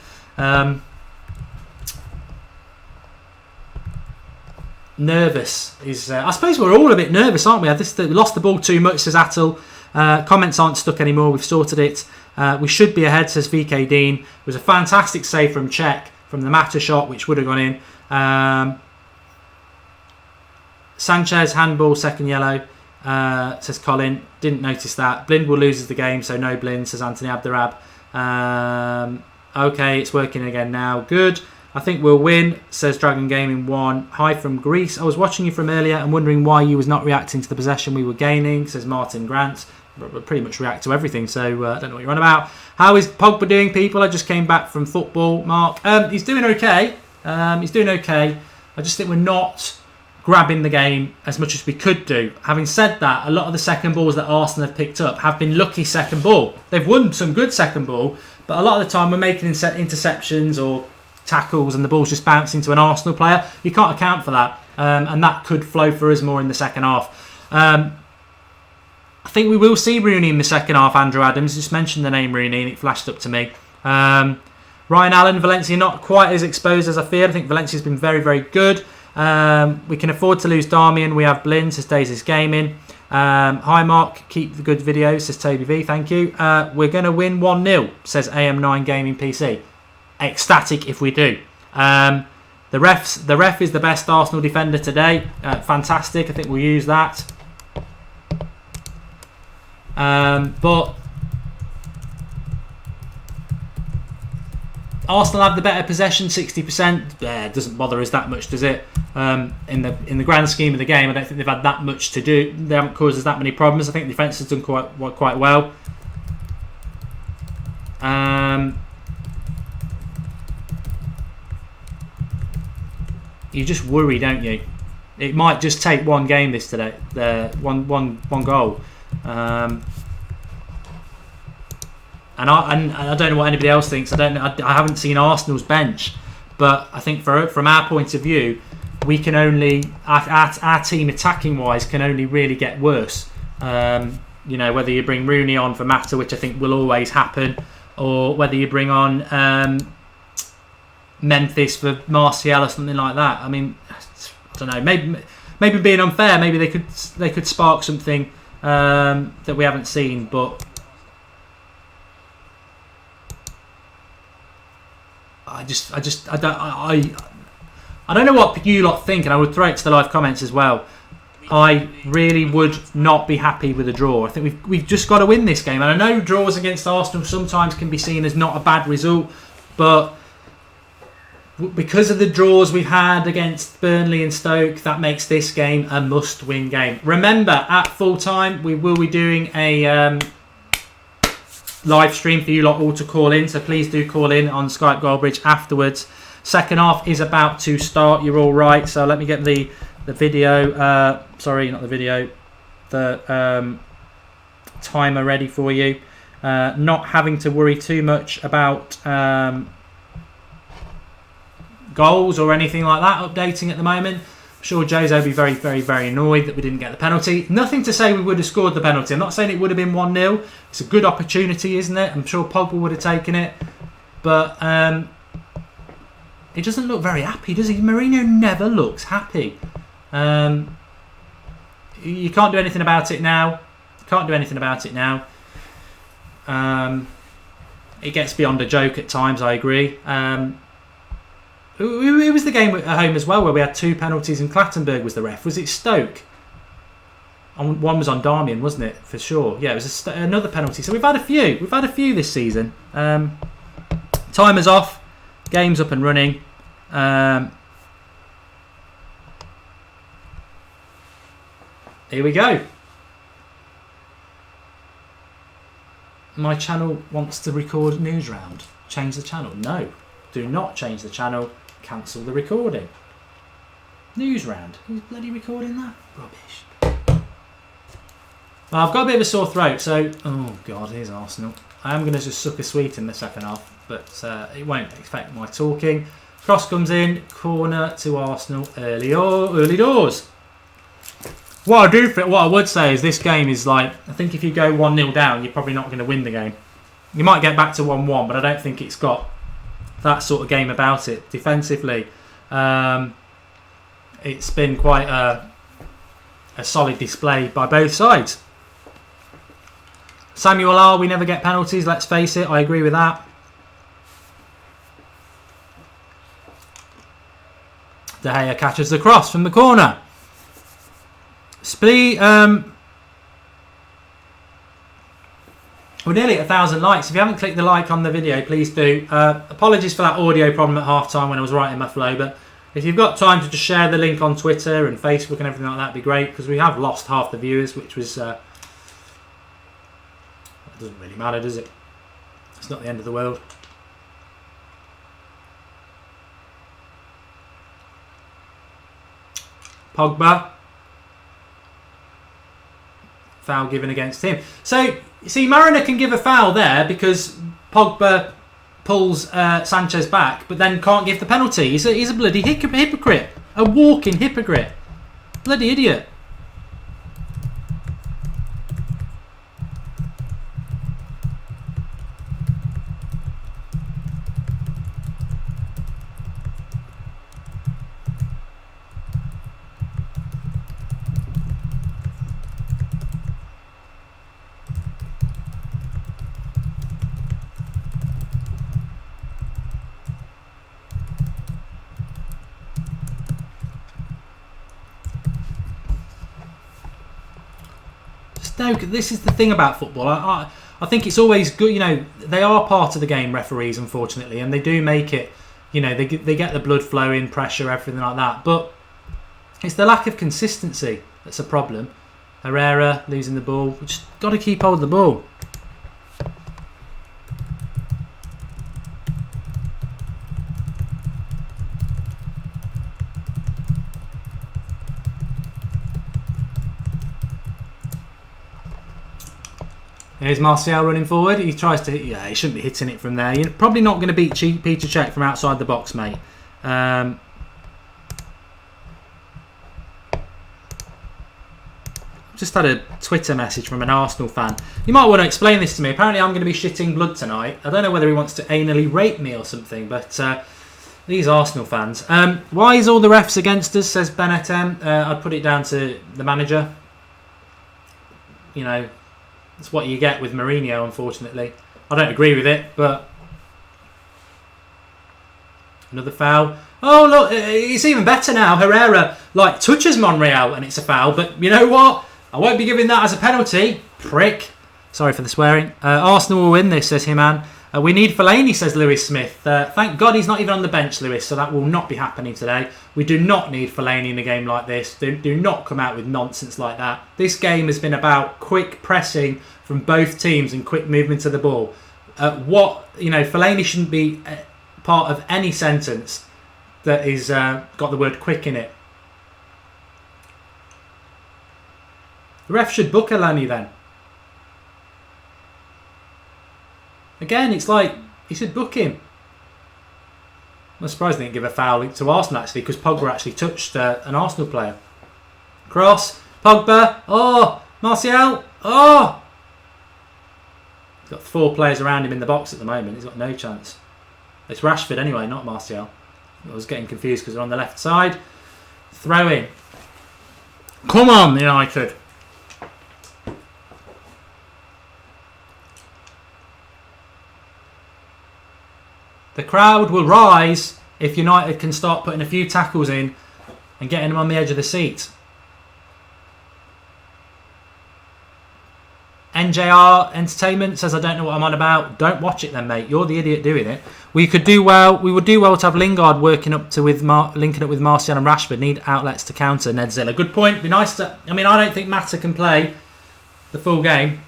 Speaker 1: Nervous is. I suppose we're all a bit nervous, aren't we? We lost the ball too much, says Attel. Comments aren't stuck anymore. We've sorted it. We should be ahead, says VK Dean. It was a fantastic save from Czech from the Mata shot, which would have gone in. Sanchez handball, second yellow. Says Colin. Didn't notice that. Blindwell loses the game, so no Blind, says Anthony Abderab. Okay, it's working again now. Good. I think we'll win, says Dragon Gaming 1. Hi from Greece. I was watching you from earlier and wondering why you was not reacting to the possession we were gaining, says Martin Grant. We pretty much react to everything, so I don't know what you're on about. How is Pogba doing, people? I just came back from football, Mark. He's doing okay. I just think we're not grabbing the game as much as we could do. Having said that, a lot of the second balls that Arsenal have picked up have been lucky second ball. They've won some good second ball, but a lot of the time we're making interceptions or tackles and the ball's just bouncing to an Arsenal player. You can't account for that, and that could flow for us more in the second half. I think we will see Rooney in the second half. Andrew Adams just mentioned the name Rooney and it flashed up to me. Ryan Allen, Valencia not quite as exposed as I feared. I think Valencia's been very, very good. We can afford to lose Darmian. We have Blind, says Daisy's Gaming. Hi Mark, keep the good videos, says Toby V, thank you. We're going to win 1-0, says AM9 Gaming PC. Ecstatic if we do. The ref is the best Arsenal defender today. Fantastic, I think we'll use that. But Arsenal have the better possession, 60%. Doesn't bother us that much, does it? In the grand scheme of the game, I don't think they've had that much to do. They haven't caused us that many problems. I think the defence has done quite well. You just worry, don't you? It might just take one game this today. One goal. And I don't know what anybody else thinks. I haven't seen Arsenal's bench, but I think from our point of view, we can only our team attacking wise can only really get worse. Whether you bring Rooney on for Mata, which I think will always happen, or whether you bring on Memphis for Martial or something like that. I mean, I don't know. Maybe being unfair, maybe they could spark something that we haven't seen, but. I don't know what you lot think, and I would throw it to the live comments as well. I really would not be happy with a draw. I think we've just got to win this game. And I know draws against Arsenal sometimes can be seen as not a bad result, but because of the draws we've had against Burnley and Stoke, that makes this game a must-win game. Remember, at full time, we will be doing a live stream for you lot all to call in, so please do call in on Skype Goldbridge afterwards. Second half is about to start. You're all right, so let me get the video. Sorry, not the video. The timer ready for you. Not having to worry too much about goals or anything like that updating at the moment. I'm sure Jose will be very, very, very annoyed that we didn't get the penalty. Nothing to say we would have scored the penalty. I'm not saying it would have been 1-0. It's a good opportunity, isn't it? I'm sure Pogba would have taken it. But he doesn't look very happy, does he? Mourinho never looks happy. You can't do anything about it now. It gets beyond a joke at times, I agree. It was the game at home as well where we had 2 penalties and Clattenburg was the ref. Was it Stoke? One was on Darmian, wasn't it? For sure. Yeah, it was another penalty. So we've had a few. We've had a few this season. Timer's off. Game's up and running. Here we go. My channel wants to record news round. Change the channel. No. Do not change the channel. Cancel the recording. News round. Who's bloody recording that? Rubbish. Well, I've got a bit of a sore throat, so... Oh, God, here's Arsenal. I am going to just suck a sweet in the second half, but it won't affect my talking. Cross comes in. Corner to Arsenal. Early doors. What I would say is this game is like... I think if you go 1-0 down, you're probably not going to win the game. You might get back to 1-1, but I don't think it's got that sort of game about it. Defensively, it's been quite a solid display by both sides. Samuel R, we never get penalties, let's face it. I agree with that. De Gea catches the cross from the corner. We're nearly at 1,000 likes. If you haven't clicked the like on the video, please do. Apologies for that audio problem at half time when I was writing my flow, but if you've got time to just share the link on Twitter and Facebook and everything like that, would be great, because we have lost half the viewers, which was... it doesn't really matter, does it? It's not the end of the world. Pogba. Foul given against him. So, you see, Mariner can give a foul there because Pogba pulls Sanchez back, but then can't give the penalty. He's a bloody hypocrite. A walking hypocrite. Bloody idiot. Stoke, this is the thing about football. I think it's always good, they are part of the game, referees, unfortunately, and they do make it, they get the blood flowing, pressure, everything like that. But it's the lack of consistency that's a problem. Herrera losing the ball. We just got to keep hold of the ball. Here's Martial running forward. He tries to... Yeah, he shouldn't be hitting it from there. You're probably not going to beat Peter Cech from outside the box, mate. Just had a Twitter message from an Arsenal fan. You might want to explain this to me. Apparently I'm going to be shitting blood tonight. I don't know whether he wants to anally rape me or something, but these Arsenal fans. Why is all the refs against us, says Benetton. I'd put it down to the manager. It's what you get with Mourinho, unfortunately. I don't agree with it, but... Another foul. Oh, look, it's even better now. Herrera, like, touches Monreal and it's a foul. But you know what? I won't be giving that as a penalty. Prick. Sorry for the swearing. Arsenal will win this, says Himan. We need Fellaini, says Lewis Smith. Thank God he's not even on the bench, Lewis, so that will not be happening today. We do not need Fellaini in a game like this. Do not come out with nonsense like that. This game has been about quick pressing from both teams and quick movement of the ball. Fellaini shouldn't be part of any sentence that is got the word quick in it. The ref should book Elani then. Again, it's like he should book him. I'm surprised they didn't give a foul to Arsenal actually, because Pogba actually touched an Arsenal player. Cross, Pogba, oh, Martial, oh. He's got 4 players around him in the box at the moment. He's got no chance. It's Rashford anyway, not Martial. I was getting confused because they're on the left side. Throw in. Come on, United. The crowd will rise if United can start putting a few tackles in and getting them on the edge of the seat. NJR Entertainment says, I don't know what I'm on about. Don't watch it then, mate. You're the idiot doing it. We would do well to have Lingard linking up with Martial and Rashford. Need outlets to counter Nedzilla. Good point. Be nice to. I mean, I don't think Mata can play the full game.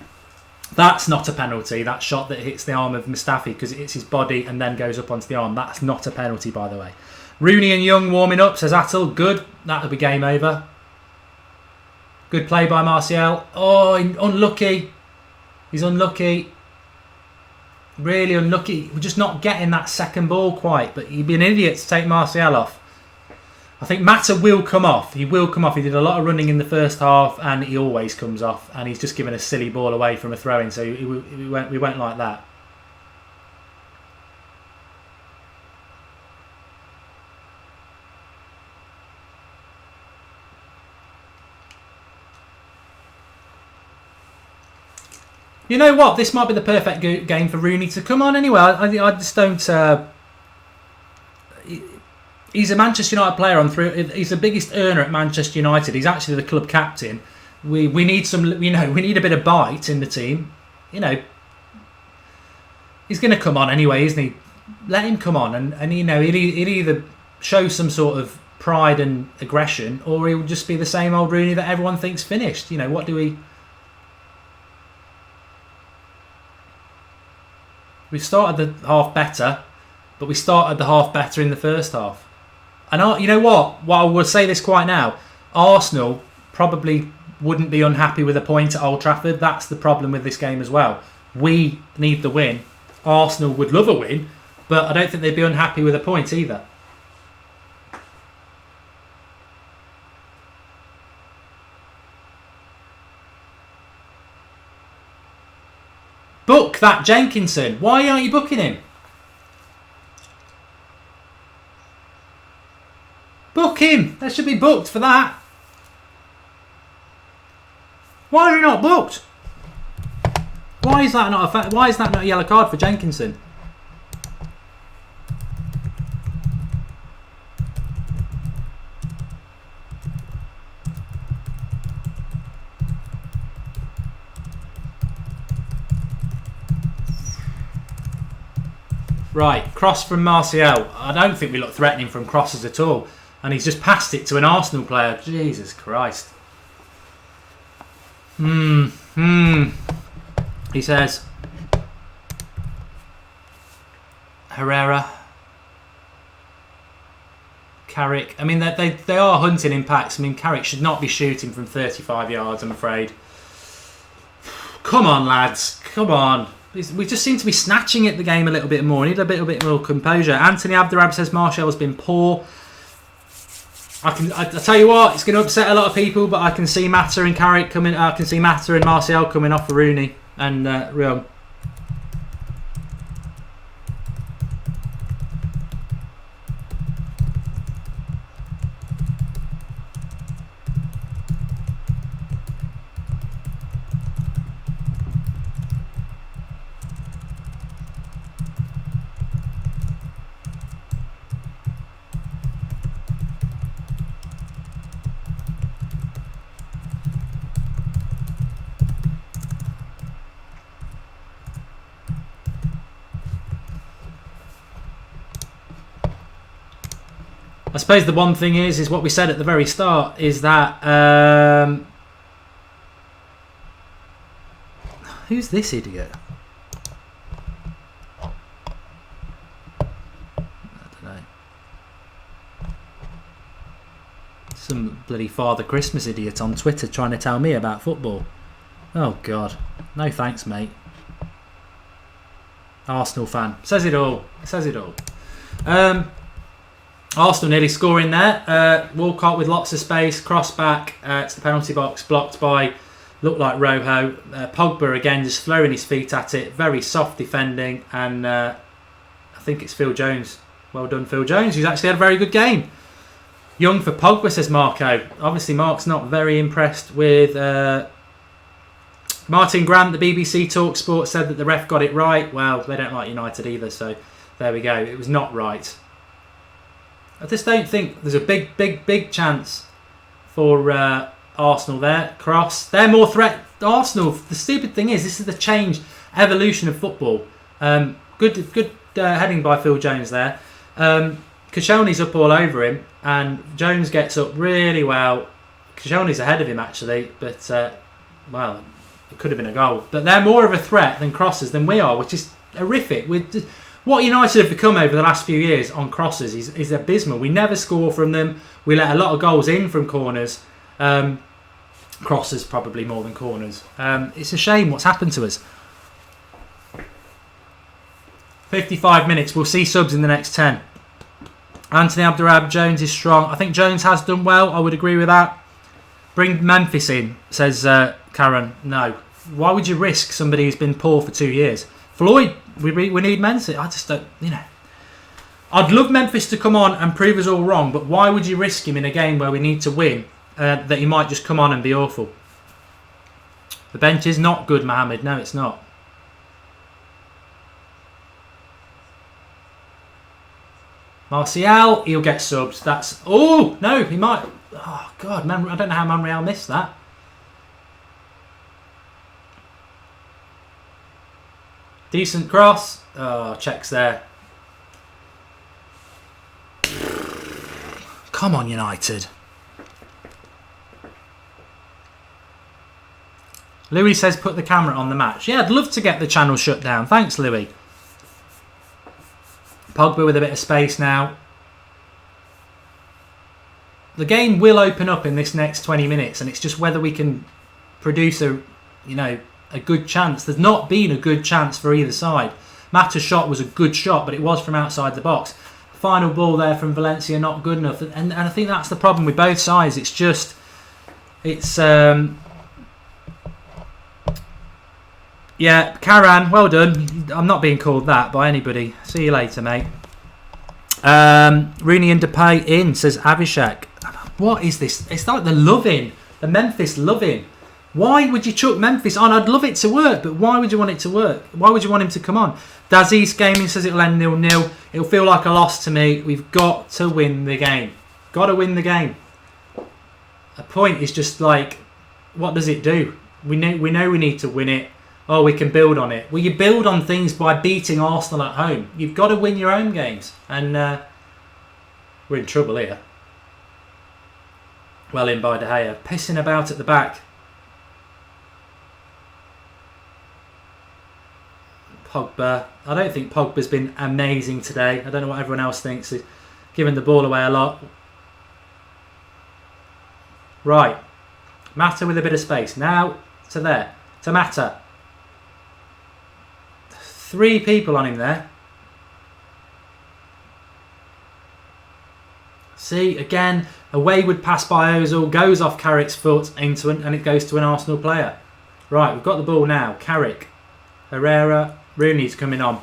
Speaker 1: That's not a penalty. That shot that hits the arm of Mustafi because it hits his body and then goes up onto the arm. That's not a penalty, by the way. Rooney and Young warming up, says Attel. Good. That'll be game over. Good play by Martial. Oh, unlucky. He's unlucky. Really unlucky. We're just not getting that second ball quite. But he'd be an idiot to take Martial off. I think Mata will come off. He will come off. He did a lot of running in the first half and he always comes off. And he's just given a silly ball away from a throw-in. So we won't like that. You know what? This might be the perfect game for Rooney to come on anyway. I just don't... He's a Manchester United player he's the biggest earner at Manchester United. He's actually the club captain. We need we need a bit of bite in the team. You know, he's going to come on anyway, isn't he? Let him come on, and he'll either show some sort of pride and aggression, or he'll just be the same old Rooney that everyone thinks finished. You know, what do we? We started the half better, but we started the half better in the first half. And you know what? Well, I will say this quite now. Arsenal probably wouldn't be unhappy with a point at Old Trafford. That's the problem with this game as well. We need the win. Arsenal would love a win, but I don't think they'd be unhappy with a point either. Book that Jenkinson. Why aren't you booking him? Book him. That should be booked for that. Why are you not booked? Why is that not a yellow card for Jenkinson? Right, cross from Martial. I don't think we look threatening from crosses at all. And he's just passed it to an Arsenal player. Jesus Christ. He says, Herrera, Carrick. I mean, they are hunting impacts. I mean, Carrick should not be shooting from 35 yards, I'm afraid. Come on, lads. Come on. We just seem to be snatching at the game a little bit more. We need a little bit more composure. Anthony Abderab says Martial has been poor. I tell you what, it's going to upset a lot of people, but I can see Mata and Carrick coming. I can see Mata and Martial coming off for Rooney and Real. I suppose the one thing is what we said at the very start, is that who's this idiot? I don't know. Some bloody Father Christmas idiot on Twitter trying to tell me about football. Oh God, no thanks, mate. Arsenal fan, says it all. Says it all. Arsenal nearly scoring there. Walcott with lots of space, cross back to the penalty box, blocked by, looked like Rojo. Pogba again just throwing his feet at it, very soft defending, and I think it's Phil Jones. Well done, Phil Jones, who's actually had a very good game. Young for Pogba, says Marco. Obviously, Mark's not very impressed with Martin Grant. The BBC Talk Sport said that the ref got it right. Well, they don't like United either, so there we go. It was not right. I just don't think there's a big chance for Arsenal there. Cross. They're more threat. Arsenal. The stupid thing is, this is the change, evolution of football. Good heading by Phil Jones there. Koscielny's up all over him, and Jones gets up really well. Koscielny's ahead of him actually, but well, it could have been a goal. But they're more of a threat than crosses than we are, which is horrific. What United have become over the last few years on crosses is abysmal. We never score from them. We let a lot of goals in from corners. Crosses probably more than corners. It's a shame what's happened to us. 55 minutes. We'll see subs in the next 10. Anthony Abdurrahman Jones is strong. I think Jones has done well. I would agree with that. Bring Memphis in, says Karen. No. Why would you risk somebody who's been poor for 2 years? Floyd, we need Memphis. I just don't, I'd love Memphis to come on and prove us all wrong, but why would you risk him in a game where we need to win, that he might just come on and be awful? The bench is not good, Mohammed. No, it's not. Martial, he'll get subs. Oh, no, he might. Oh, God, I don't know how Monreal missed that. Decent cross. Oh, checks there. Come on, United. Louis says put the camera on the match. Yeah, I'd love to get the channel shut down. Thanks, Louis. Pogba with a bit of space now. The game will open up in this next 20 minutes, and it's just whether we can produce a good chance. There's not been a good chance for either side. Mata's shot was a good shot, but it was from outside the box. Final ball there from Valencia, not good enough. And I think that's the problem with both sides. Yeah, Karan, well done. I'm not being called that by anybody. See you later, mate. Rooney and Depay in, says Avishak. What is this? It's like the Memphis loving. Why would you chuck Memphis on? I'd love it to work, but why would you want it to work? Why would you want him to come on? Dazis Gaming says it'll end 0-0. It'll feel like a loss to me. We've got to win the game. Got to win the game. A point is just like, what does it do? We know we need to win it. Oh, we can build on it. Well, you build on things by beating Arsenal at home. You've got to win your own games. And we're in trouble here. Well in by De Gea. Pissing about at the back. Pogba. I don't think Pogba's been amazing today. I don't know what everyone else thinks. He's giving the ball away a lot. Right. Mata with a bit of space. Now to there. To Mata. 3 people on him there. See, again, a wayward pass by Ozil goes off Carrick's foot and it goes to an Arsenal player. Right, we've got the ball now. Carrick, Herrera, Rooney's coming on.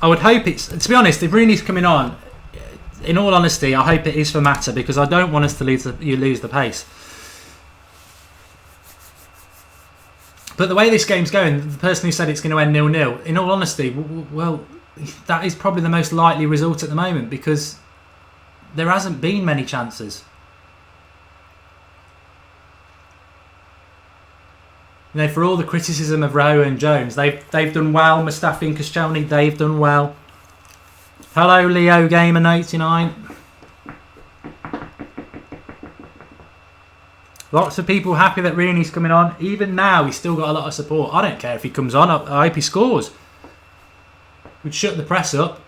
Speaker 1: I would hope it's, to be honest, if Rooney's coming on, in all honesty, I hope it is for Mata, because I don't want us to lose the pace. But the way this game's going, the person who said it's going to end 0-0, in all honesty, well, that is probably the most likely result at the moment because there hasn't been many chances. You know, for all the criticism of Rowe and Jones, they've done well. Mustafi and Koscielny, they've done well. Hello, Leo Gamer 89. Lots of people happy that Rooney's coming on. Even now, he's still got a lot of support. I don't care if he comes on. I hope he scores. We'd shut the press up.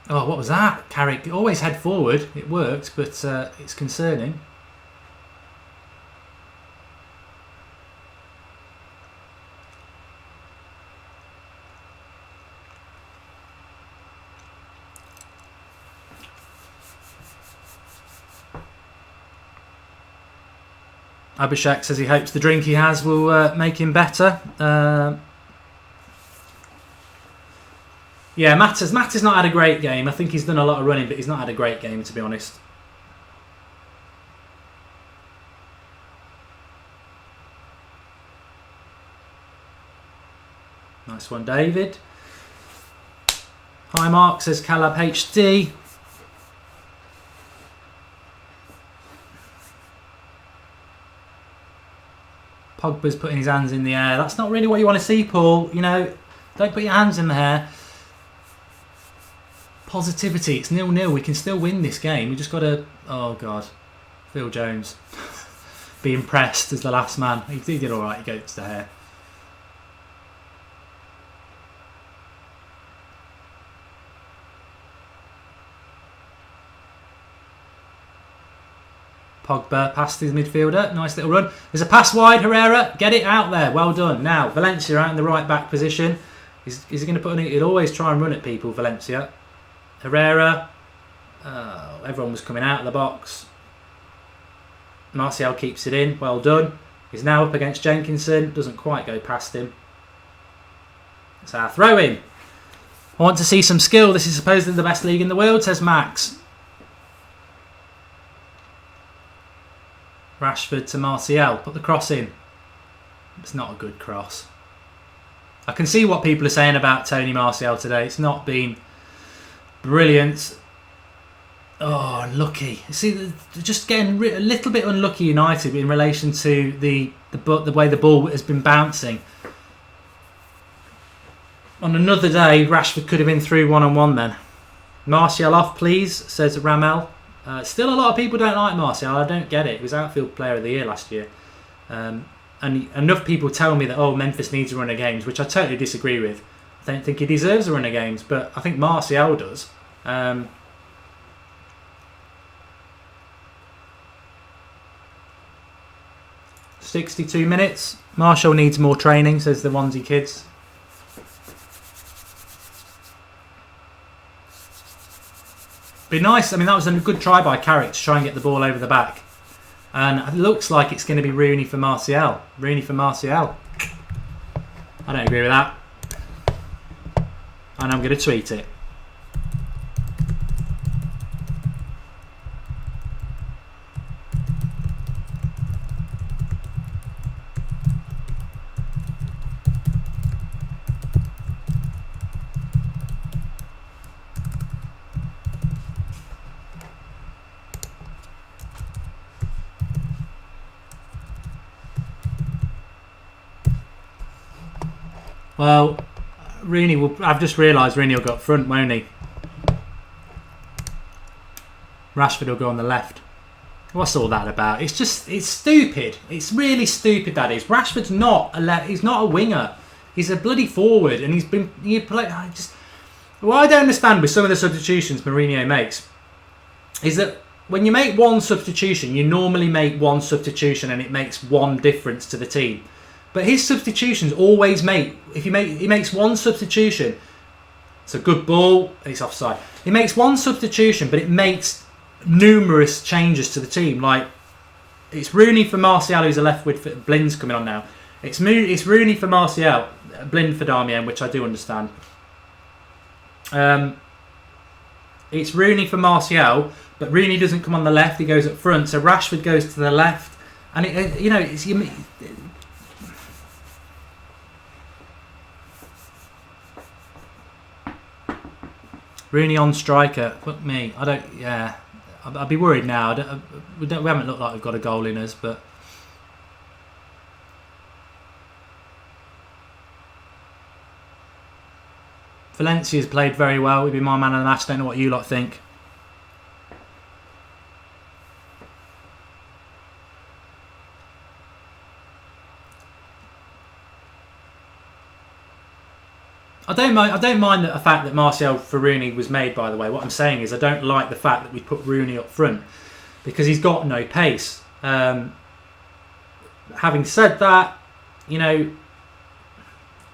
Speaker 1: Oh, what was that? Carrick, always head forward. It works, but it's concerning. Abhishek says he hopes the drink he has will make him better. Yeah, Matta's not had a great game. I think he's done a lot of running, but he's not had a great game, to be honest. Nice one, David. Hi, Mark, says Calab HD. Pogba's putting his hands in the air. That's not really what you want to see, Paul. You know, don't put your hands in the air. Positivity. It's 0-0. We can still win this game. We just got to... Oh, God. Phil Jones. Be impressed as the last man. He did all right. He gets the hair. Pogba past his midfielder. Nice little run. There's a pass wide. Herrera. Get it out there. Well done. Now, Valencia out in the right back position. Is he going to put on it? He'll always try and run at people, Valencia. Herrera. Oh, everyone was coming out of the box. Martial keeps it in. Well done. He's now up against Jenkinson. Doesn't quite go past him. It's our throw in. I want to see some skill. This is supposedly the best league in the world, says Max. Rashford to Martial. Put the cross in. It's not a good cross. I can see what people are saying about Tony Martial today. It's not been brilliant. Oh, unlucky. See, they're just getting a little bit unlucky, United, in relation to the way the ball has been bouncing. On another day, Rashford could have been through one-on-one then. Martial off, please, says Ramel. Still a lot of people don't like Martial. I don't get it. He was outfield player of the year last year. And enough people tell me that, oh, Memphis needs a run of games, which I totally disagree with. I don't think he deserves a run of games, but I think Martial does. 62 minutes. Marshall needs more training, says the Onesie kids. Be nice. I mean, that was a good try by Carrick to try and get the ball over the back. And it looks like it's going to be Rooney for Martial. Rooney for Martial. I don't agree with that. And I'm going to tweet it. Well, Rooney will. I've just realised Rooney will go up front, won't he? Rashford will go on the left. What's all that about? It's stupid. It's really stupid, that is. Rashford's not he's not a winger. He's a bloody forward, and what I don't understand with some of the substitutions Mourinho makes is that when you make one substitution, you normally make one substitution, and it makes one difference to the team. But his substitutions always he makes one substitution, it's a good ball, and it's offside. He makes one substitution, but it makes numerous changes to the team. Like, it's Rooney for Martial, who's a left with Blind's coming on now. It's Rooney for Martial, Blind for Darmian, which I do understand. It's Rooney for Martial, but Rooney doesn't come on the left, he goes up front, so Rashford goes to the left, and Rooney on striker. Fuck me. I don't. Yeah, I'd be worried now. We haven't looked like we've got a goal in us, but. Valencia's played very well. He'd be my man of the match. Don't know what you lot think. I don't mind the fact that Martial for Rooney was made, by the way. What I'm saying is I don't like the fact that we put Rooney up front because he's got no pace. Having said that, you know,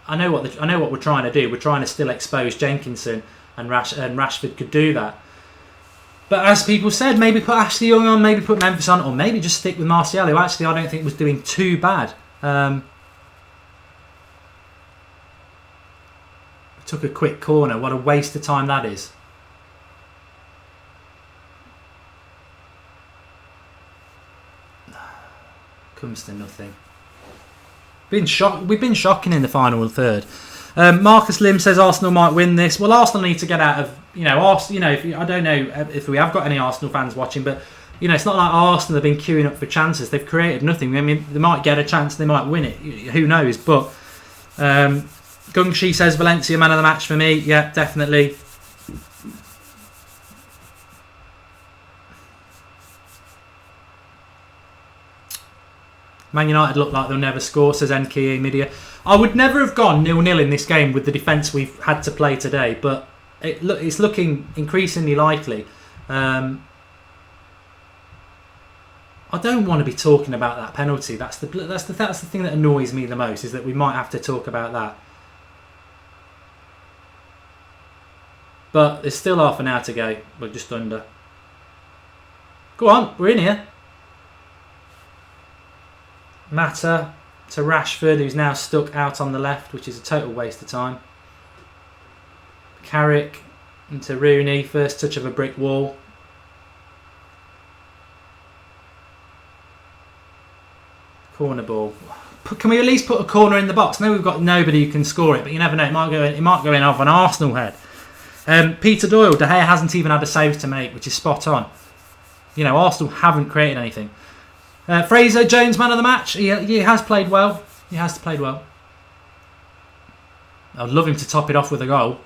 Speaker 1: I know what we're trying to do. We're trying to still expose Jenkinson, and Rashford could do that. But as people said, maybe put Ashley Young on, maybe put Memphis on, or maybe just stick with Martial, who actually I don't think was doing too bad. Took a quick corner. What a waste of time that is. Comes to nothing. We've been shocking in the final third. Marcus Lim says Arsenal might win this. Well, Arsenal need to get out of I don't know if we have got any Arsenal fans watching, but it's not like Arsenal have been queuing up for chances. They've created nothing. I mean, they might get a chance. They might win it. Who knows? But Gungshi says Valencia man of the match for me. Yeah, definitely. Man United look like they'll never score, says NKE Media. I would never have gone 0-0 in this game with the defence we've had to play today, but it's looking increasingly likely. I don't want to be talking about that penalty. That's the thing that annoys me the most, is that we might have to talk about that. But there's still half an hour to go. We're just under. Go on, we're in here. Mata to Rashford, who's now stuck out on the left, which is a total waste of time. Carrick into Rooney, first touch of a brick wall. Corner ball. Can we at least put a corner in the box? I know we've got nobody who can score it, but you never know. It might go in off an Arsenal head. Peter Doyle, De Gea hasn't even had a save to make, which is spot on. Arsenal haven't created anything. Fraser Jones, man of the match. He has played well. I'd love him to top it off with a goal.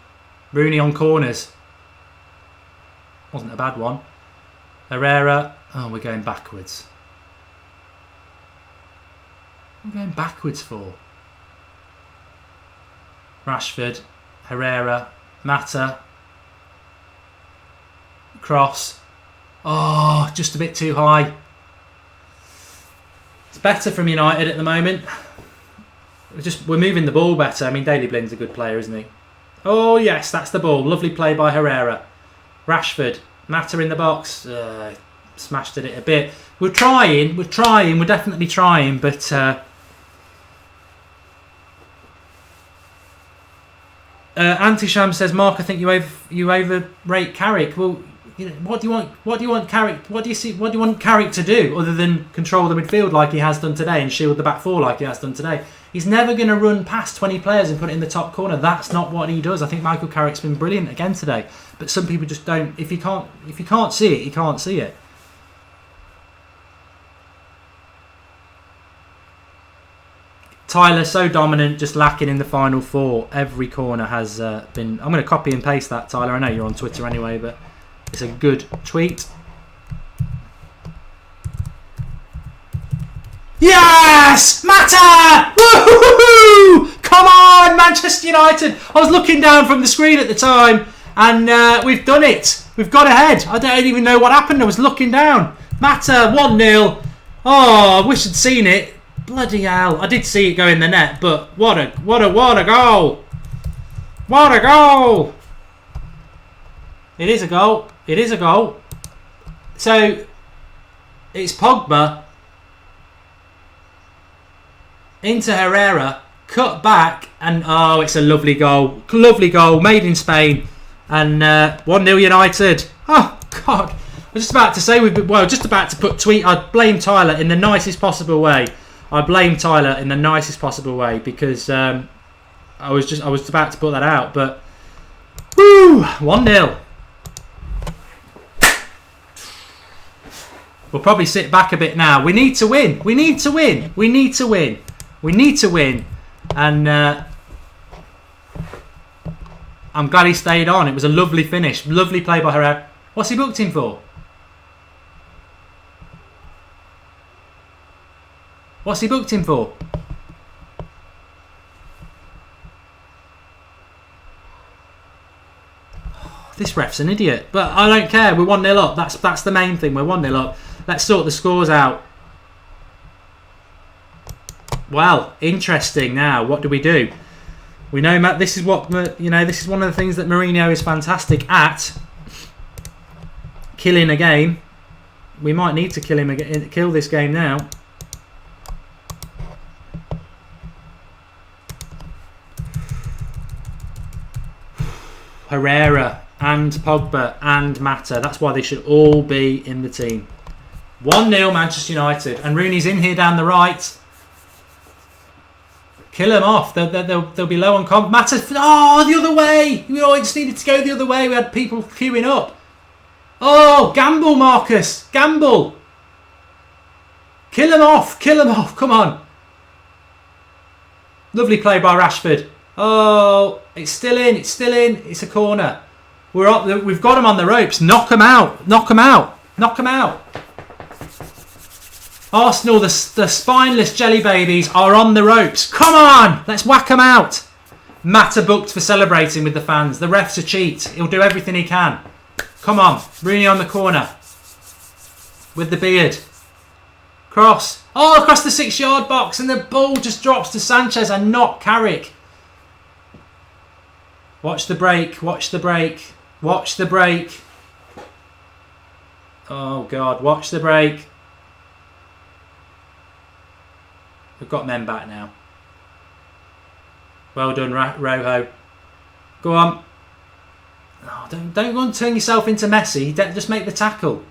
Speaker 1: Rooney on corners. Wasn't a bad one. Herrera. Oh, we're going backwards. What are we going backwards for? Rashford. Herrera. Mata. Cross. Oh, just a bit too high. It's better from United at the moment. We're moving the ball better. I mean, Daley Blind's a good player, isn't he? Oh yes, that's the ball. Lovely play by Herrera. Rashford. Mata in the box. Smashed at it a bit. We're trying. We're definitely trying, but Antisham says, Mark, I think you overrate Carrick. Well, what do you want Carrick? What do you want Carrick to do other than control the midfield like he has done today and shield the back four like he has done today? He's never going to run past 20 players and put it in the top corner. That's not what he does. I think Michael Carrick's been brilliant again today, but some people just don't. If you can't see it, you can't see it. Tyler, so dominant, just lacking in the final four. Every corner has been... I'm going to copy and paste that, Tyler. I know you're on Twitter anyway, but it's a good tweet. Yes! Mata! Woo-hoo-hoo-hoo! Come on, Manchester United! I was looking down from the screen at the time, and we've done it. We've got ahead. I don't even know what happened. I was looking down. Mata, 1-0. Oh, I wish I'd seen it. Bloody hell. I did see it go in the net, but what a goal. What a goal. It is a goal. It is a goal. So, it's Pogba into Herrera, cut back, and oh, it's a lovely goal. Lovely goal, made in Spain. And 1-0 United. Oh, God. I was just about to say, just about to put tweet. I blame Tyler in the nicest possible way. Because I was about to put that out, but woo, 1-0. We'll probably sit back a bit now. We need to win. We need to win. We need to win. We need to win. And I'm glad he stayed on. It was a lovely finish. Lovely play by Herrera. What's he booked him for? What's he booked him for? This ref's an idiot. But I don't care. We're 1-0 up. That's the main thing. We're 1-0 up. Let's sort the scores out. Well, interesting now. What do we do? We know, Matt, this is what, this is one of the things that Mourinho is fantastic at. Killing a game. We might need to kill this game now. Herrera and Pogba and Mata. That's why they should all be in the team. 1-0 Manchester United. And Rooney's in here down the right. Kill him off. They'll be low on comp. Mata. Oh, the other way. We just needed to go the other way. We had people queuing up. Oh, gamble, Marcus. Gamble. Kill him off. Kill him off. Come on. Lovely play by Rashford. Oh, it's still in. It's still in. It's a corner. We've got him on the ropes. Knock him out. Knock him out. Knock him out. Arsenal, the spineless jelly babies, are on the ropes. Come on. Let's whack them out. Mata booked for celebrating with the fans. The ref's a cheat. He'll do everything he can. Come on. Rooney on the corner. With the beard. Cross. Oh, across the 6-yard box. And the ball just drops to Sanchez and not Carrick. Watch the break. Watch the break. Watch the break. Oh, God. Watch the break. We've got men back now. Well done, Rojo. Go on. Oh, don't go and turn yourself into Messi. Just make the tackle.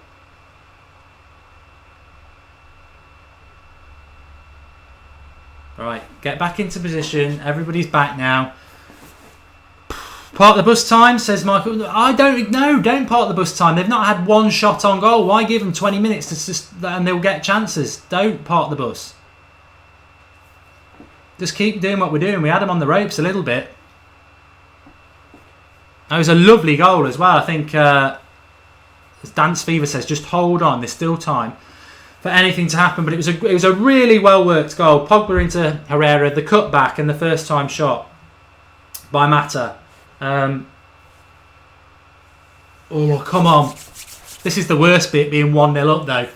Speaker 1: Right, get back into position. Everybody's back now. Park the bus time, says Michael. I don't know. Don't park the bus time. They've not had one shot on goal. Why give them 20 minutes and they'll get chances? Don't park the bus. Just keep doing what we're doing. We had them on the ropes a little bit. That was a lovely goal as well. I think, as Dance Fever says, just hold on. There's still time for anything to happen. But it was a really well worked goal. Pogba into Herrera, the cutback and the first time shot by Mata. Oh, come on. This is the worst bit, being 1-0 up though.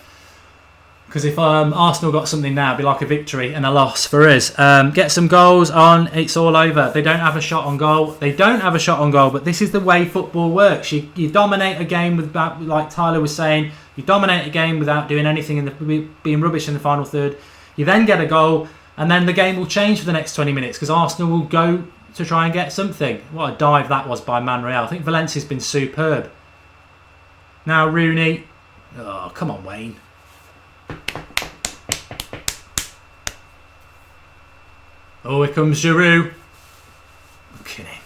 Speaker 1: Because if Arsenal got something now, it'd be like a victory and a loss for us. Get some goals on, it's all over. They don't have a shot on goal. They don't have a shot on goal, but this is the way football works. You dominate a game without, like Tyler was saying, you dominate a game without doing anything being rubbish in the final third. You then get a goal, and then the game will change for the next 20 minutes because Arsenal will go to try and get something. What a dive that was by Manreal. I think Valencia's been superb. Now Rooney. Oh, come on, Wayne. Oh, here comes Giroud. Look at him.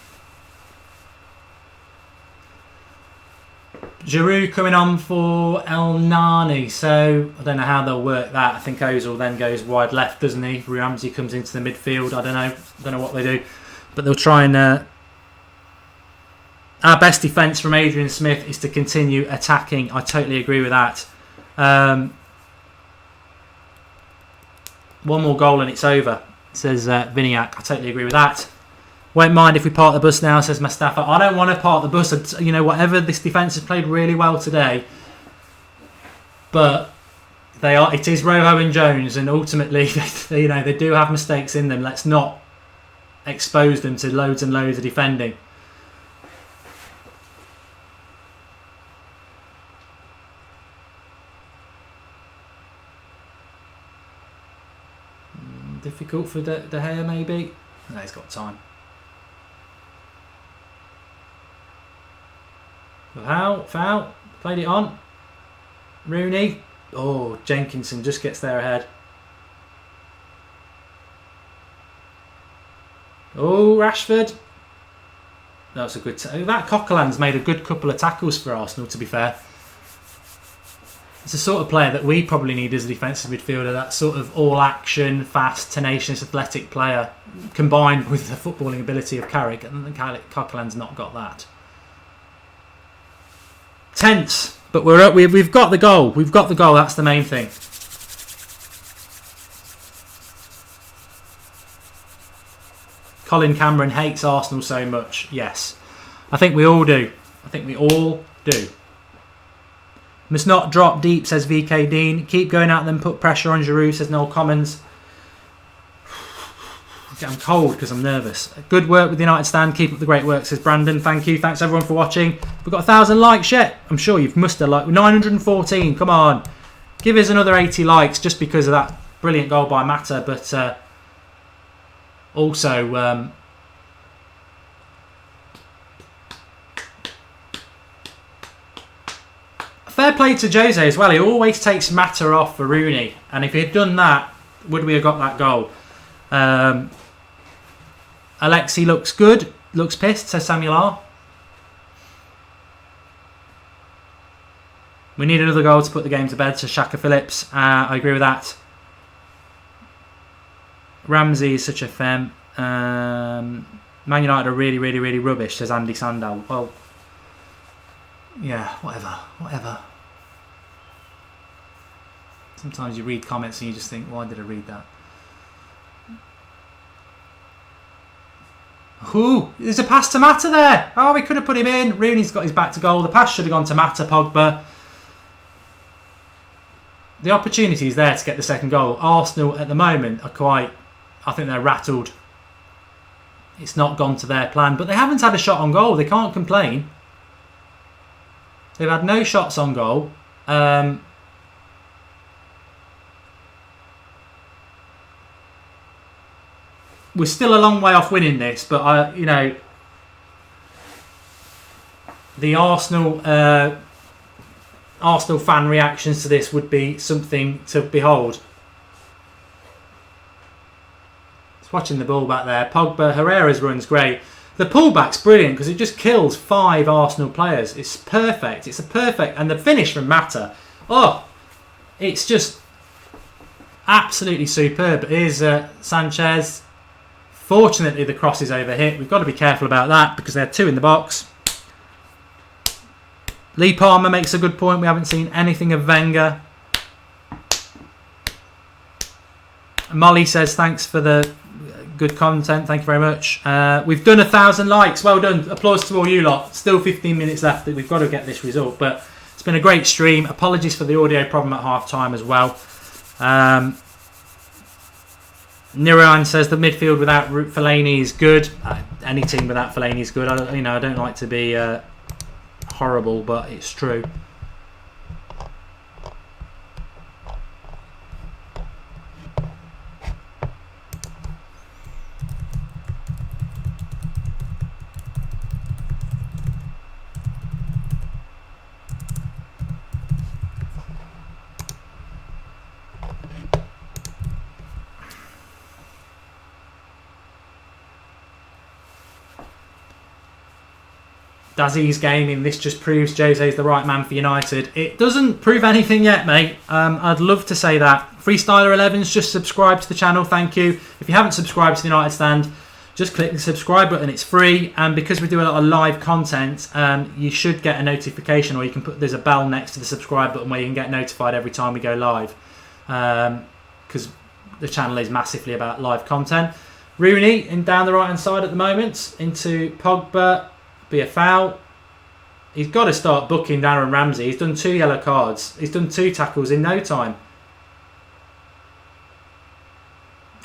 Speaker 1: Giroud coming on for El Nani. So, I don't know how they'll work that. I think Ozil then goes wide left, doesn't he? Ramsey comes into the midfield. I don't know what they do. But they'll try and... Our best defence from Adrian Smith is to continue attacking. I totally agree with that. One more goal and it's over, says Viniak. I totally agree with that. Won't mind if we park the bus now, says Mustafa. I don't want to park the bus. Whatever, this defence has played really well today. But it is Rojo and Jones, and ultimately, they do have mistakes in them. Let's not expose them to loads and loads of defending. Difficult for De Gea, maybe. No, he's got time. Foul. Played it on. Rooney. Oh, Jenkinson just gets there ahead. Oh, Rashford. That's a good... That Coquelin's made a good couple of tackles for Arsenal, to be fair. It's the sort of player that we probably need as a defensive midfielder, that sort of all-action, fast, tenacious, athletic player, combined with the footballing ability of Carrick, and Coquelin's not got that. Tense, but we've got the goal. We've got the goal, that's the main thing. Colin Cameron hates Arsenal so much. Yes, I think we all do. I think we all do. Must not drop deep, says VK Dean. Keep going at them, put pressure on Giroud, says Noel Commons. I'm cold because I'm nervous. Good work with the United stand. Keep up the great work, says Brandon. Thank you. Thanks everyone for watching. We've got 1,000 likes yet. I'm sure you've mustered like 914. Come on. Give us another 80 likes just because of that brilliant goal by Mata. But also... fair play to Jose as well. He always takes Mata off for Rooney. And if he had done that, would we have got that goal? Alexi looks good. Looks pissed, says Samuel R. We need another goal to put the game to bed, says Shaka Phillips. I agree with that. Ramsey is such a femme. Man United are really, really, really rubbish, says Andy Sandow. Well, yeah, whatever. Sometimes you read comments and you just think, why did I read that? Ooh, there's a pass to Mata there. Oh, we could have put him in. Rooney's got his back to goal. The pass should have gone to Mata, Pogba. The opportunity is there to get the second goal. Arsenal at the moment are quite, I think they're rattled. It's not gone to their plan, but they haven't had a shot on goal. They can't complain. They've had no shots on goal. We're still a long way off winning this, but the Arsenal fan reactions to this would be something to behold. It's watching the ball back there. Pogba, Herrera's run's great. The pullback's brilliant because it just kills 5 Arsenal players. It's perfect. It's a perfect, and the finish from Mata. Oh, it's just absolutely superb. Here's Sanchez. Fortunately, the cross is overhit. We've got to be careful about that because there are 2 in the box. Lee Palmer makes a good point. We haven't seen anything of Wenger. Molly says, thanks for the good content. Thank you very much. We've done 1,000 likes. Well done. Applause to all you lot. Still 15 minutes left. We've got to get this result. But it's been a great stream. Apologies for the audio problem at half time as well. Niran says the midfield without Fellaini is good. Any team without Fellaini is good. I don't like to be horrible, but it's true. Dazzy's gaming. This just proves Jose's the right man for United. It doesn't prove anything yet, mate. I'd love to say that. Freestyler 11's just subscribed to the channel. Thank you. If you haven't subscribed to the United Stand, just click the subscribe button. It's free, and because we do a lot of live content, you should get a notification, or you can put. There's a bell next to the subscribe button where you can get notified every time we go live, because the channel is massively about live content. Rooney in down the right hand side at the moment into Pogba. Be a foul. He's got to start booking Darren Ramsey. He's done 2 yellow cards. He's done 2 tackles in no time.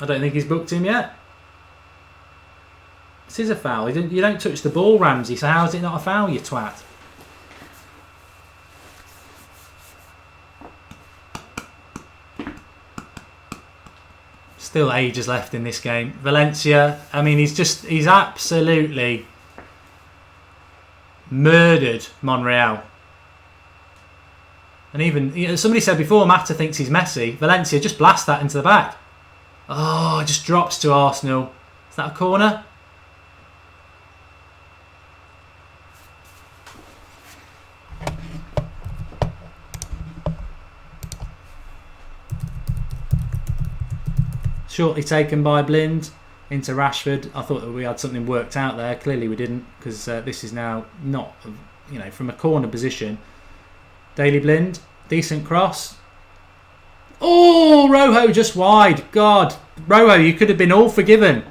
Speaker 1: I don't think he's booked him yet. This is a foul. You don't touch the ball, Ramsey, so how is it not a foul, you twat? Still ages left in this game. Valencia, I mean, he's absolutely murdered Monreal. And even somebody said before, Mata thinks he's Messi. Valencia, just blast that into the back. Oh, it just drops to Arsenal. Is that a corner? Shortly taken by Blind into Rashford. I thought that we had something worked out there. Clearly we didn't, because this is now not, from a corner position. Daley Blind, decent cross. Oh, Rojo just wide. God, Rojo, you could have been all forgiven.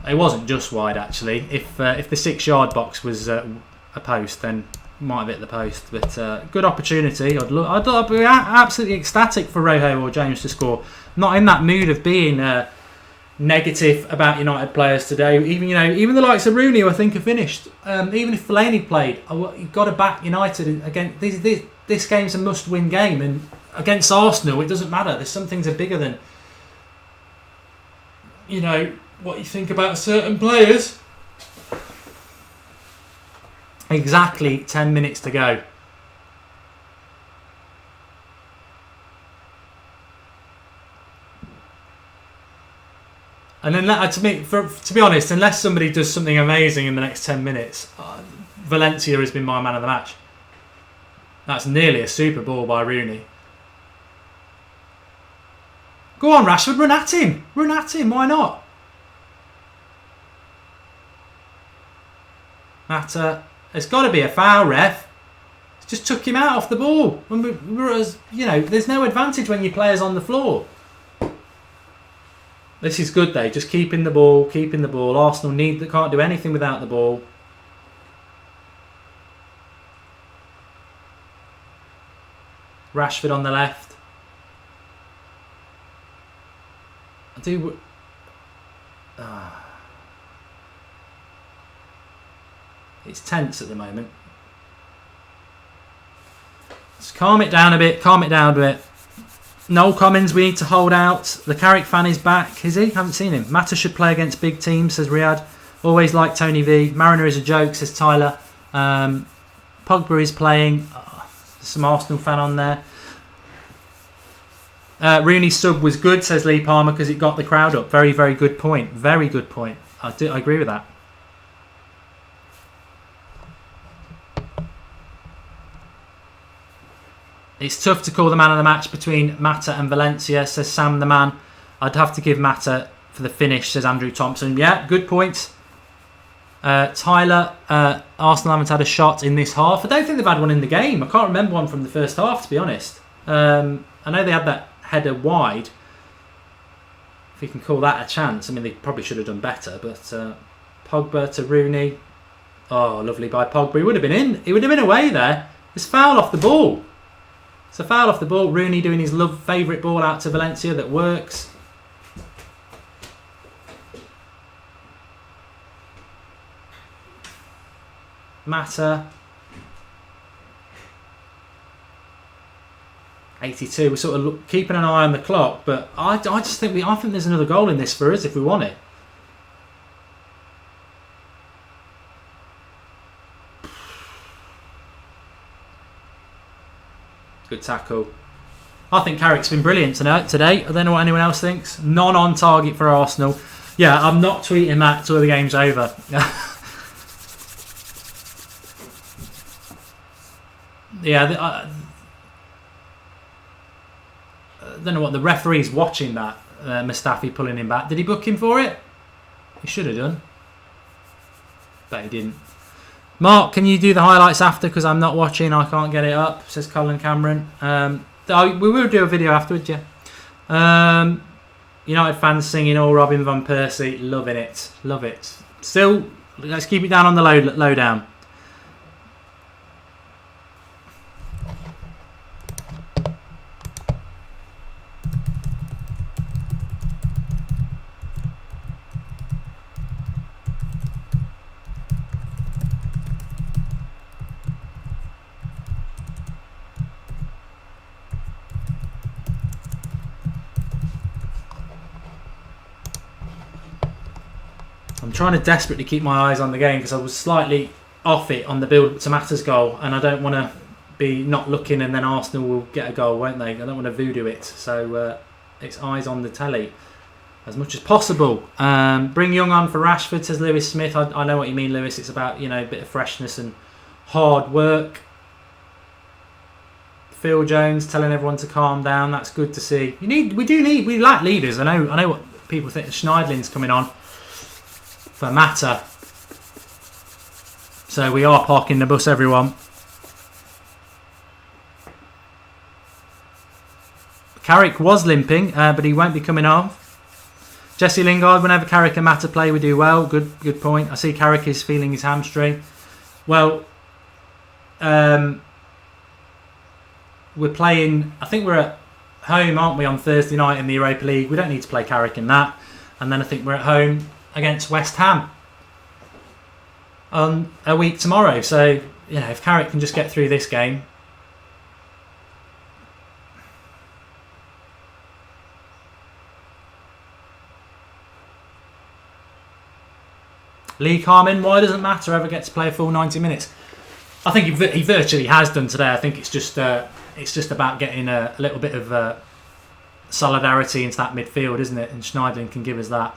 Speaker 1: It wasn't just wide, actually. If the 6-yard box was a post, then might have hit the post. But good opportunity. I'd be absolutely ecstatic for Rojo or James to score. Not in that mood of being negative about United players today. Even the likes of Rooney, who I think are finished. Even if Fellaini played, you've got to back United again. This game's a must-win game, and against Arsenal, it doesn't matter. There's some things are bigger than what you think about certain players. Exactly 10 minutes to go. And then, to be honest, unless somebody does something amazing in the next 10 minutes, Valencia has been my man of the match. That's nearly a super ball by Rooney. Go on, Rashford, run at him. Run at him, why not? It's got to be a foul, ref. Just took him out off the ball. There's no advantage when your player's on the floor. This is good, though. Just keeping the ball. Arsenal can't do anything without the ball. Rashford on the left. It's tense at the moment. Just calm it down a bit. Noel Commons, we need to hold out. The Carrick fan is back, is he? Haven't seen him. Mata should play against big teams, says Riyadh. Always like Tony V. Mariner is a joke, says Tyler. Pogba is playing. Some Arsenal fan on there. Rooney's sub was good, says Lee Palmer, because it got the crowd up. Very, very good point. Very good point. I agree with that. It's tough to call the man of the match between Mata and Valencia, says Sam the man. I'd have to give Mata for the finish, says Andrew Thompson. Yeah, good point. Tyler, Arsenal haven't had a shot in this half. I don't think they've had one in the game. I can't remember one from the first half, to be honest. I know they had that header wide. If you can call that a chance. I mean, they probably should have done better. But Pogba to Rooney. Oh, lovely by Pogba. He would have been in. He would have been away there. It's foul off the ball. It's a foul off the ball. Rooney doing his favourite ball out to Valencia that works. Mata. 82. We're sort of keeping an eye on the clock, but I think there's another goal in this for us if we want it. Good tackle. I think Carrick's been brilliant today. I don't know what anyone else thinks. None on target for Arsenal. Yeah, I'm not tweeting that till the game's over. Yeah, I don't know what the referee's watching that. Mustafi pulling him back. Did he book him for it? He should have done. But he didn't. Mark, can you do the highlights after? Because I'm not watching. I can't get it up, says Colin Cameron. We will do a video afterwards, yeah. United fans singing all Robin Van Persie. Loving it. Love it. Still, let's keep it down on the low down. I'm trying to desperately keep my eyes on the game because I was slightly off it on the build to Mata's goal, and I don't want to be not looking and then Arsenal will get a goal, won't they? I don't want to voodoo it, so it's eyes on the telly. as much as possible. Bring Young on for Rashford, says Lewis Smith. I know what you mean, Lewis. It's about, a bit of freshness and hard work. Phil Jones telling everyone to calm down. That's good to see. We lack leaders. I know what people think. Schneidlin's coming on for Mata. So we are parking the bus, everyone. Carrick was limping, but he won't be coming on. Jesse Lingard, whenever Carrick and Mata play, we do well. Good point. I see Carrick is feeling his hamstring. Well, we're playing, I think we're at home, aren't we, on Thursday night in the Europa League. We don't need to play Carrick in that. And then I think we're at home against West Ham on a week tomorrow. So, if Carrick can just get through this game. Lee Carmen, why doesn't Mata ever get to play a full 90 minutes? I think he virtually has done today. I think it's just about getting a little bit of solidarity into that midfield, isn't it? And Schneidlin can give us that.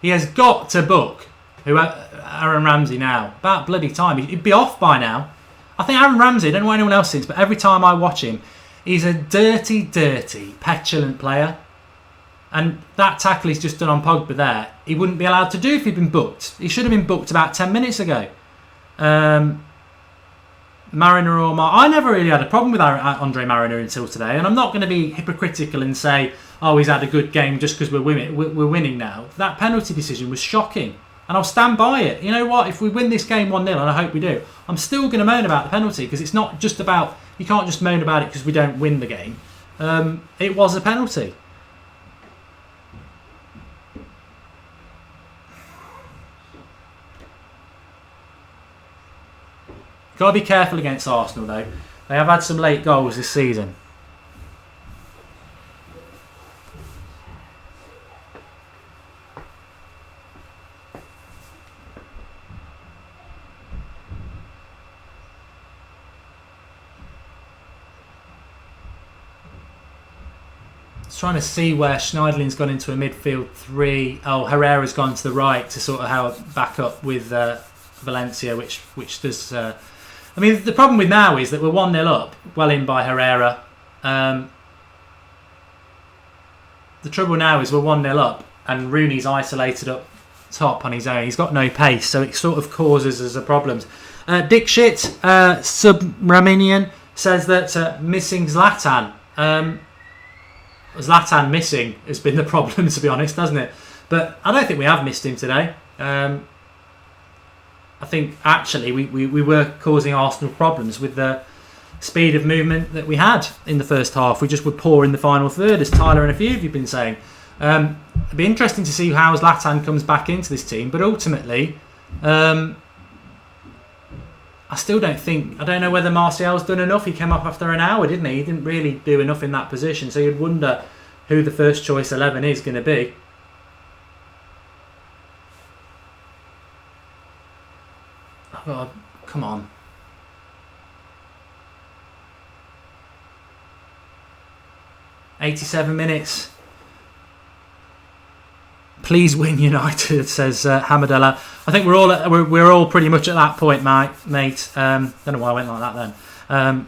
Speaker 1: He has got to book Aaron Ramsey now. About bloody time. He'd be off by now. I think Aaron Ramsey, I don't know what anyone else thinks, but every time I watch him, he's a dirty, petulant player. And that tackle he's just done on Pogba there, he wouldn't be allowed to do if he'd been booked. He should have been booked about 10 minutes ago. Mariner or I never really had a problem with Andre Mariner until today, and I'm not going to be hypocritical and say, oh, he's had a good game just because we're winning now. That penalty decision was shocking, and I'll stand by it. You know what? If we win this game 1-0, and I hope we do, I'm still going to moan about the penalty, because it's not just about, you can't just moan about it because we don't win the game. It was a penalty. Got to be careful against Arsenal, though. They have had some late goals this season. Just trying to see where Schneidlin's gone into a midfield three. Oh, Herrera's gone to the right to sort of have back up with Valencia, which does... I mean, the problem with now is that we're 1-0 up, well in by Herrera. The trouble now is we're 1-0 up and Rooney's isolated up top on his own. He's got no pace, so it sort of causes us a problem. Dick Shit, Subramanian, says that missing Zlatan. Zlatan missing has been the problem, to be honest, hasn't it? But I don't think we have missed him today. I think actually we were causing Arsenal problems with the speed of movement that we had in the first half. We just were poor in the final third, as Tyler and a few of you have been saying. It'd be interesting to see how Zlatan comes back into this team, but ultimately, I still don't know whether Martial's done enough. He came up after an hour, didn't he? He didn't really do enough in that position, so you'd wonder who the first choice 11 is going to be. Oh, come on. "87 minutes. Please win, United," says Hamadella. I think we're all pretty much at that point, mate. Don't know why I went like that then.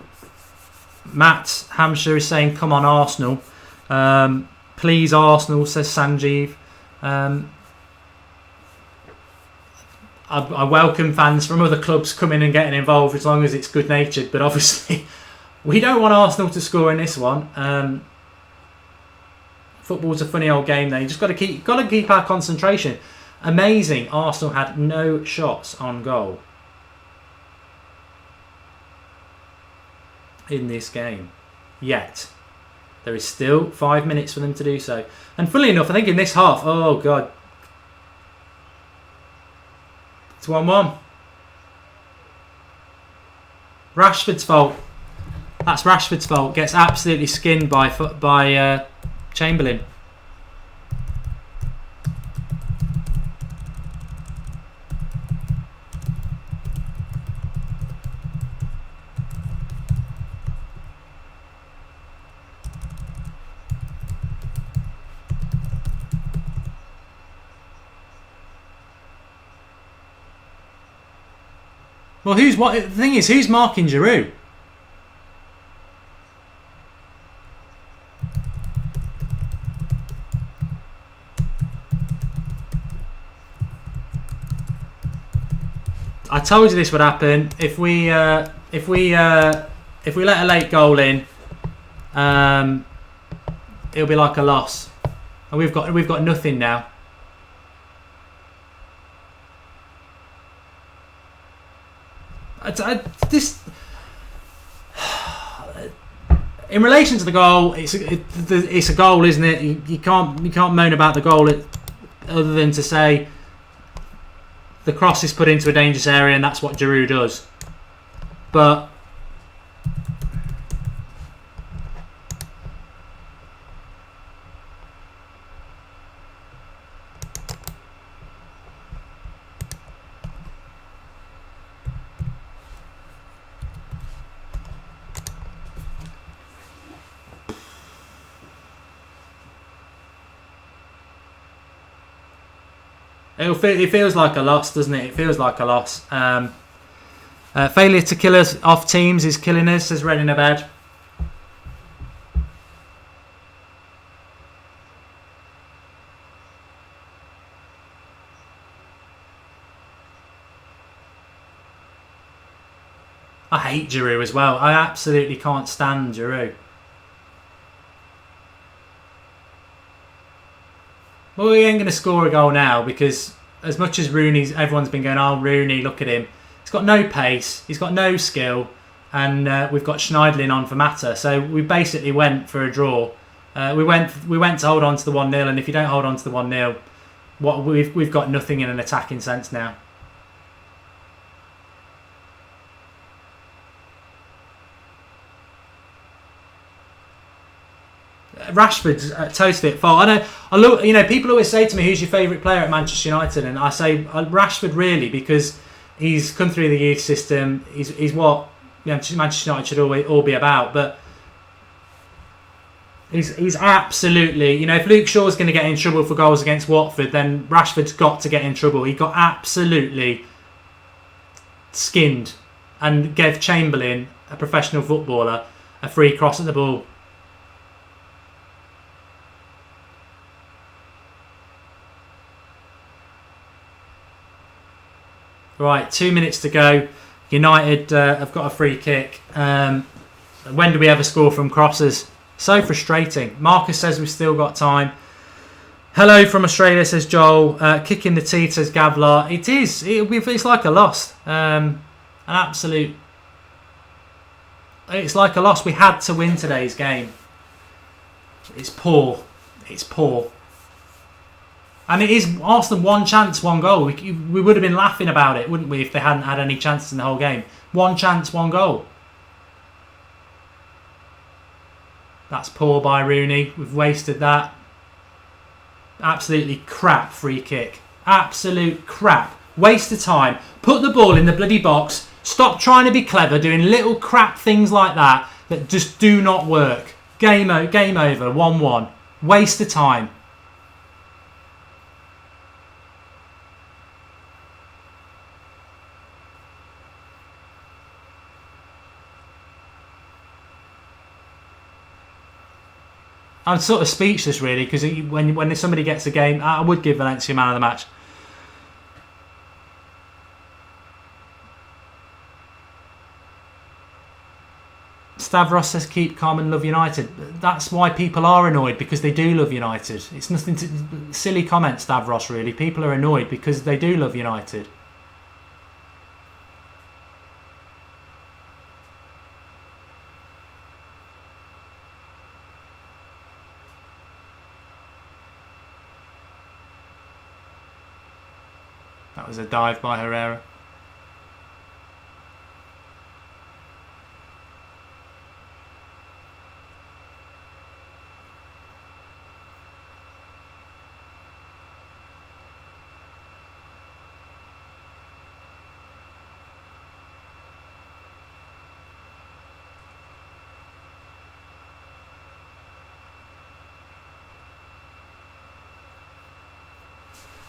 Speaker 1: Matt Hampshire is saying, "Come on, Arsenal." Please, Arsenal, says Sanjeev. I welcome fans from other clubs coming and getting involved as long as it's good-natured, but obviously we don't want Arsenal to score in this one. Football's a funny old game though. You just got to keep our concentration. Amazing, Arsenal had no shots on goal in this game yet. There is still 5 minutes for them to do so. And funnily enough, I think in this half, oh God, it's 1-1. Rashford's fault. That's Rashford's fault. Gets absolutely skinned by Chamberlain. Well, the thing is, who's marking Giroud? I told you this would happen. If we let a late goal in, it'll be like a loss, and we've got nothing now. In relation to the goal, it's a goal, isn't it? You can't moan about the goal other than to say the cross is put into a dangerous area, and that's what Giroud does. But it feels like a loss, doesn't it? It feels like a loss. Failure to kill us off teams is killing us, says Red in a bed. I hate Giroud as well. I absolutely can't stand Giroud. Well, we ain't going to score a goal now because as much as everyone's been going, oh, Rooney, look at him. He's got no pace, he's got no skill, and we've got Schneiderlin on for Mata. So we basically went for a draw. We went to hold on to the 1-0, and if you don't hold on to the 1-0, we've got nothing in an attacking sense now. Rashford's totally at fault. I look. People always say to me, "Who's your favourite player at Manchester United?" And I say Rashford, really, because he's come through the youth system. He's what Manchester United should all be about. But he's absolutely. If Luke Shaw's going to get in trouble for goals against Watford, then Rashford's got to get in trouble. He got absolutely skinned and gave Chamberlain, a professional footballer, a free cross at the ball. Right, 2 minutes to go. United have got a free kick. When do we ever score from crosses? So frustrating. Marcus says we've still got time. Hello from Australia, says Joel. Kick in the teeth, says Gavlar. It is. It's like a loss. An absolute... It's like a loss. We had to win today's game. It's poor. It's poor. And it is Arsenal, one chance, one goal. We would have been laughing about it, wouldn't we, if they hadn't had any chances in the whole game. One chance, one goal. That's poor by Rooney. We've wasted that. Absolutely crap free kick. Absolute crap. Waste of time. Put the ball in the bloody box. Stop trying to be clever, doing little crap things like that just do not work. Game over. 1-1. Waste of time. I'm sort of speechless, really, because when somebody gets a game, I would give Valencia man of the match. Stavros says keep calm and love United. That's why people are annoyed, because they do love United. It's nothing to... Silly comment, Stavros, really. People are annoyed because they do love United. That was a dive by Herrera.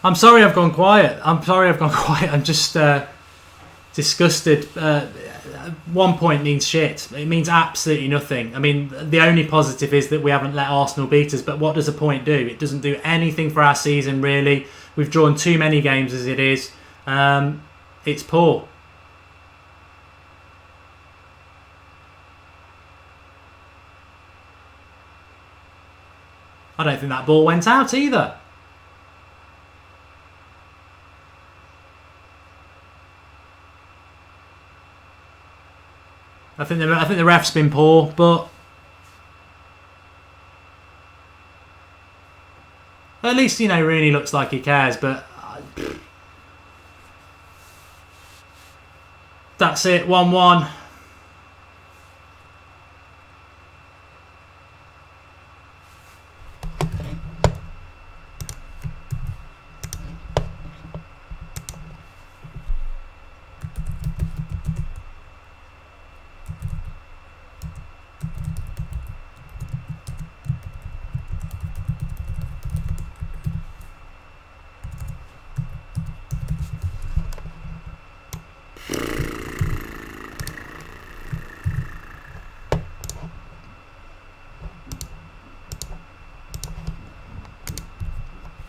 Speaker 1: I'm sorry I've gone quiet. I'm just... disgusted. 1 point means shit. It means absolutely nothing. I mean, the only positive is that we haven't let Arsenal beat us, but what does a point do? It doesn't do anything for our season, really. We've drawn too many games as it is. It's poor. I don't think that ball went out either. I think the ref's been poor, but at least, you know, Rooney looks like he cares. But that's it, 1-1.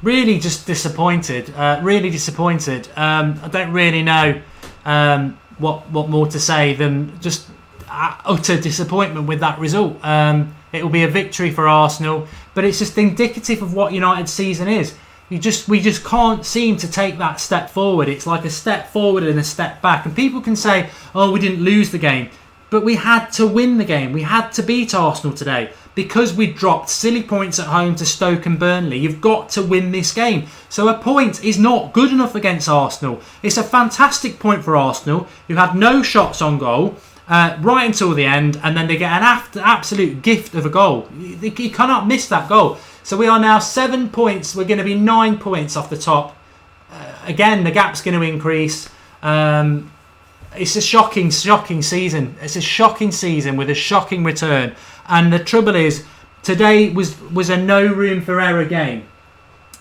Speaker 1: Really just disappointed. Really disappointed. I don't really know what more to say than just utter disappointment with that result. It will be a victory for Arsenal, but it's just indicative of what United's season is. We just can't seem to take that step forward. It's like a step forward and a step back. And people can say, "Oh, we didn't lose the game," but we had to win the game. We had to beat Arsenal today. Because we dropped silly points at home to Stoke and Burnley, you've got to win this game. So a point is not good enough against Arsenal. It's a fantastic point for Arsenal, who had no shots on goal right until the end, and then they get an absolute gift of a goal. You cannot miss that goal. So we are now 7 points. We're going to be 9 points off the top. Again, the gap's going to increase. It's a shocking season. It's a shocking season with a shocking return. And the trouble is, today was a no room for error game.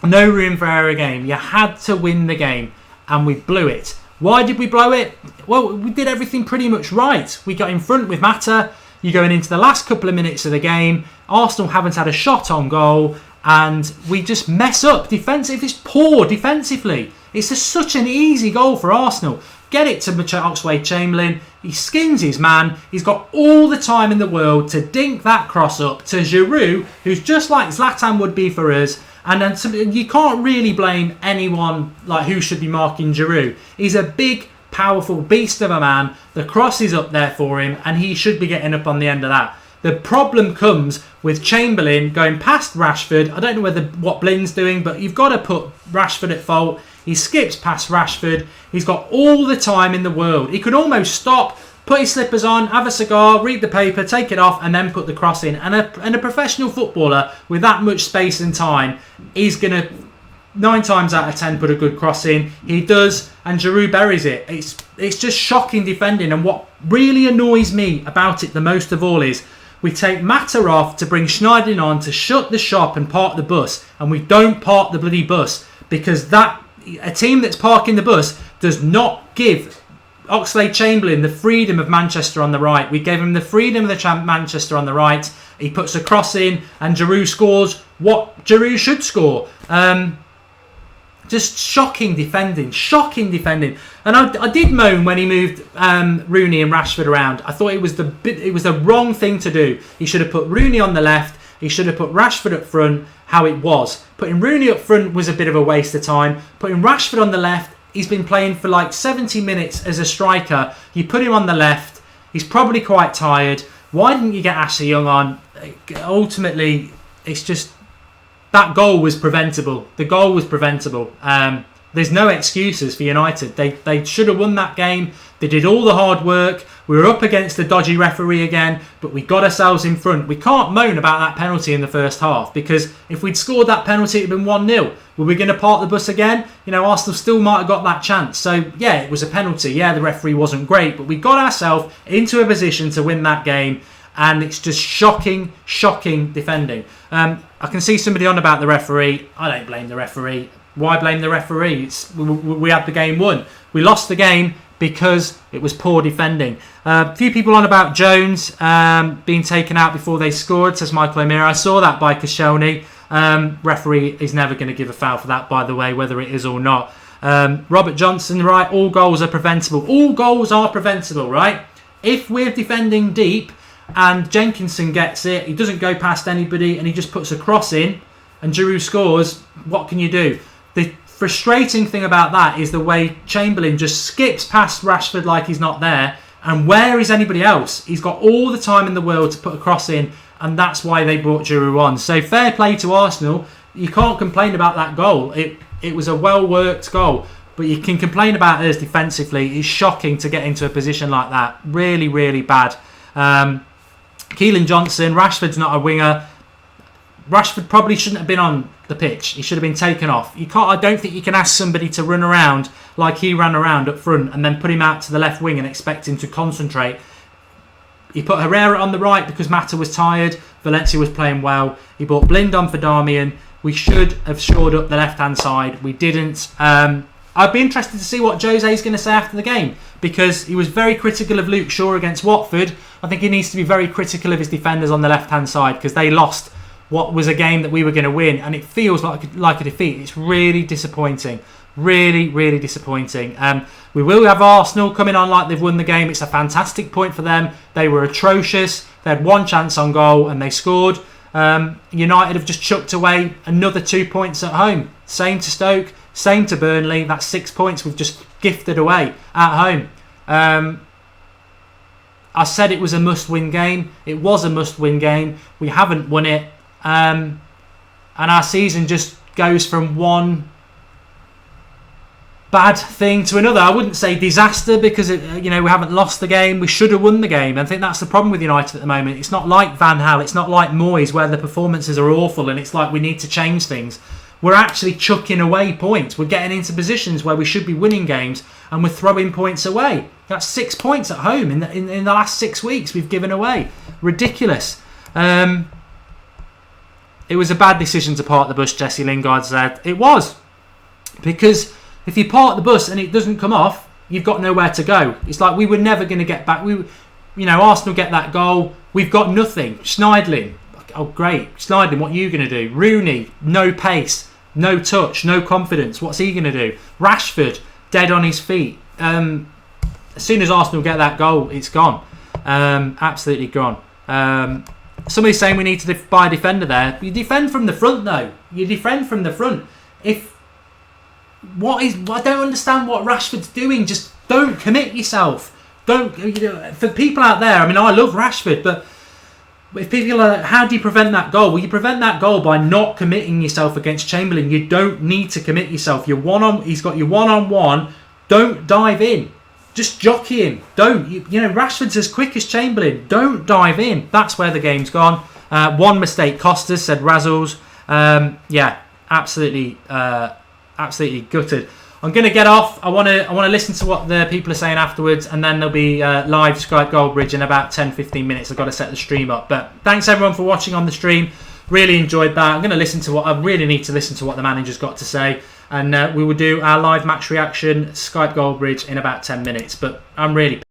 Speaker 1: No room for error game. You had to win the game, and we blew it. Why did we blow it? Well, we did everything pretty much right. We got in front with Mata. You're going into the last couple of minutes of the game. Arsenal haven't had a shot on goal, and we just mess up defensively. It's poor defensively. It's such an easy goal for Arsenal. Get it to Oxlade-Chamberlain. He skins his man. He's got all the time in the world to dink that cross up to Giroud, who's just like Zlatan would be for us. And then you can't really blame anyone like who should be marking Giroud. He's a big, powerful beast of a man. The cross is up there for him, and he should be getting up on the end of that. The problem comes with Chamberlain going past Rashford. I don't know what Blin's doing, but you've got to put Rashford at fault. He skips past Rashford. He's got all the time in the world. He could almost stop, put his slippers on, have a cigar, read the paper, take it off, and then put the cross in. And a professional footballer with that much space and time is going to, 9 times out of 10, put a good cross in. He does, and Giroud buries it. It's just shocking defending. And what really annoys me about it the most of all is we take Mata off to bring Schneiderlin on to shut the shop and park the bus. And we don't park the bloody bus because a team that's parking the bus does not give Oxlade-Chamberlain the freedom of Manchester on the right. We gave him the freedom of the Manchester on the right. He puts a cross in and Giroud scores what Giroud should score. Just shocking defending. And I did moan when he moved Rooney and Rashford around. I thought it was the wrong thing to do. He should have put Rooney on the left. He should have put Rashford up front, how it was. Putting Rooney up front was a bit of a waste of time. Putting Rashford on the left, he's been playing for like 70 minutes as a striker. You put him on the left, he's probably quite tired. Why didn't you get Ashley Young on? Ultimately, it's just, that goal was preventable. The goal was preventable. There's no excuses for United. They should have won that game. They did all the hard work. We were up against the dodgy referee again, but we got ourselves in front. We can't moan about that penalty in the first half because if we'd scored that penalty, it'd been 1-0. Were we going to park the bus again? Arsenal still might have got that chance. So, yeah, it was a penalty. Yeah, the referee wasn't great, but we got ourselves into a position to win that game, and it's just shocking defending. I can see somebody on about the referee. I don't blame the referee. Why blame the referee? We had the game won. We lost the game because it was poor defending. A few people on about Jones being taken out before they scored, says Michael O'Meara. I saw that by Koscielny. Referee is never going to give a foul for that, by the way, whether it is or not. Robert Johnson, right, all goals are preventable. All goals are preventable, right? If we're defending deep and Jenkinson gets it, he doesn't go past anybody and he just puts a cross in and Giroud scores, what can you do? The frustrating thing about that is the way Chamberlain just skips past Rashford like he's not there, and where is anybody else? He's got all the time in the world to put a cross in, and that's why they brought Giroud on. So fair play to Arsenal. You can't complain about that goal. It was a well-worked goal, but you can complain about us defensively. It's shocking to get into a position like that. Really, really bad. Keelan Johnson, Rashford's not a winger. Rashford probably shouldn't have been on the pitch. He should have been taken off. I don't think you can ask somebody to run around like he ran around up front and then put him out to the left wing and expect him to concentrate. He put Herrera on the right because Mata was tired. Valencia was playing well. He brought Blind on for Darmian. We should have shored up the left-hand side. We didn't. I'd be interested to see what Jose's going to say after the game, because he was very critical of Luke Shaw against Watford. I think he needs to be very critical of his defenders on the left-hand side, because they lost what was a game that we were going to win, and it feels like a defeat. It's really disappointing. Really, really disappointing. We will have Arsenal coming on like they've won the game. It's a fantastic point for them. They were atrocious. They had one chance on goal and they scored. United have just chucked away another 2 points at home. Same to Stoke, same to Burnley. That's 6 points we've just gifted away at home. I said it was a must-win game. It was a must-win game. We haven't won it. And our season just goes from one bad thing to another. I wouldn't say disaster, because we haven't lost the game. We should have won the game. I think that's the problem with United at the moment. It's not like Van Gaal, it's not like Moyes, where the performances are awful and it's like we need to change things. We're actually chucking away points. We're getting into positions where we should be winning games and we're throwing points away. That's 6 points at home in the last 6 weeks we've given away. Ridiculous. It was a bad decision to park the bus, Jesse Lingard said. It was. Because if you park the bus and it doesn't come off, you've got nowhere to go. It's like we were never going to get back. Arsenal get that goal. We've got nothing. Schneidlin. Oh, great. Schneidlin, what are you going to do? Rooney, no pace, no touch, no confidence. What's he going to do? Rashford, dead on his feet. As soon as Arsenal get that goal, it's gone. Absolutely gone. Somebody's saying we need to buy a defender there. You defend from the front, though. You defend from the front. I don't understand what Rashford's doing. Just don't commit yourself. For people out there, I love Rashford, but if people are like, how do you prevent that goal? Well, you prevent that goal by not committing yourself against Chamberlain. You don't need to commit yourself. He's got you one-on-one. Don't dive in. Just jockey him. Don't. Rashford's as quick as Chamberlain. Don't dive in. That's where the game's gone. One mistake cost us, said Razzles. Absolutely gutted. I'm going to get off. I want to listen to what the people are saying afterwards, and then there'll be live Skype Goldbridge in about 10-15 minutes. I've got to set the stream up. But thanks everyone for watching on the stream. Really enjoyed that. I really need to listen to what the manager's got to say. And we will do our live match reaction Skype Goldbridge in about 10 minutes. But I'm really